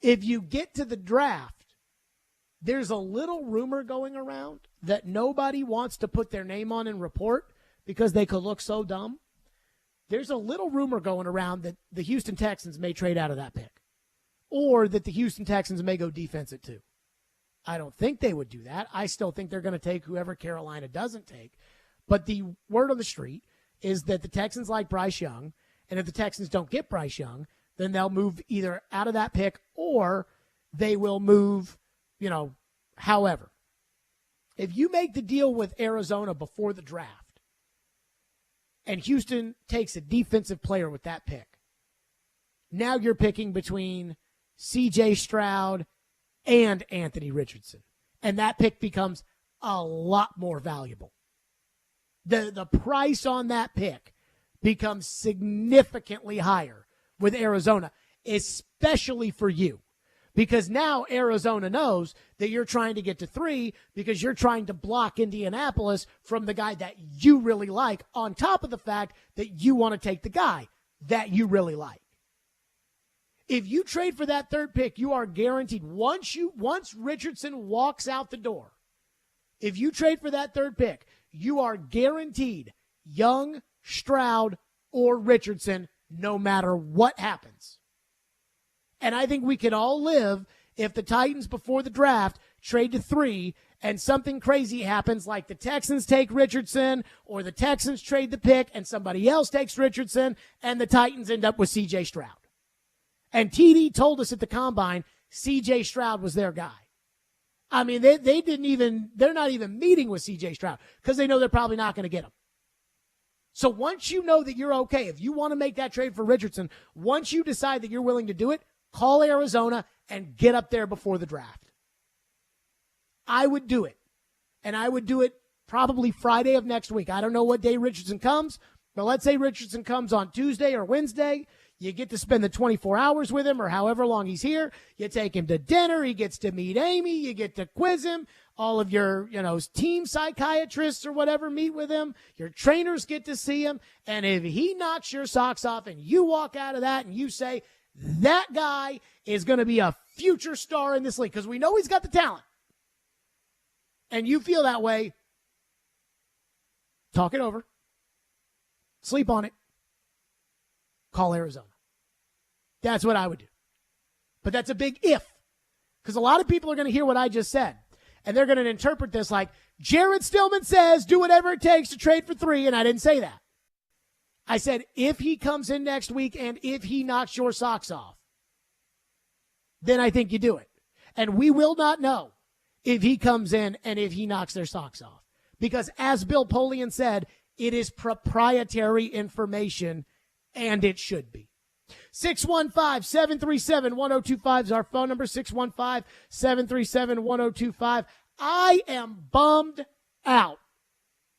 If you get to the draft, there's a little rumor going around that nobody wants to put their name on and report because they could look so dumb. There's a little rumor going around that the Houston Texans may trade out of that pick or that the Houston Texans may go defense at 2. I don't think they would do that. I still think they're going to take whoever Carolina doesn't take. But the word on the street is that the Texans like Bryce Young, and if the Texans don't get Bryce Young, then they'll move either out of that pick or they will move, however. If you make the deal with Arizona before the draft, and Houston takes a defensive player with that pick, now you're picking between C.J. Stroud and Anthony Richardson. And that pick becomes a lot more valuable. The price on that pick becomes significantly higher with Arizona, especially for you. Because now Arizona knows that you're trying to get to 3 because you're trying to block Indianapolis from the guy that you really like, on top of the fact that you want to take the guy that you really like. If you trade for that 3rd pick, you are guaranteed, once Richardson walks out the door, if you trade for that 3rd pick, you are guaranteed Young, Stroud, or Richardson no matter what happens. And I think we could all live if the Titans before the draft trade to 3 and something crazy happens like the Texans take Richardson or the Texans trade the pick and somebody else takes Richardson and the Titans end up with C.J. Stroud. And TD told us at the Combine C.J. Stroud was their guy. I mean, they're not even meeting with C.J. Stroud because they know they're probably not going to get him. So once you know that you're okay, if you want to make that trade for Richardson, once you decide that you're willing to do it, call Arizona and get up there before the draft. I would do it. And I would do it probably Friday of next week. I don't know what day Richardson comes, but let's say Richardson comes on Tuesday or Wednesday. You get to spend the 24 hours with him or however long he's here. You take him to dinner. He gets to meet Amy. You get to quiz him. All of your, team psychiatrists or whatever meet with him. Your trainers get to see him. And if he knocks your socks off and you walk out of that and you say, that guy is going to be a future star in this league because we know he's got the talent, and you feel that way, talk it over, sleep on it, call Arizona. That's what I would do. But that's a big if, because a lot of people are going to hear what I just said, and they're going to interpret this like, Jared Stillman says do whatever it takes to trade for 3, and I didn't say that. I said, if he comes in next week and if he knocks your socks off, then I think you do it. And we will not know if he comes in and if he knocks their socks off. Because as Bill Polian said, it is proprietary information, and it should be. 615-737-1025 is our phone number, 615-737-1025. I am bummed out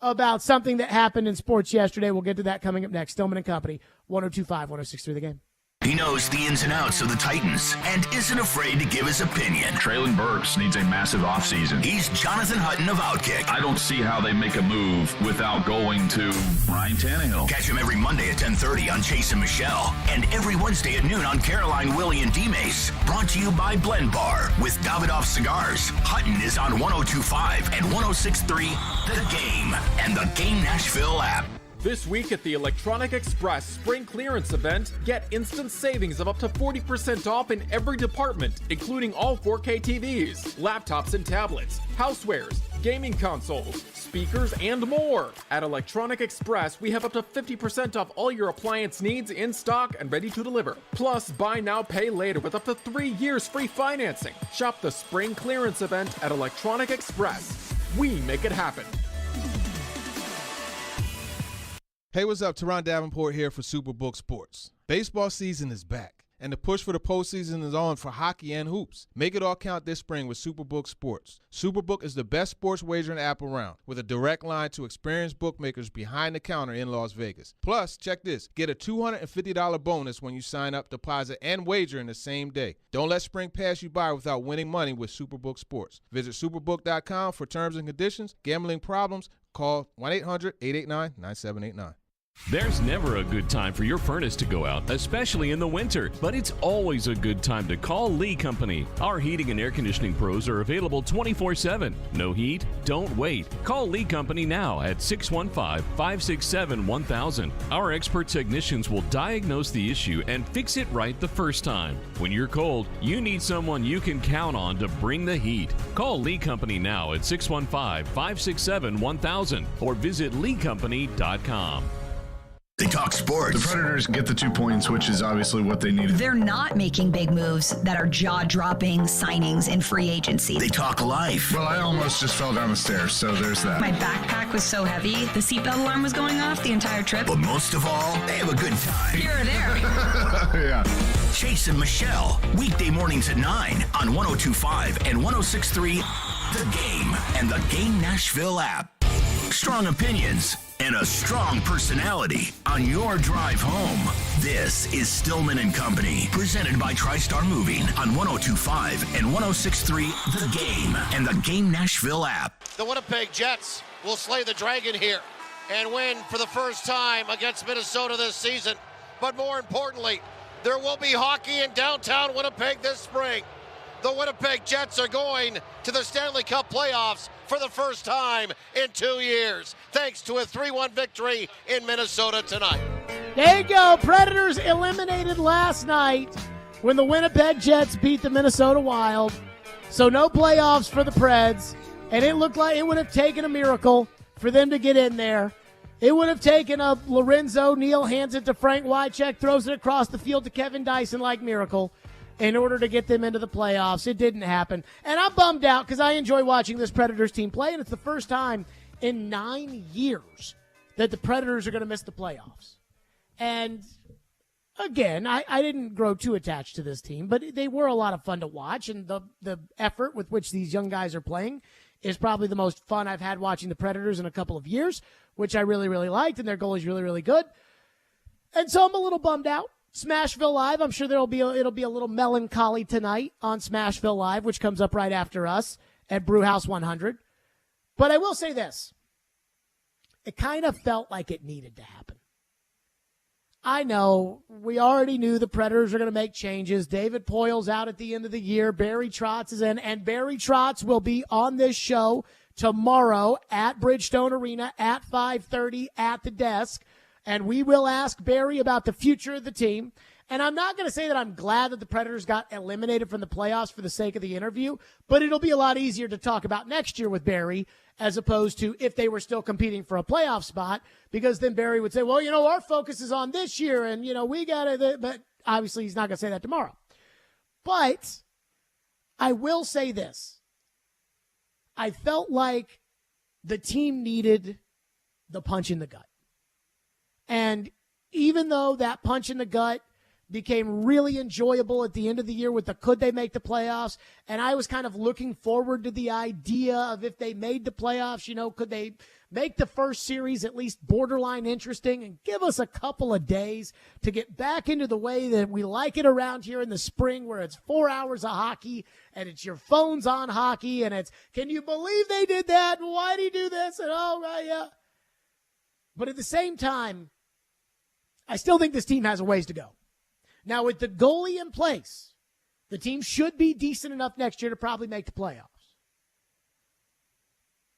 about something that happened in sports yesterday. We'll get to that coming up next. Stillman and Company, 102.5, 106.3 The Game. He knows the ins and outs of the Titans and isn't afraid to give his opinion. Traylon Burks needs a massive offseason. He's Jonathan Hutton of Outkick. I don't see how they make a move without going to Ryan Tannehill. Catch him every Monday at 10:30 on Chase and Michelle, and every Wednesday at noon on Caroline, Willie, and D-Mace. Brought to you by Blend Bar with Davidoff Cigars. Hutton is on 102.5 and 106.3 The Game and the Game Nashville app. This week at the Electronic Express Spring Clearance Event, get instant savings of up to 40% off in every department, including all 4K TVs, laptops and tablets, housewares, gaming consoles, speakers, and more. At Electronic Express, we have up to 50% off all your appliance needs in stock and ready to deliver. Plus, buy now, pay later with up to 3 years free financing. Shop the Spring Clearance Event at Electronic Express. We make it happen. Hey, what's up? Teron Davenport here for Superbook Sports. Baseball season is back, and the push for the postseason is on for hockey and hoops. Make it all count this spring with Superbook Sports. Superbook is the best sports wagering app around, with a direct line to experienced bookmakers behind the counter in Las Vegas. Plus, check this, get a $250 bonus when you sign up, deposit, and wager in the same day. Don't let spring pass you by without winning money with Superbook Sports. Visit superbook.com for terms and conditions. Gambling problems? Call 1-800-889-9789. There's never a good time for your furnace to go out, especially in the winter, but it's always a good time to call Lee Company. Our heating and air conditioning pros are available 24/7. No heat? Don't wait. Call Lee Company now at 615-567-1000. Our expert technicians will diagnose the issue and fix it right the first time. When you're cold, you need someone you can count on to bring the heat. Call Lee Company now at 615-567-1000 or visit leecompany.com. They talk sports. The Predators get the 2 points, which is obviously what they needed. They're not making big moves that are jaw-dropping signings in free agency. They talk life. Well, I almost just fell down the stairs, so there's that. My backpack was so heavy, the seatbelt alarm was going off the entire trip. But most of all, they have a good time. Here or there. Yeah. Chase and Michelle, weekday mornings at 9 on 102.5 and 106.3 The Game and the Game Nashville app. Strong opinions and a strong personality on your drive home. This is Stillman and Company, presented by TriStar Moving on 102.5 and 106.3 The Game and the Game Nashville app. The Winnipeg Jets will slay the Dragon here and win for the first time against Minnesota this season. But more importantly, there will be hockey in downtown Winnipeg this spring. The Winnipeg Jets are going to the Stanley Cup playoffs for the first time in 2 years, thanks to a 3-1 victory in Minnesota tonight. There you go. Predators eliminated last night when the Winnipeg Jets beat the Minnesota Wild. So no playoffs for the Preds. And it looked like it would have taken a miracle for them to get in there. It would have taken a Lorenzo Neal hands it to Frank Wycheck, throws it across the field to Kevin Dyson-like miracle in order to get them into the playoffs. It didn't happen. And I'm bummed out because I enjoy watching this Predators team play, and it's the first time in 9 years that the Predators are going to miss the playoffs. And again, I didn't grow too attached to this team, but they were a lot of fun to watch, and the effort with which these young guys are playing is probably the most fun I've had watching the Predators in a couple of years, which I really, really liked, and their goal is really, really good. And so I'm a little bummed out. Smashville Live, I'm sure it'll be a little melancholy tonight on Smashville Live, which comes up right after us at Brewhouse 100. But I will say this. It kind of felt like it needed to happen. I know we already knew the Predators are going to make changes. David Poyle's out at the end of the year. Barry Trotz is in, and Barry Trotz will be on this show tomorrow at Bridgestone Arena at 5:30 at the desk. And we will ask Barry about the future of the team. And I'm not going to say that I'm glad that the Predators got eliminated from the playoffs for the sake of the interview, but it'll be a lot easier to talk about next year with Barry as opposed to if they were still competing for a playoff spot, because then Barry would say, well, our focus is on this year and, we got to, but obviously he's not going to say that tomorrow. But I will say this. I felt like the team needed the punch in the gut. And even though that punch in the gut became really enjoyable at the end of the year with the could they make the playoffs, and I was kind of looking forward to the idea of if they made the playoffs, could they make the first series at least borderline interesting and give us a couple of days to get back into the way that we like it around here in the spring, where it's 4 hours of hockey and it's your phones on hockey and it's, can you believe they did that? Why do you do this? And yeah. But at the same time, I still think this team has a ways to go. Now, with the goalie in place, the team should be decent enough next year to probably make the playoffs.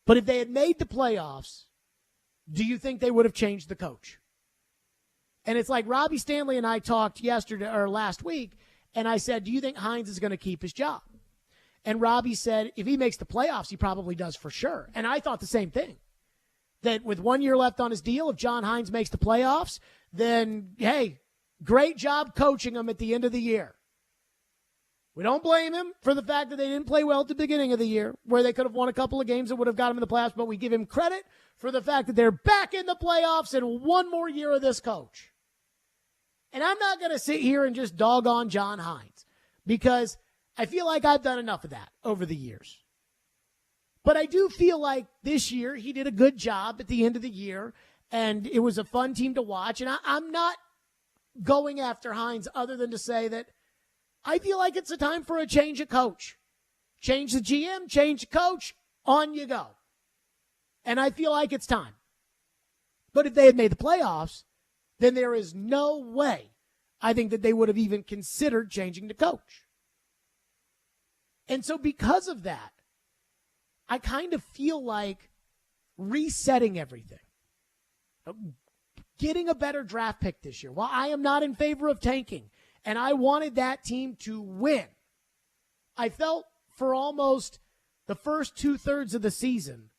But if they had made the playoffs, do you think they would have changed the coach? And it's like Robby, Stanley, and I talked last week, and I said, do you think Hines is going to keep his job? And Robby said, if he makes the playoffs, he probably does for sure. And I thought the same thing. That with 1 year left on his deal, if John Hines makes the playoffs, then, hey, great job coaching him at the end of the year. We don't blame him for the fact that they didn't play well at the beginning of the year, where they could have won a couple of games that would have got them in the playoffs, but we give him credit for the fact that they're back in the playoffs and one more year of this coach. And I'm not going to sit here and just dog on John Hines because I feel like I've done enough of that over the years. But I do feel like this year he did a good job at the end of the year, and it was a fun team to watch. And I'm not going after Hines other than to say that I feel like it's a time for a change of coach. Change the GM, change the coach, on you go. And I feel like it's time. But if they had made the playoffs, then there is no way I think that they would have even considered changing the coach. And so because of that, I kind of feel like resetting everything. Getting a better draft pick this year. While I am not in favor of tanking, and I wanted that team to win, I felt for almost the first 2/3 of the season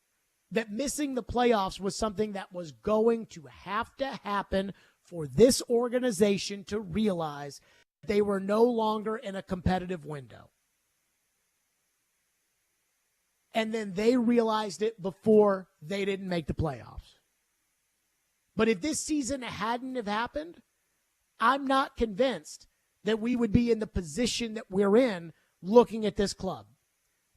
that missing the playoffs was something that was going to have to happen for this organization to realize they were no longer in a competitive window. And then they realized it before they didn't make the playoffs. But if this season hadn't have happened, I'm not convinced that we would be in the position that we're in looking at this club,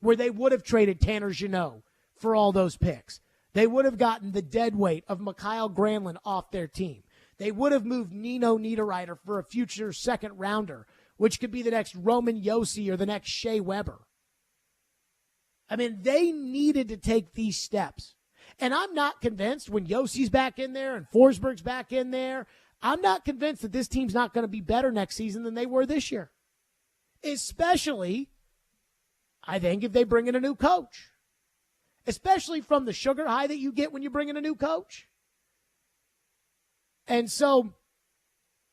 where they would have traded Tanner Jeannot for all those picks. They would have gotten the dead weight of Mikhail Granlund off their team. They would have moved Nino Niederreiter for a future second rounder, which could be the next Roman Josi or the next Shea Weber. I mean, they needed to take these steps. And I'm not convinced when Yossi's back in there and Forsberg's back in there, I'm not convinced that this team's not going to be better next season than they were this year. Especially, I think, if they bring in a new coach. Especially from the sugar high that you get when you bring in a new coach. And so,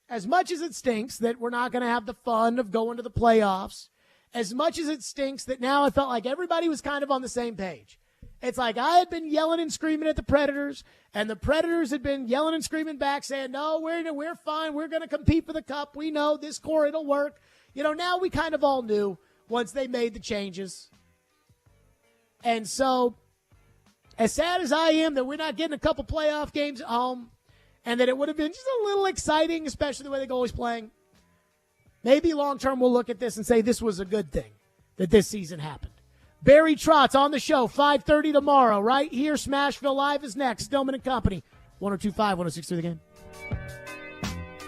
as much as it stinks that we're not going to have the fun of going to the playoffs, as much as it stinks that now I felt like everybody was kind of on the same page. It's like I had been yelling and screaming at the Predators, and the Predators had been yelling and screaming back saying, no, we're fine. We're going to compete for the cup. We know this core, it'll work. You know, now we kind of all knew once they made the changes. And so, as sad as I am that we're not getting a couple playoff games at home, and that it would have been just a little exciting, especially the way the goalie's playing, maybe long-term we'll look at this and say this was a good thing that this season happened. Barry Trotz on the show, 5:30 tomorrow, right here. Smashville Live is next. Stillman and Company, 102.5, 106.3 The Game.